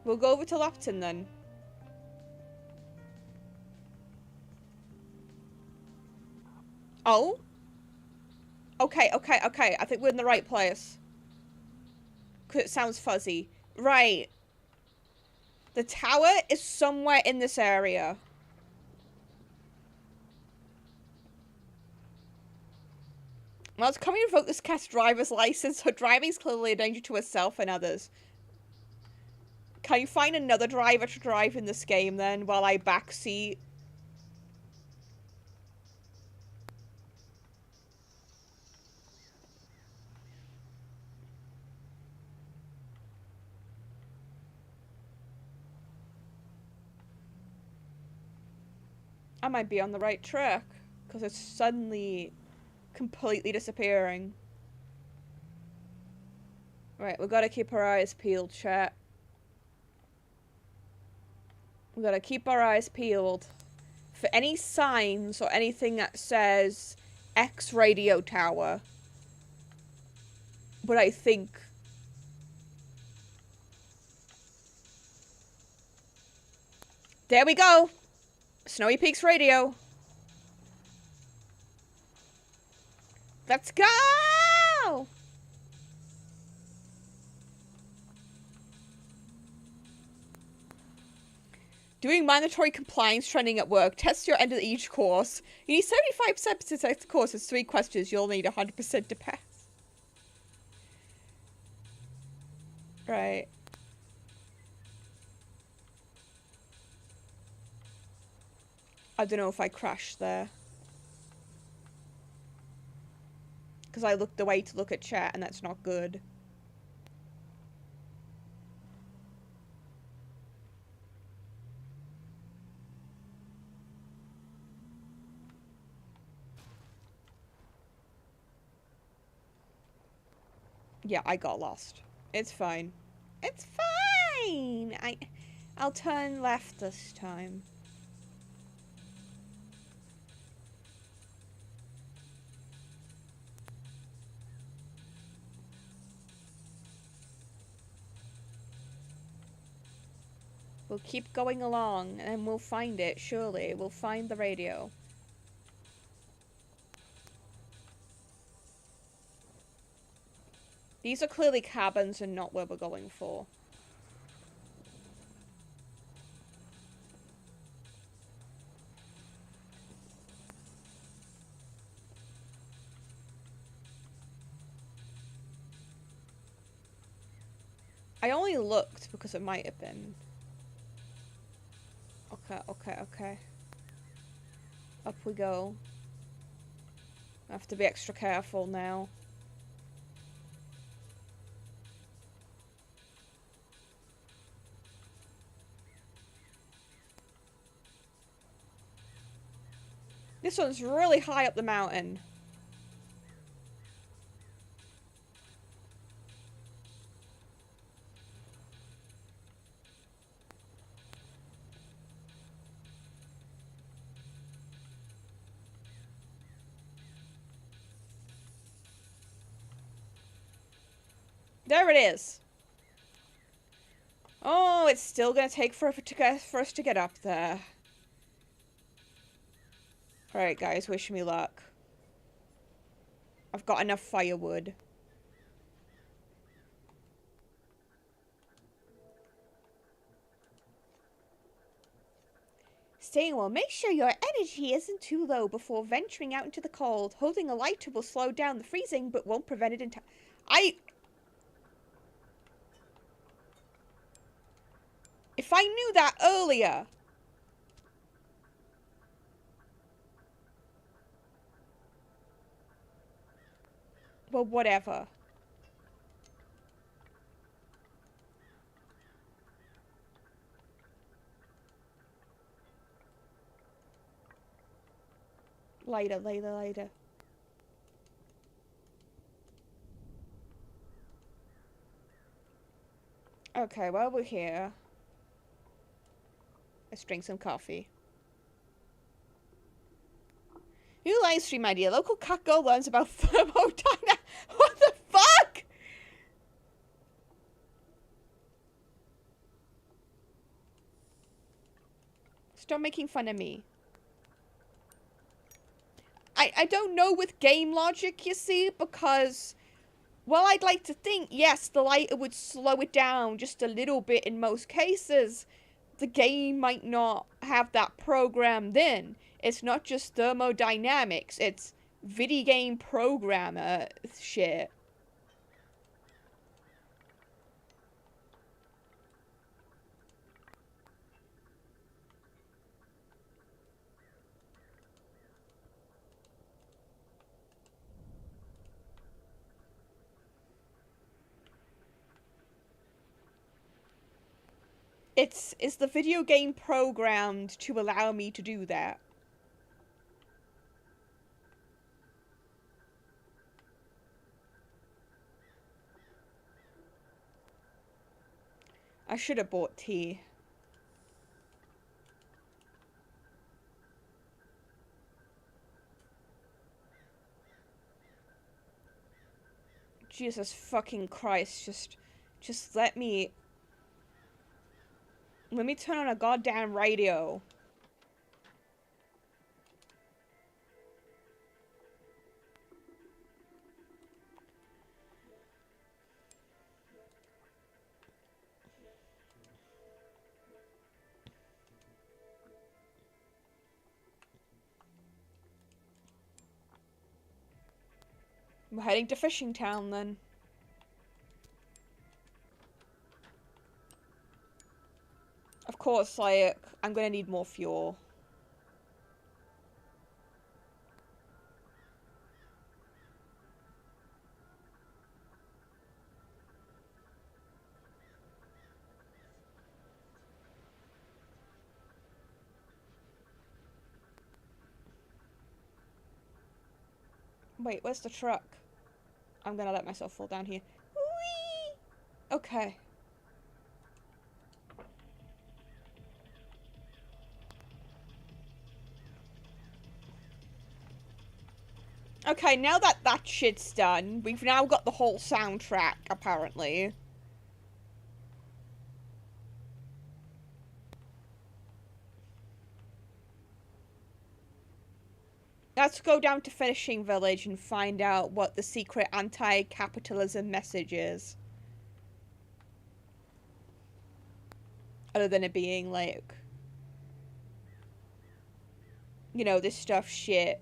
We'll go over to Lopton then. Oh? Okay. I think we're in the right place. Because it sounds fuzzy. Right. The tower is somewhere in this area. Well, it's coming to revoke this cat's driver's license, so driving is clearly a danger to herself and others. Can you find another driver to drive in this game then, while I backseat? I might be on the right track, because it's suddenly completely disappearing. Right, we've got to keep our eyes peeled, chat. We've got to keep our eyes peeled for any signs or anything that says X radio tower. But I think There we go. Snowy Peaks Radio. Let's go! Doing mandatory compliance training at work. Test your end of each course. You need 75% to take the course. It's 3 questions. You'll need 100% to pass. Right. I don't know if I crashed there. Because I looked away to look at chat and that's not good. Yeah, I got lost. It's fine. It's fine! I'll turn left this time. We'll keep going along, and we'll find it, surely. We'll find the radio. These are clearly cabins and not where we're going for. I only looked because it might have been. Okay. Up we go. I have to be extra careful now. This one's really high up the mountain. There it is. Oh, it's still gonna take for us to get up there. Alright, guys, wish me luck. I've got enough firewood. Staying well, make sure your energy isn't too low before venturing out into the cold. Holding a lighter will slow down the freezing, but won't prevent it in time. If I knew that earlier... Well, whatever. Later. Okay, while we're here... Let's drink some coffee. New live stream idea. Local cat girl learns about thermodynamics. What the fuck? Stop making fun of me. I don't know with game logic, you see, because... Well, I'd like to think, yes, the lighter would slow it down just a little bit in most cases. The game might not have that programmed in. It's not just thermodynamics, it's video game programmer shit. Is the video game programmed to allow me to do that? I should have bought tea. Jesus fucking Christ, just let me... Let me turn on a goddamn radio. We're heading to Fishing Town then. Of course, like, I'm gonna need more fuel. Wait, where's the truck? I'm gonna let myself fall down here. Whee! Okay. Okay, now that that shit's done, we've now got the whole soundtrack, apparently. Let's go down to Finishing Village and find out what the secret anti-capitalism message is. Other than it being like, you know, this stuff shit.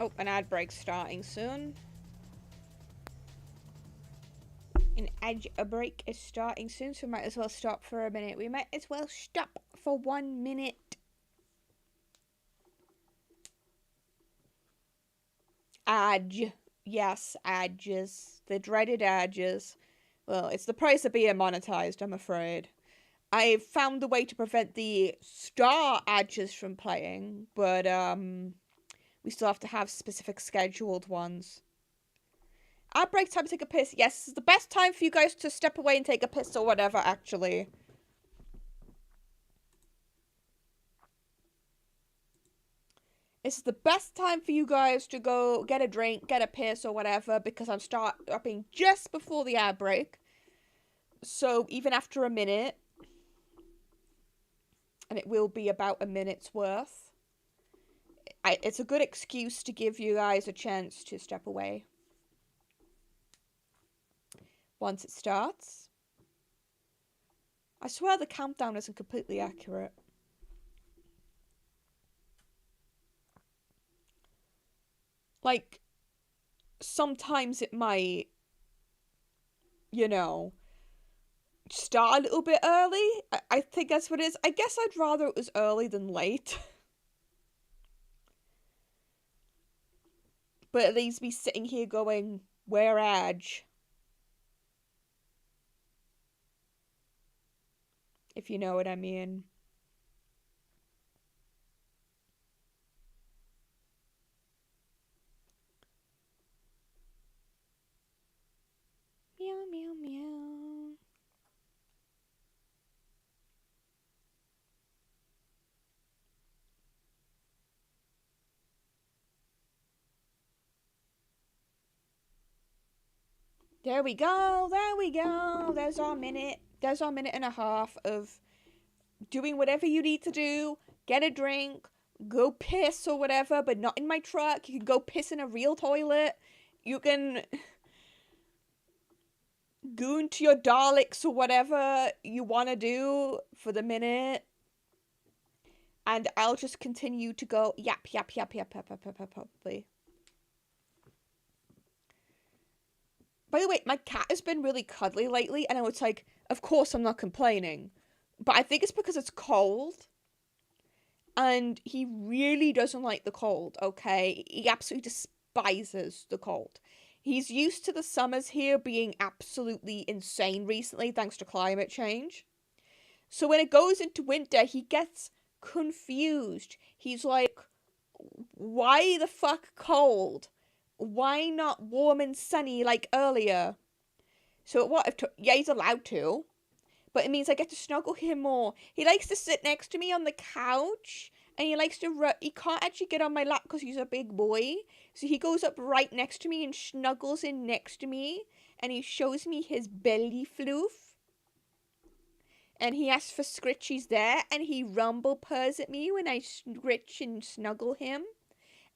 Oh, an ad break starting soon. An ad break is starting soon, so we might as well stop for a minute. We might as well stop for 1 minute. Adge. Yes, adges. The dreaded adges. Well, it's the price of being monetized, I'm afraid. I've found a way to prevent the star adges from playing, but, we still have to have specific scheduled ones. Ad break time to take a piss. Yes, this is the best time for you guys to step away and take a piss or whatever, actually. It's the best time for you guys to go get a drink, get a piss or whatever, because I'm stopping just before the ad break. So even after a minute, and it will be about a minute's worth, it's a good excuse to give you guys a chance to step away. Once it starts. I swear the countdown isn't completely accurate. Like, sometimes it might, you know, start a little bit early. I think that's what it is. I guess I'd rather it was early than late. But at least be sitting here going, where Edge? If you know what I mean. Meow, meow, meow. There we go. There we go. There's our minute. There's our minute and a half of doing whatever you need to do. Get a drink. Go piss or whatever, but not in my truck. You can go piss in a real toilet. You can go into your Daleks or whatever you want to do for the minute. And I'll just continue to go yap. By the way, my cat has been really cuddly lately, and I was like, of course I'm not complaining. But I think it's because it's cold. And he really doesn't like the cold, okay? He absolutely despises the cold. He's used to the summers here being absolutely insane recently, thanks to climate change. So when it goes into winter, he gets confused. He's like, why the fuck cold? Why not warm and sunny like earlier? So what if yeah, he's allowed to, but it means I get to snuggle him more. He likes to sit next to me on the couch, and he likes to he can't actually get on my lap because he's a big boy. So he goes up right next to me and snuggles in next to me, and he shows me his belly floof. And he asks for scritchies there, and he rumble purrs at me when I scritch and snuggle him.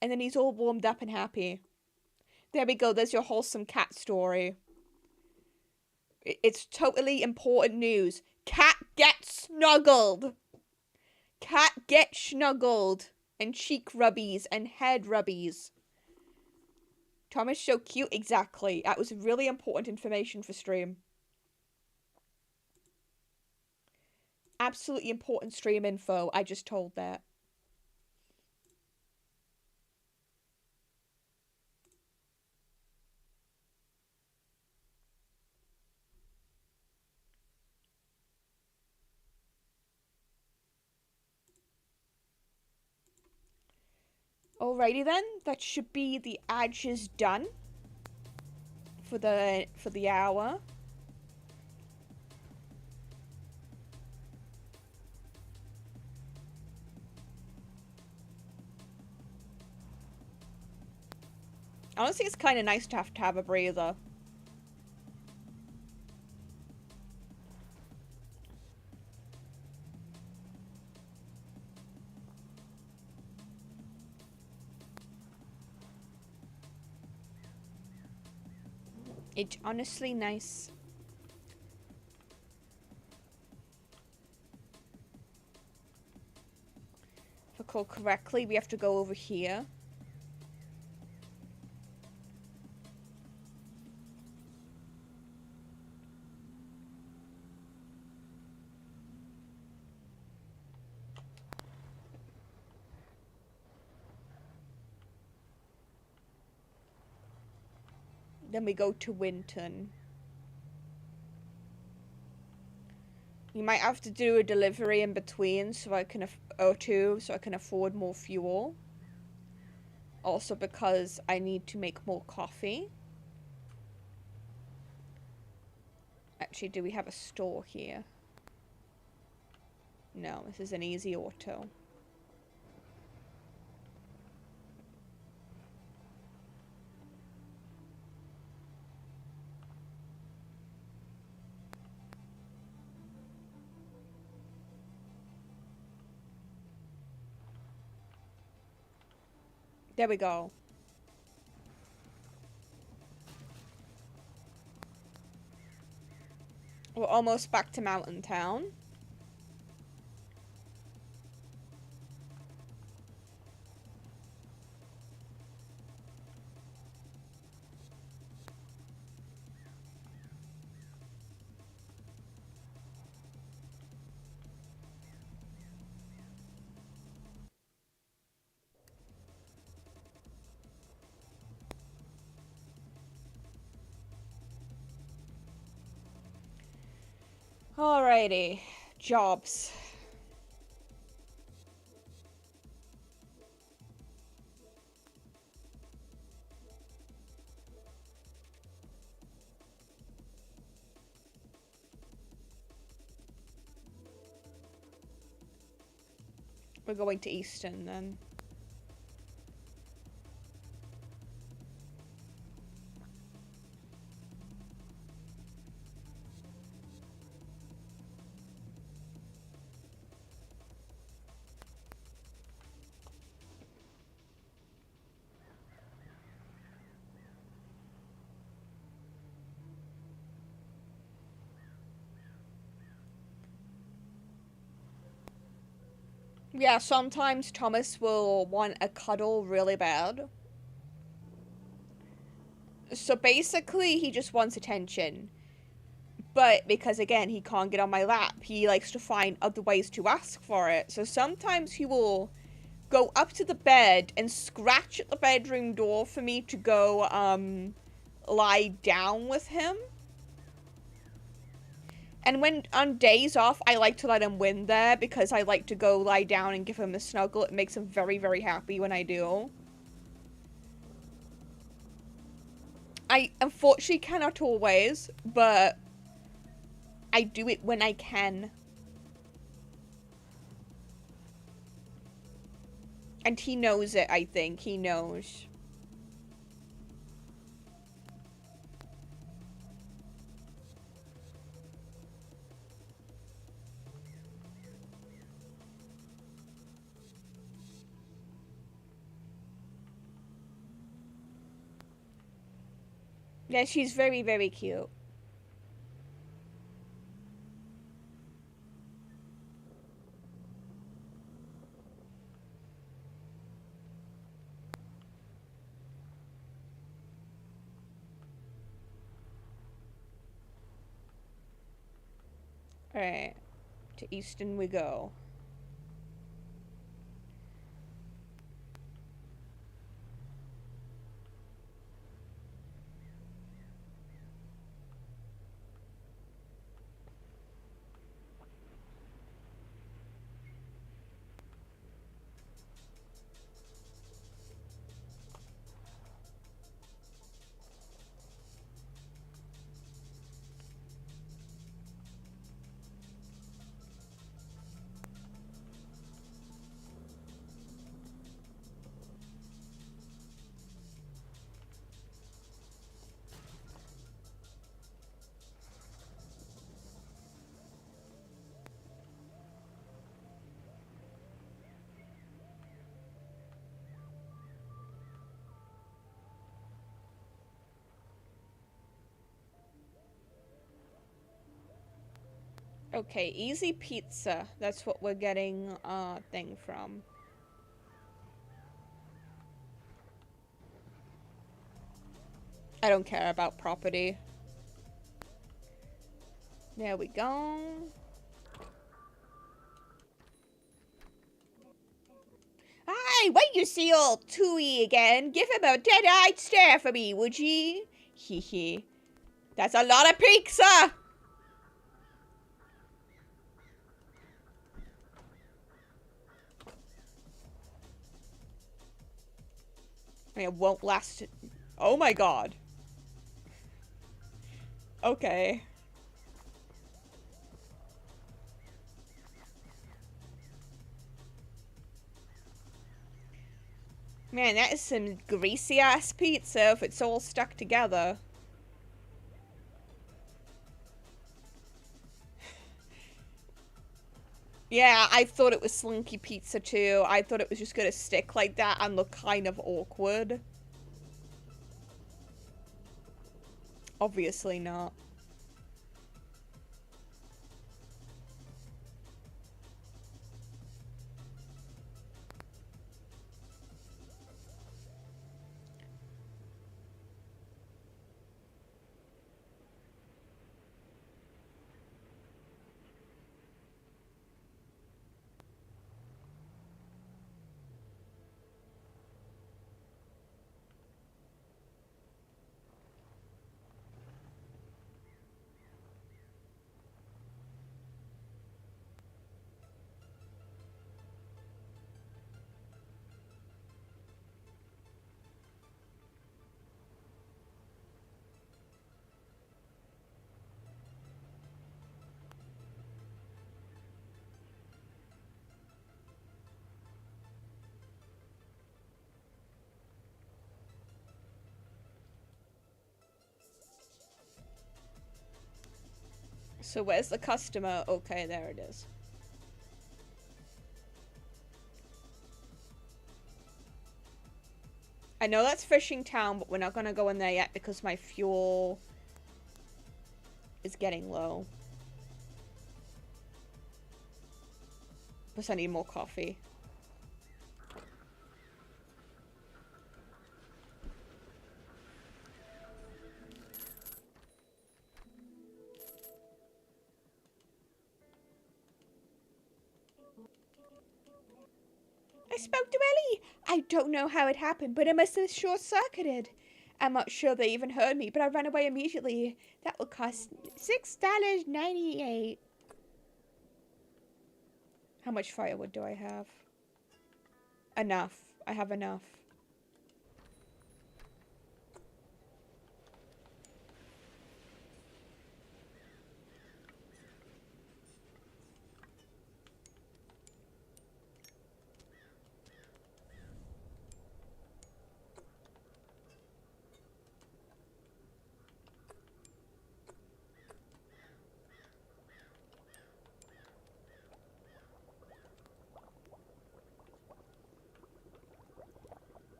And then he's all warmed up and happy. There we go, there's your wholesome cat story. It's totally important news. Cat gets snuggled. Cat gets snuggled. And cheek rubbies and head rubbies. Thomas so cute. Exactly. That was really important information for stream. Absolutely important stream info. I just told that. Alrighty then, that should be the edges done for the hour. Honestly, it's kind of nice to have a breather. It's honestly nice. If I recall correctly, we have to go over here. Then we go to Winton. You might have to do a delivery in between so I can so I can afford more fuel. Also because I need to make more coffee. Actually, do we have a store here? No, this is an easy auto. There we go. We're almost back to Mountain Town. Alrighty, jobs. We're going to Easton then. Yeah, sometimes Thomas will want a cuddle really bad. So basically, he just wants attention. But because, again, he can't get on my lap, he likes to find other ways to ask for it. So sometimes he will go up to the bed and scratch at the bedroom door for me to go, lie down with him. And when on days off, I like to let him win there because I like to go lie down and give him a snuggle. It makes him very, very happy when I do. I unfortunately cannot always, but I do it when I can. And he knows it, I think. He knows. Yeah, she's very, very cute. Alright. To Easton we go. Okay, easy pizza. That's what we're getting thing from. I don't care about property. There we go. Hi, when you see old Tui again, give him a dead-eyed stare for me, would ye? Hee hee. That's a lot of pizza! It won't last. Oh my god. Okay. Man, that is some greasy ass pizza if it's all stuck together. Yeah, I thought it was slinky pizza too. I thought it was just gonna stick like that and look kind of awkward. Obviously not. So where's the customer? Okay, there it is. I know that's Fishing Town, but we're not gonna go in there yet because my fuel is getting low. Plus I need more coffee. I spoke to Ellie. I don't know how it happened, but it must have short-circuited. I'm not sure they even heard me, but I ran away immediately. That will cost $6.98. How much firewood do I have? Enough. I have enough.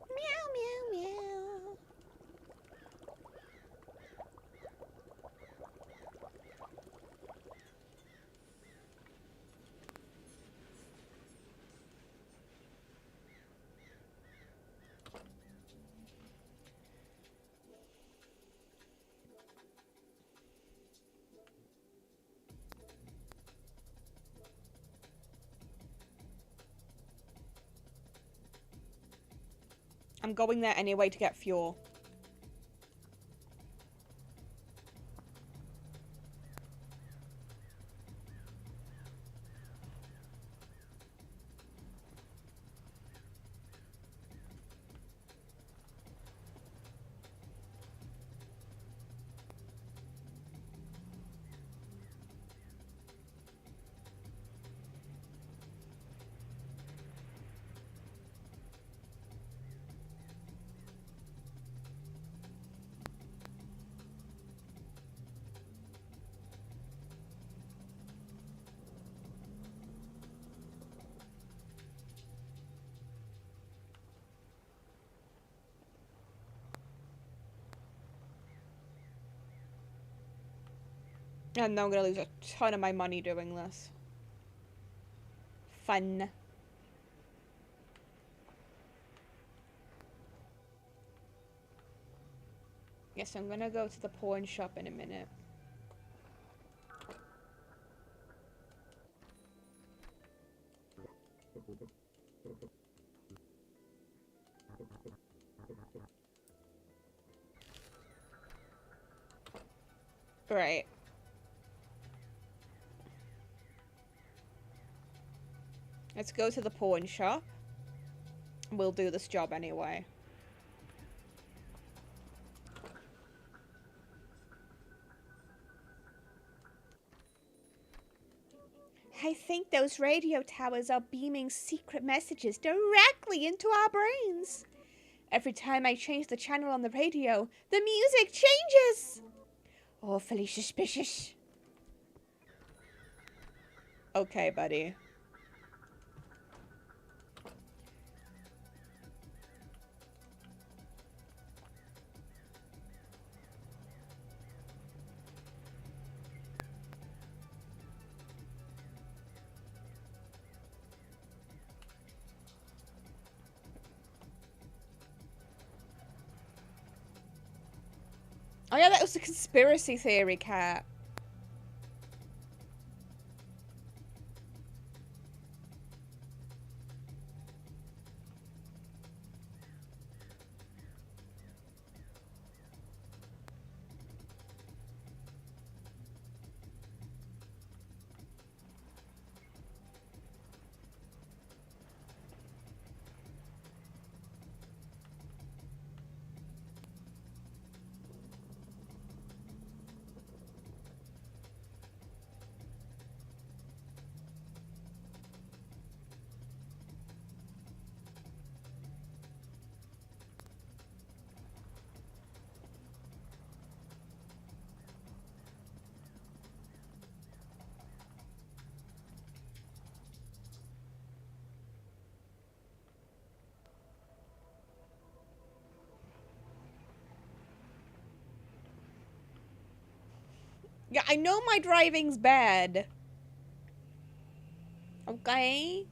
Meow, meow, meow. I'm going there anyway to get fuel. And now I'm gonna lose a ton of my money doing this. Fun. Yes, I'm gonna go to the pawn shop in a minute. Right. Let's go to the pawn shop. We'll do this job anyway. I think those radio towers are beaming secret messages directly into our brains. Every time I change the channel on the radio, the music changes. Awfully suspicious. Okay, buddy. Oh yeah, that was a conspiracy theory, cat. Yeah, I know my driving's bad. Oh Okay.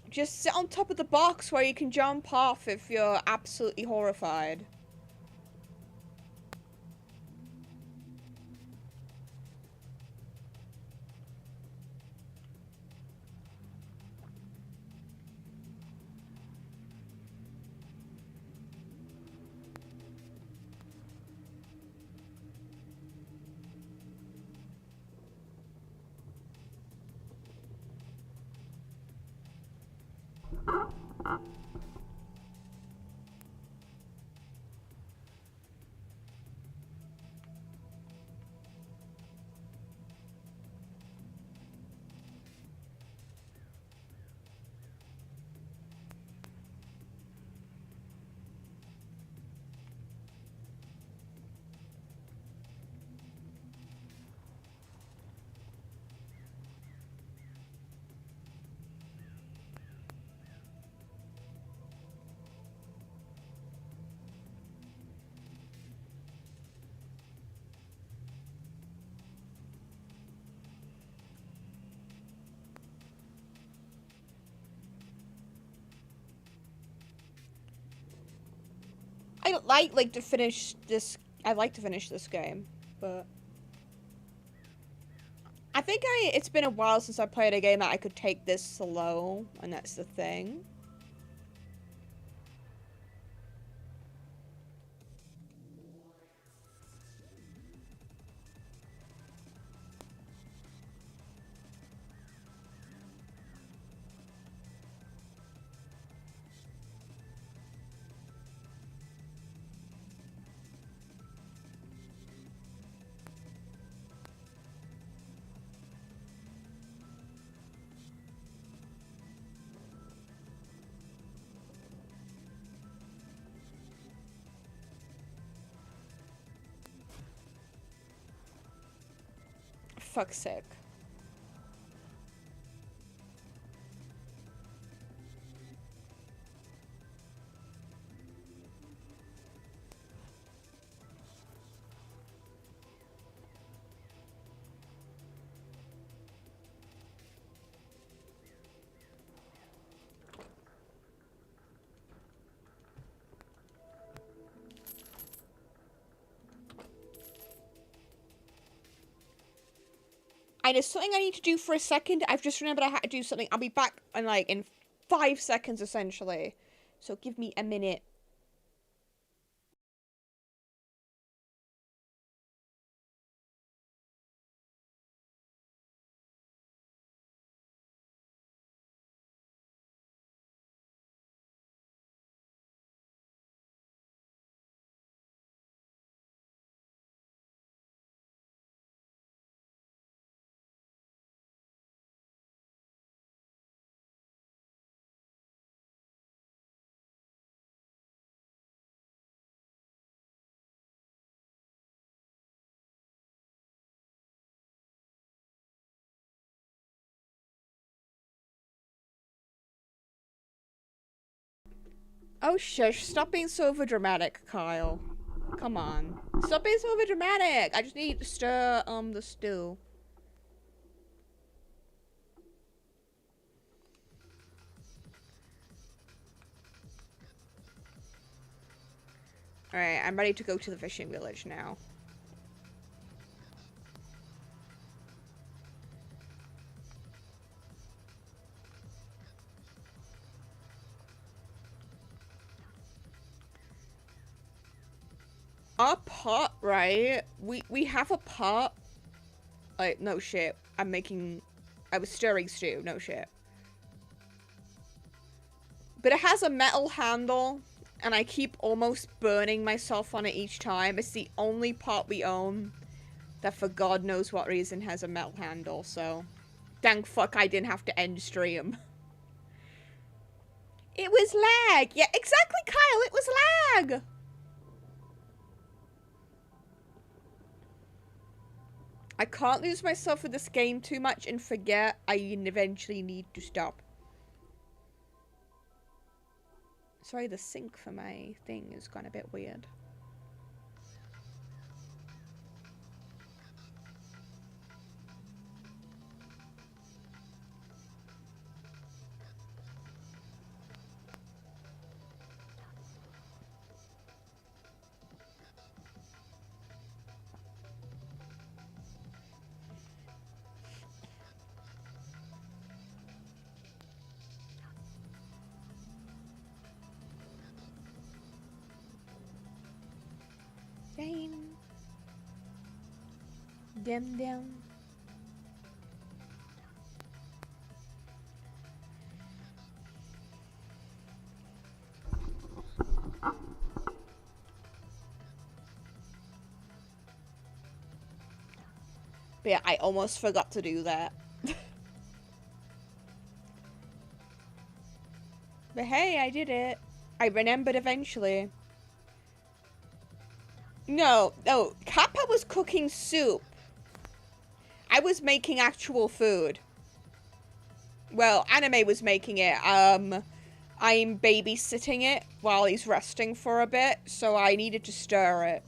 Just sit on top of the box where you can jump off if you're absolutely horrified. I'd like to finish this. I'd like to finish this game, but I think it's been a while since I played a game that I could take this slow, and that's the thing. Fuck's sake. And there's something I need to do for a second. I've just remembered I had to do something. I'll be back in 5 seconds, essentially. So give me a minute. Oh shush, stop being so overdramatic, Kyle. Come on. Stop being so overdramatic! I just need to stir, the stew. Alright, I'm ready to go to the fishing village now. Our pot, right? We have a pot. Like, no shit. I was stirring stew, no shit. But it has a metal handle, and I keep almost burning myself on it each time. It's the only pot we own that for God knows what reason has a metal handle, so thank fuck I didn't have to end stream. It was lag! Yeah, exactly, Kyle, it was lag! I can't lose myself with this game too much and forget I eventually need to stop. Sorry, the sync for my thing has gone a bit weird. pain. Dim dim. But yeah, I almost forgot to do that. But hey, I did it. I remembered eventually. No, Kappa was cooking soup. I was making actual food. Well, Anime was making it. I'm babysitting it while he's resting for a bit, so I needed to stir it.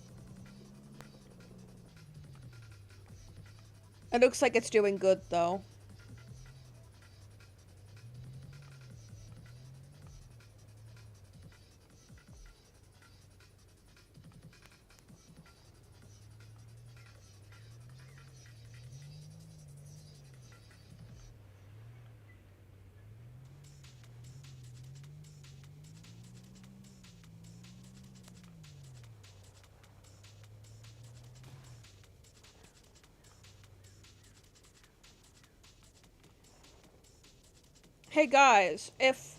It looks like it's doing good, though. Hey guys, if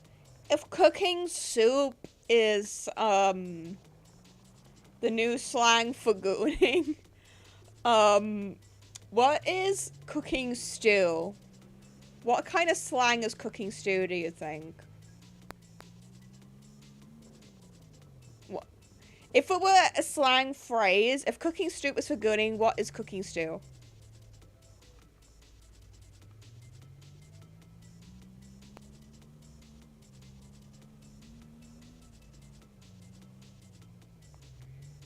cooking soup is the new slang for gooning, what is cooking stew? What kind of slang is cooking stew, do you think? What if it were a slang phrase, if cooking stew was for gooning, what is cooking stew?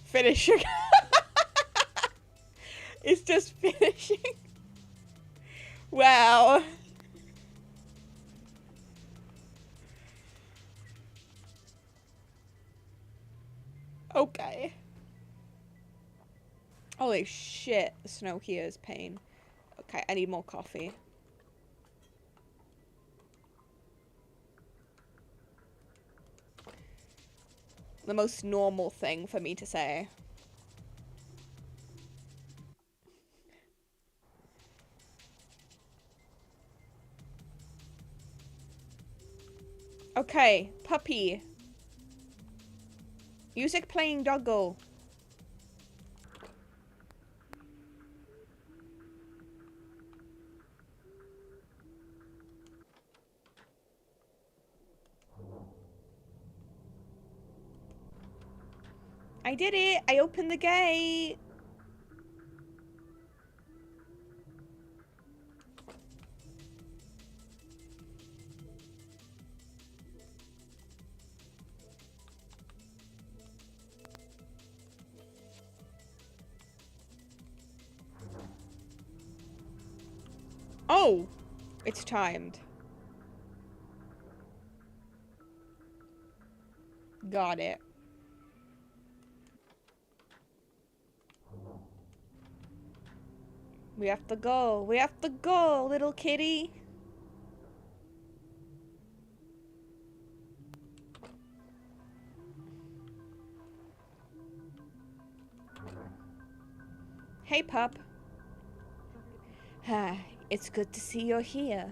Finishing. It's just finishing. Wow. Okay. Holy shit, the snow here is pain. Okay, I need more coffee. The most normal thing for me to say. Okay, puppy. Music playing doggo. I did it! I opened the gate! Oh! It's timed. Got it. We have to go. We have to go, little kitty. Hey, pup. Ah, it's good to see you're here.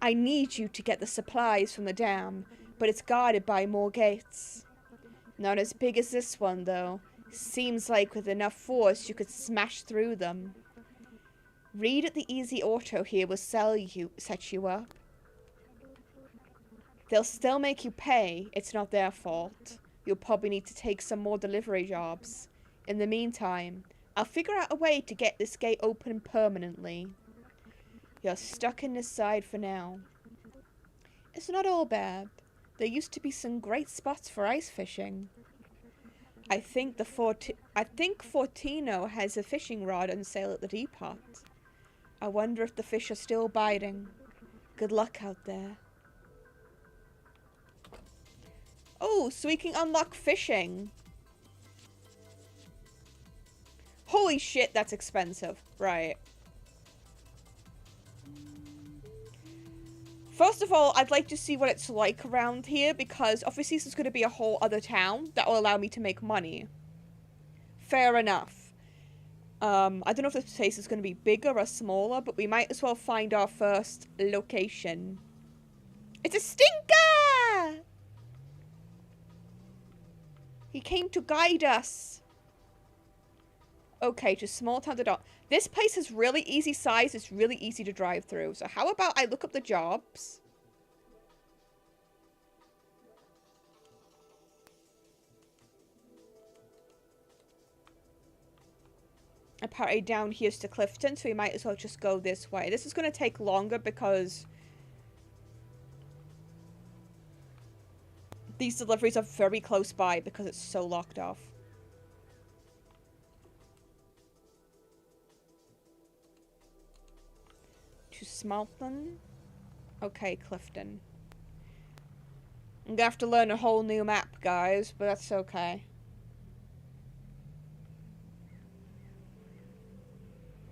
I need you to get the supplies from the dam, but it's guarded by more gates. Not as big as this one, though. Seems like with enough force you could smash through them. Reed at the Easy Auto here will set you up. They'll still make you pay. It's not their fault. You'll probably need to take some more delivery jobs. In the meantime, I'll figure out a way to get this gate open permanently. You're stuck in this side for now. It's not all bad. There used to be some great spots for ice fishing. I think Fortino has a fishing rod on sale at the depot. I wonder if the fish are still biting. Good luck out there. Oh, so we can unlock fishing. Holy shit, that's expensive. Right. First of all, I'd like to see what it's like around here, because obviously this is going to be a whole other town that will allow me to make money. Fair enough. I don't know if this place is going to be bigger or smaller, but we might as well find our first location. It's a stinker! He came to guide us. Okay, to small town to dot. This place is really easy size. It's really easy to drive through. So how about I look up the jobs? Apparently down here's to Clifton, so we might as well just go this way. This is going to take longer because these deliveries are very close by because it's so locked off. To Smalton. Okay, Clifton. I'm gonna have to learn a whole new map, guys, but that's okay.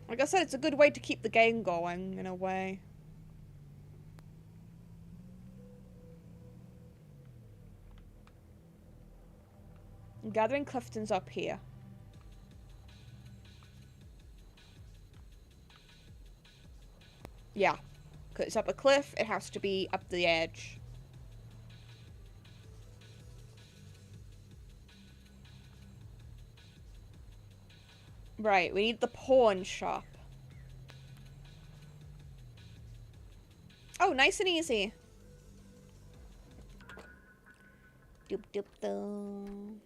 Like I said, it's a good way to keep the game going, in a way. Gathering Clifton's up here. Yeah. Because it's up a cliff, it has to be up the edge. Right, we need the pawn shop. Oh, nice and easy. Doop doop doo.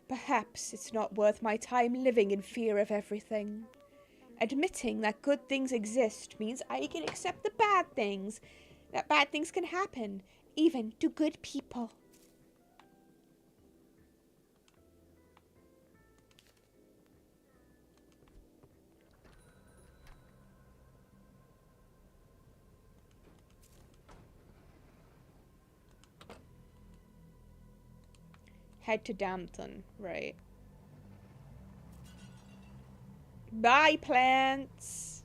Perhaps it's not worth my time living in fear of everything. Admitting that good things exist means I can accept the bad things. That bad things can happen, even to good people. Head to Dampton, right. Bye, plants!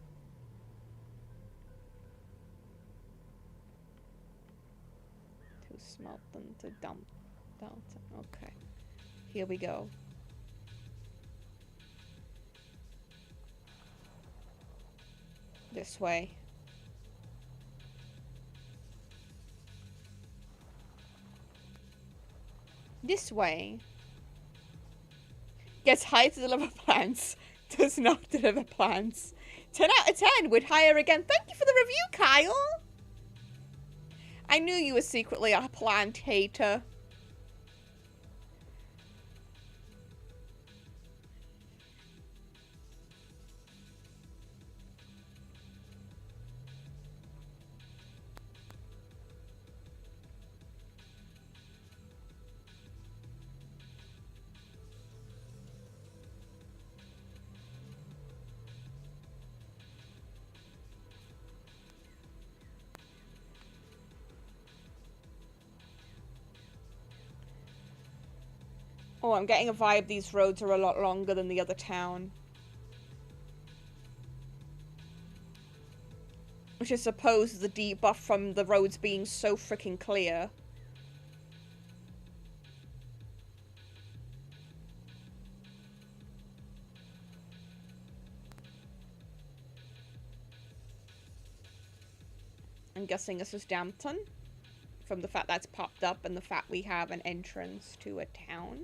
To Smalton, to Dampton. Okay. Here we go. This way. This way. Gets hired to deliver plants. Does not deliver plants. 10 out of 10. Would hire again. Thank you for the review, Kyle. I knew you were secretly a plant hater. Oh, I'm getting a vibe these roads are a lot longer than the other town. Which I suppose is the debuff from the roads being so freaking clear. I'm guessing this is Dampton. From the fact that's popped up and the fact we have an entrance to a town.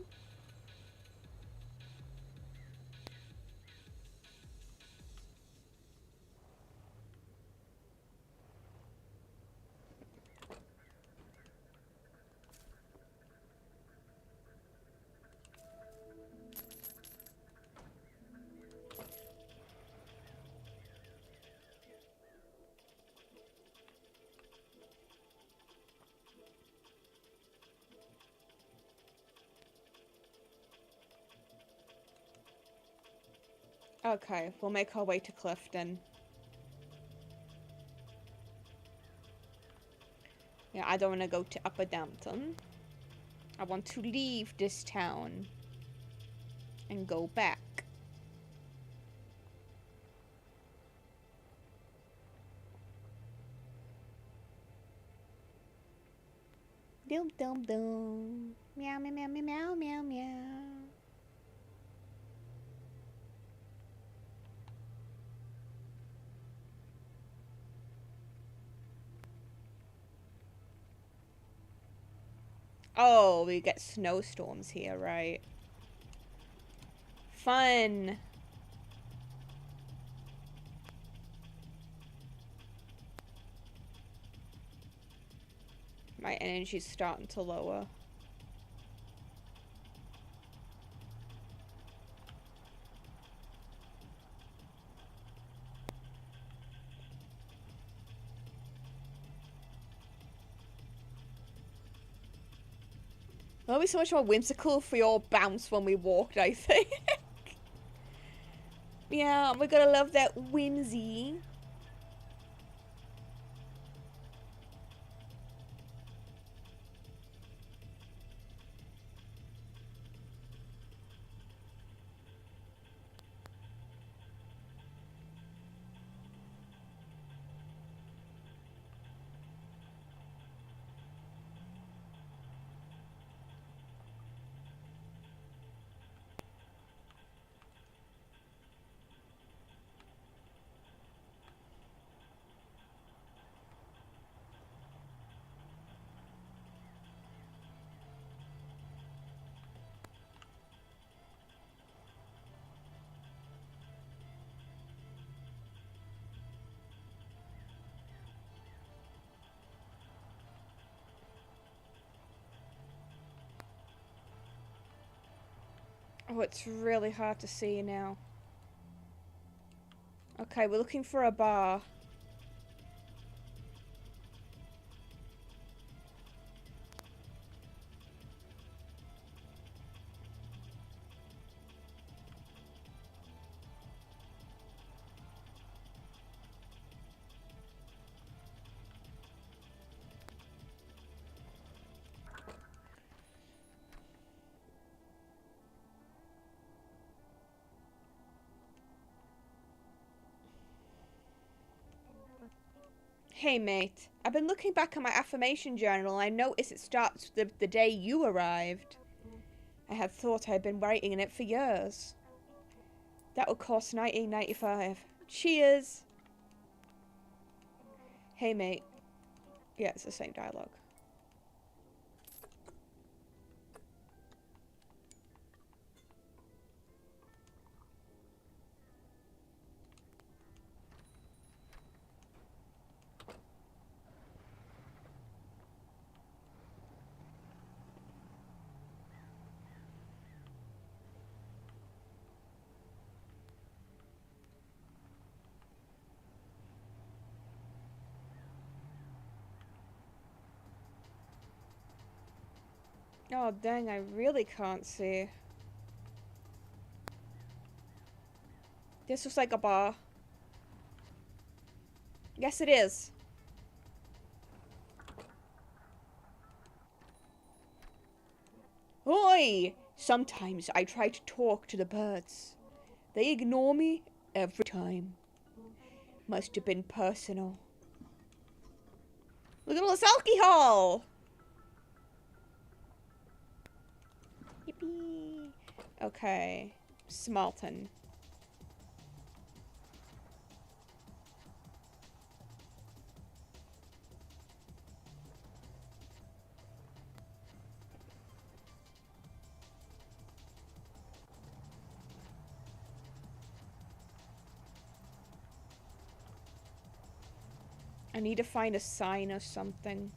Okay, we'll make our way to Clifton. Yeah, I don't want to go to Upper Dampton. I want to leave this town and go back. Dum dum dum. Meow meow meow meow meow meow. Oh, we get snowstorms here, right? Fun. My energy's starting to lower. That'll be so much more whimsical if we all bounce when we walked, I think. Yeah, we're gonna love that whimsy. Oh, it's really hard to see now. Okay, we're looking for a bar. Hey mate, I've been looking back at my affirmation journal and I notice it starts with the day you arrived. I had thought I had been writing in it for years. That would cost 1995. Cheers! Hey mate. Yeah, it's the same dialogue. Oh dang, I really can't see. This looks like a bar. Yes, it is. Oi! Sometimes I try to talk to the birds. They ignore me every time. Must have been personal. Look at all this alcohol! Yippee! Okay. Smalton. I need to find a sign or something.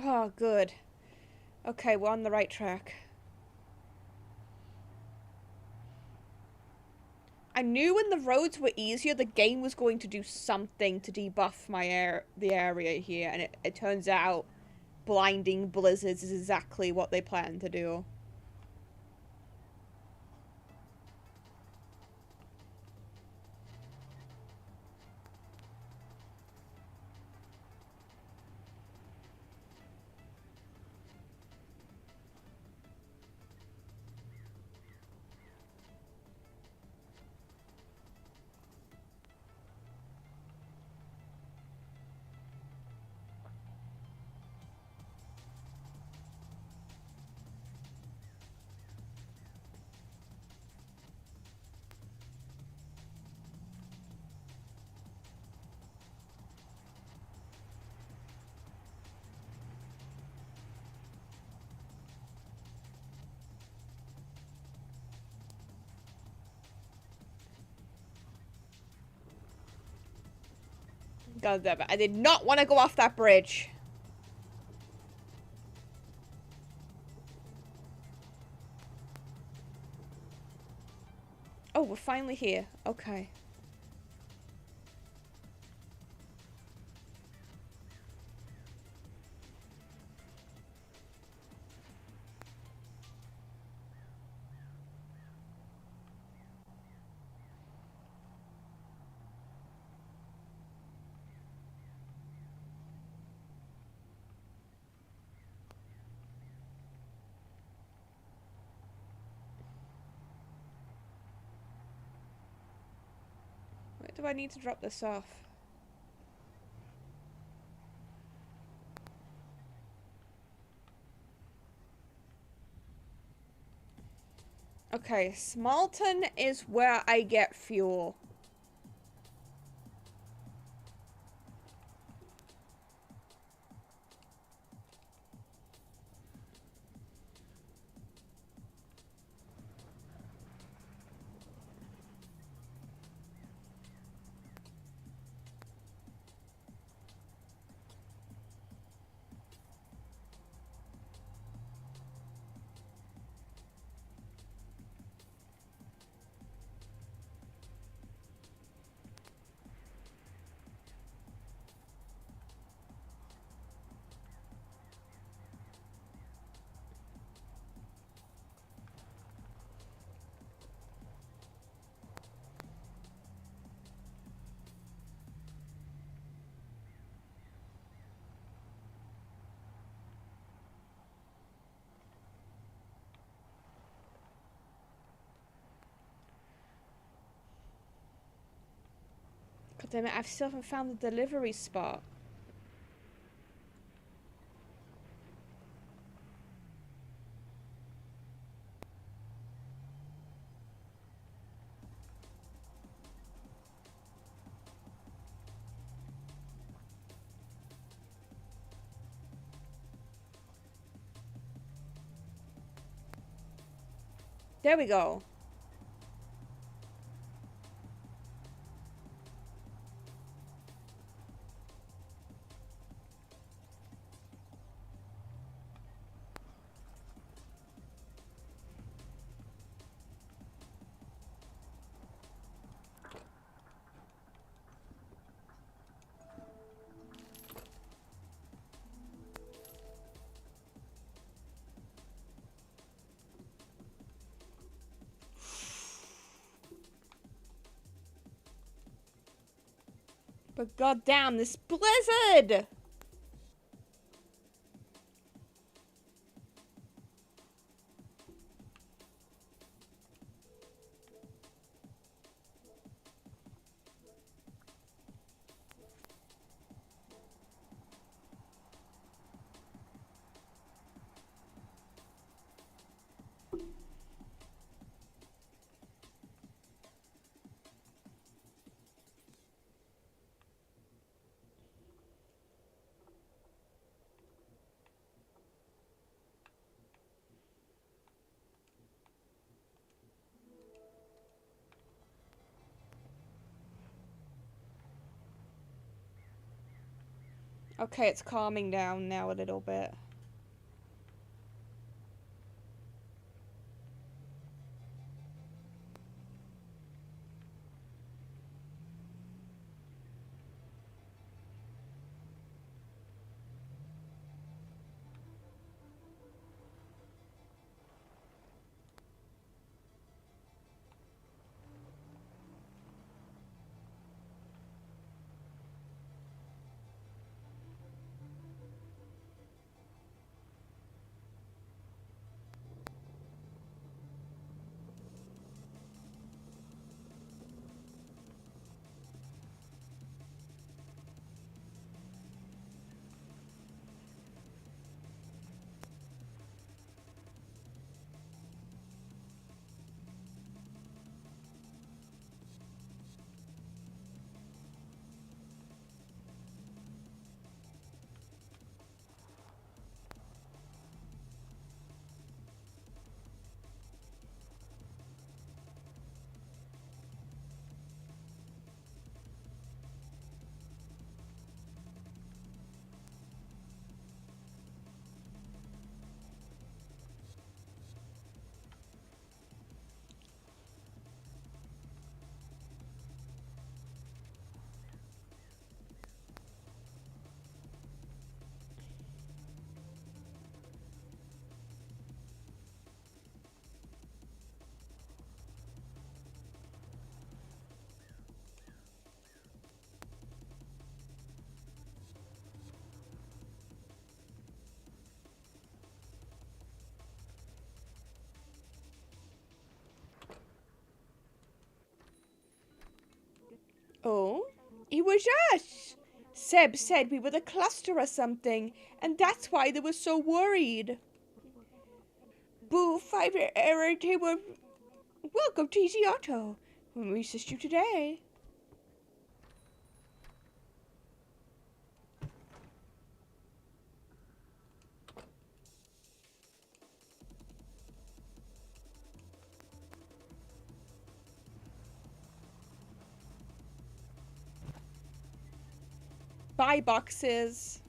Oh, good. Okay, we're on the right track. I knew when the roads were easier, the game was going to do something to debuff the area here, and it turns out blinding blizzards is exactly what they plan to do. God damn it. I did not want to go off that bridge. Oh, we're finally here. Okay. Where do I need to drop this off? Okay, Smalton is where I get fuel. God damn it, I still haven't found the delivery spot. There we go. But goddamn, this blizzard! Okay, it's calming down now a little bit. was us. Seb said we were the cluster or something, and that's why they were so worried. Boo, 5 error table. Welcome to Easy Auto. When we assist you today. Buy boxes.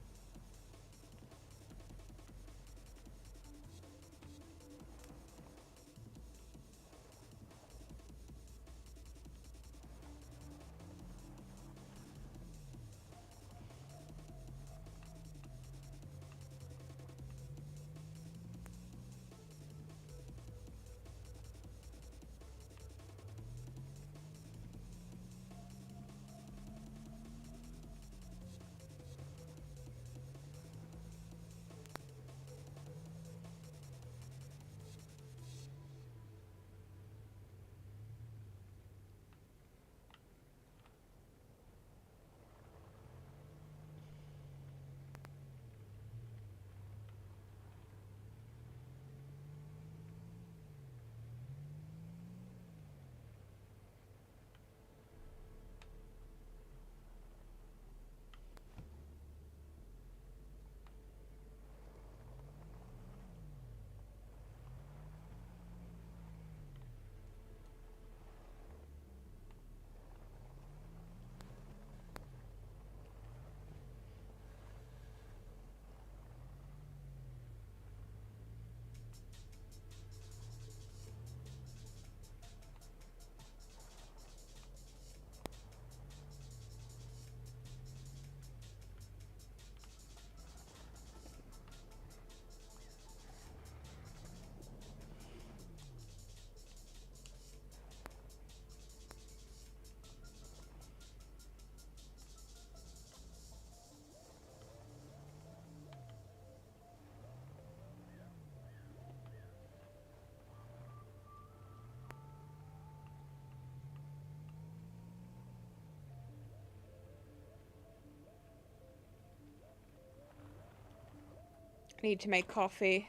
I need to make coffee.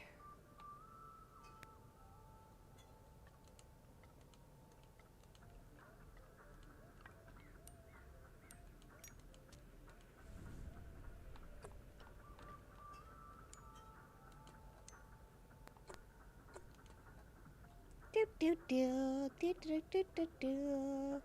Do do do do do do do do.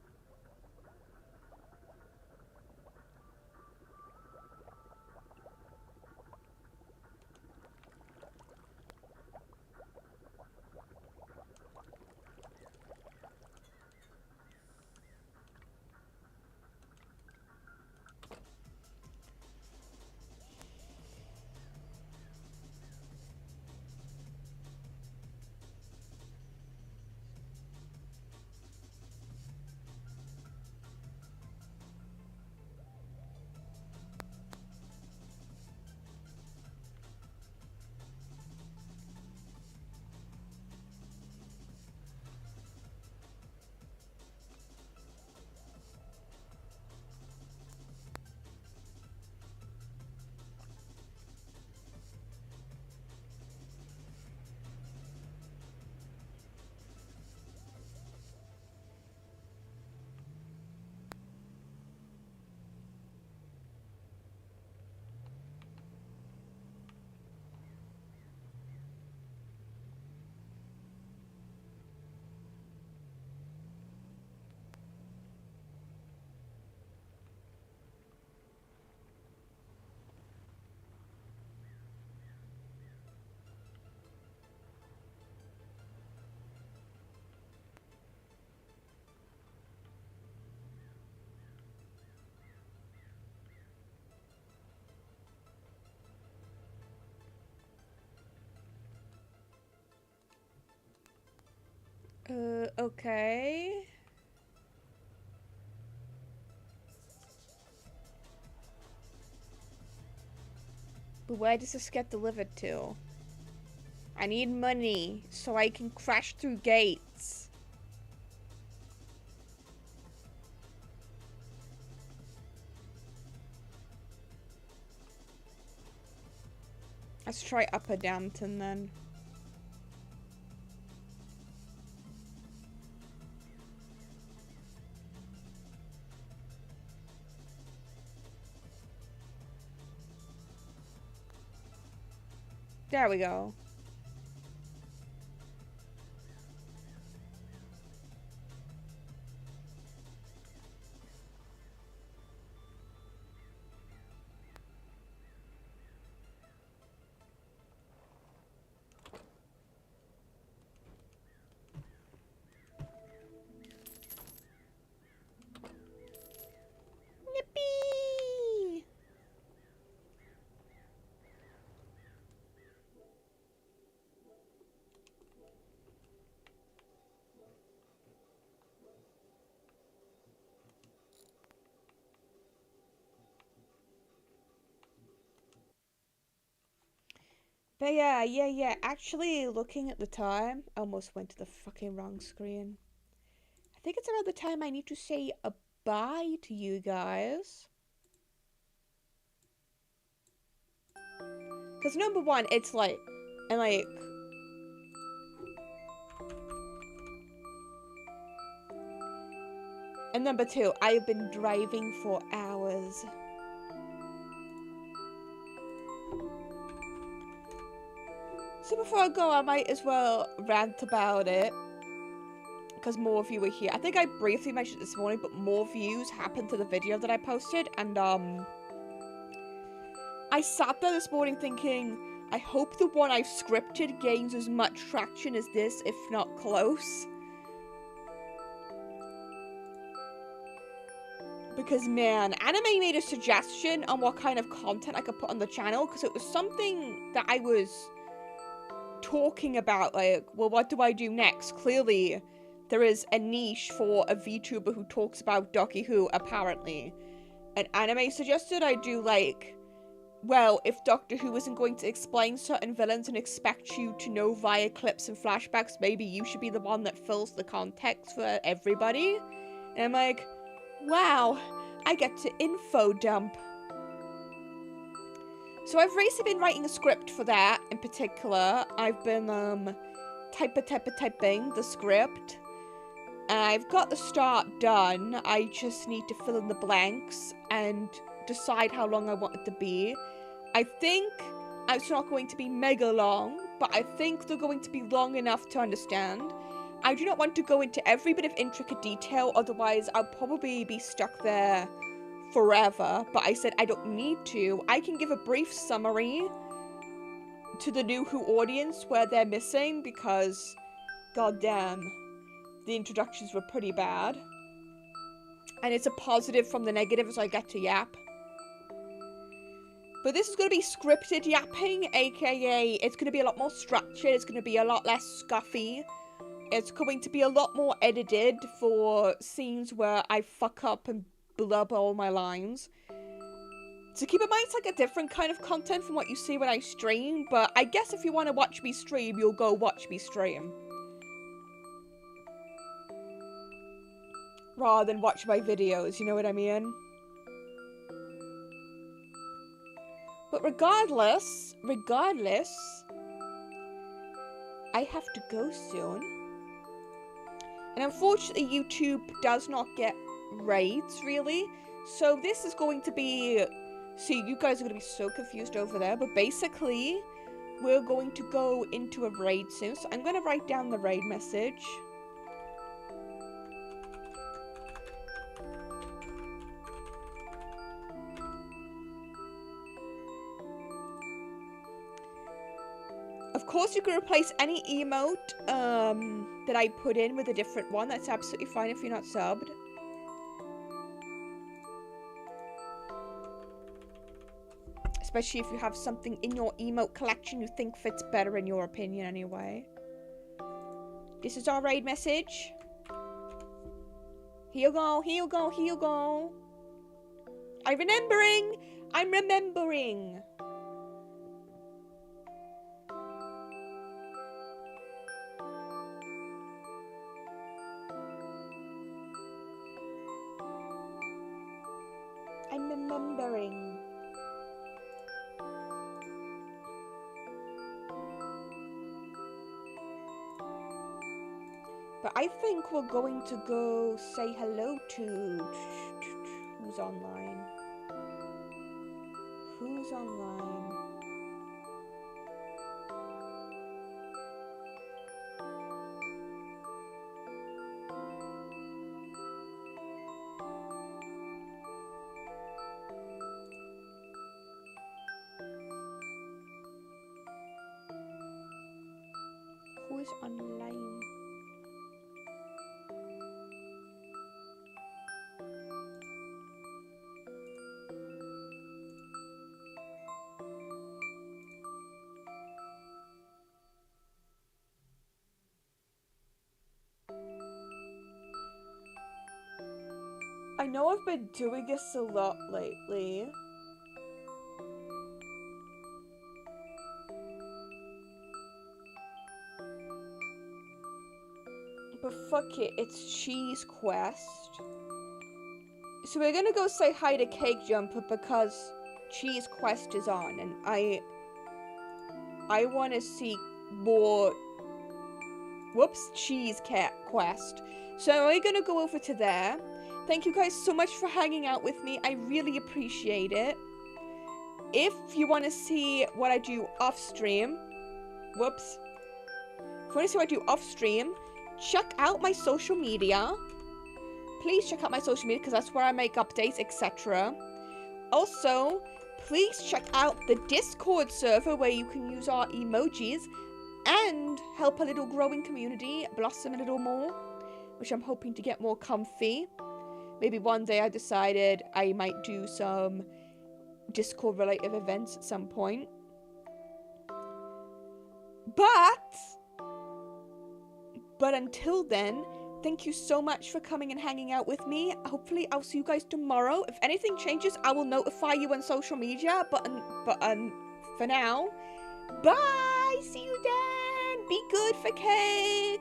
Okay. But where does this get delivered to? I need money so I can crash through gates. Let's try Upper Downton then. There we go. Yippee! But yeah. Actually, looking at the time, I almost went to the fucking wrong screen. I think it's around the time I need to say a bye to you guys. Because number one, it's late. And like... And number two, I've been driving for hours. So before I go, I might as well rant about it. Because more of you were here. I think I briefly mentioned it this morning, but more views happened to the video that I posted. And, I sat there this morning thinking, I hope the one I've scripted gains as much traction as this, if not close. Because, man, Anime made a suggestion on what kind of content I could put on the channel, because it was something that I was talking about, like, well, what do I do next? Clearly, there is a niche for a VTuber who talks about Doctor Who, apparently. And Anime suggested I do, like, well, if Doctor Who isn't going to explain certain villains and expect you to know via clips and flashbacks, maybe you should be the one that fills the context for everybody. And I'm like, wow, I get to info dump. So I've recently been writing a script for that in particular. I've been typing the script. I've got the start done. I just need to fill in the blanks and decide how long I want it to be. I think it's not going to be mega long, but I think they're going to be long enough to understand. I do not want to go into every bit of intricate detail, otherwise I'll probably be stuck there forever. But I said I don't need to. I can give a brief summary to the New Who audience where they're missing, because goddamn, the introductions were pretty bad. And it's a positive from the negative as I get to yap. But this is going to be scripted yapping, aka it's going to be a lot more structured, it's going to be a lot less scuffy. It's going to be a lot more edited for scenes where I fuck up and blub all my lines. So keep in mind, it's like a different kind of content from what you see when I stream, but I guess if you want to watch me stream, you'll go watch me stream. Rather than watch my videos, you know what I mean? But regardless, I have to go soon. And unfortunately, YouTube does not get raids, really. So this is going to be... See, you guys are going to be so confused over there. But basically, we're going to go into a raid soon. So I'm going to write down the raid message. Of course, you can replace any emote that I put in with a different one. That's absolutely fine if you're not subbed. Especially if you have something in your emote collection you think fits better in your opinion anyway. This is our raid message. Here you go, here you go, here you go. I'm remembering. But I think we're going to go say hello to... Who's online? Who's online? Who is online? I know I've been doing this a lot lately. But fuck it, it's Cheese Quest. So we're gonna go say hi to Cake Jumper because Cheese Quest is on and I want to see more Cheese Cat Quest. So we're gonna go over to there. Thank you guys so much for hanging out with me. I really appreciate it. If you want to see what I do off stream, if you want to see what I do off stream, check out my social media. Please check out my social media because that's where I make updates, etc. Also, please check out the Discord server where you can use our emojis and help a little growing community blossom a little more, which I'm hoping to get more comfy. Maybe one day I decided I might do some Discord related events at some point. But until then, thank you so much for coming and hanging out with me. Hopefully I'll see you guys tomorrow. If anything changes, I will notify you on social media. But for now, bye! See you then! Be good for Cake!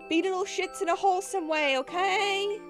Be little shits in a wholesome way, okay?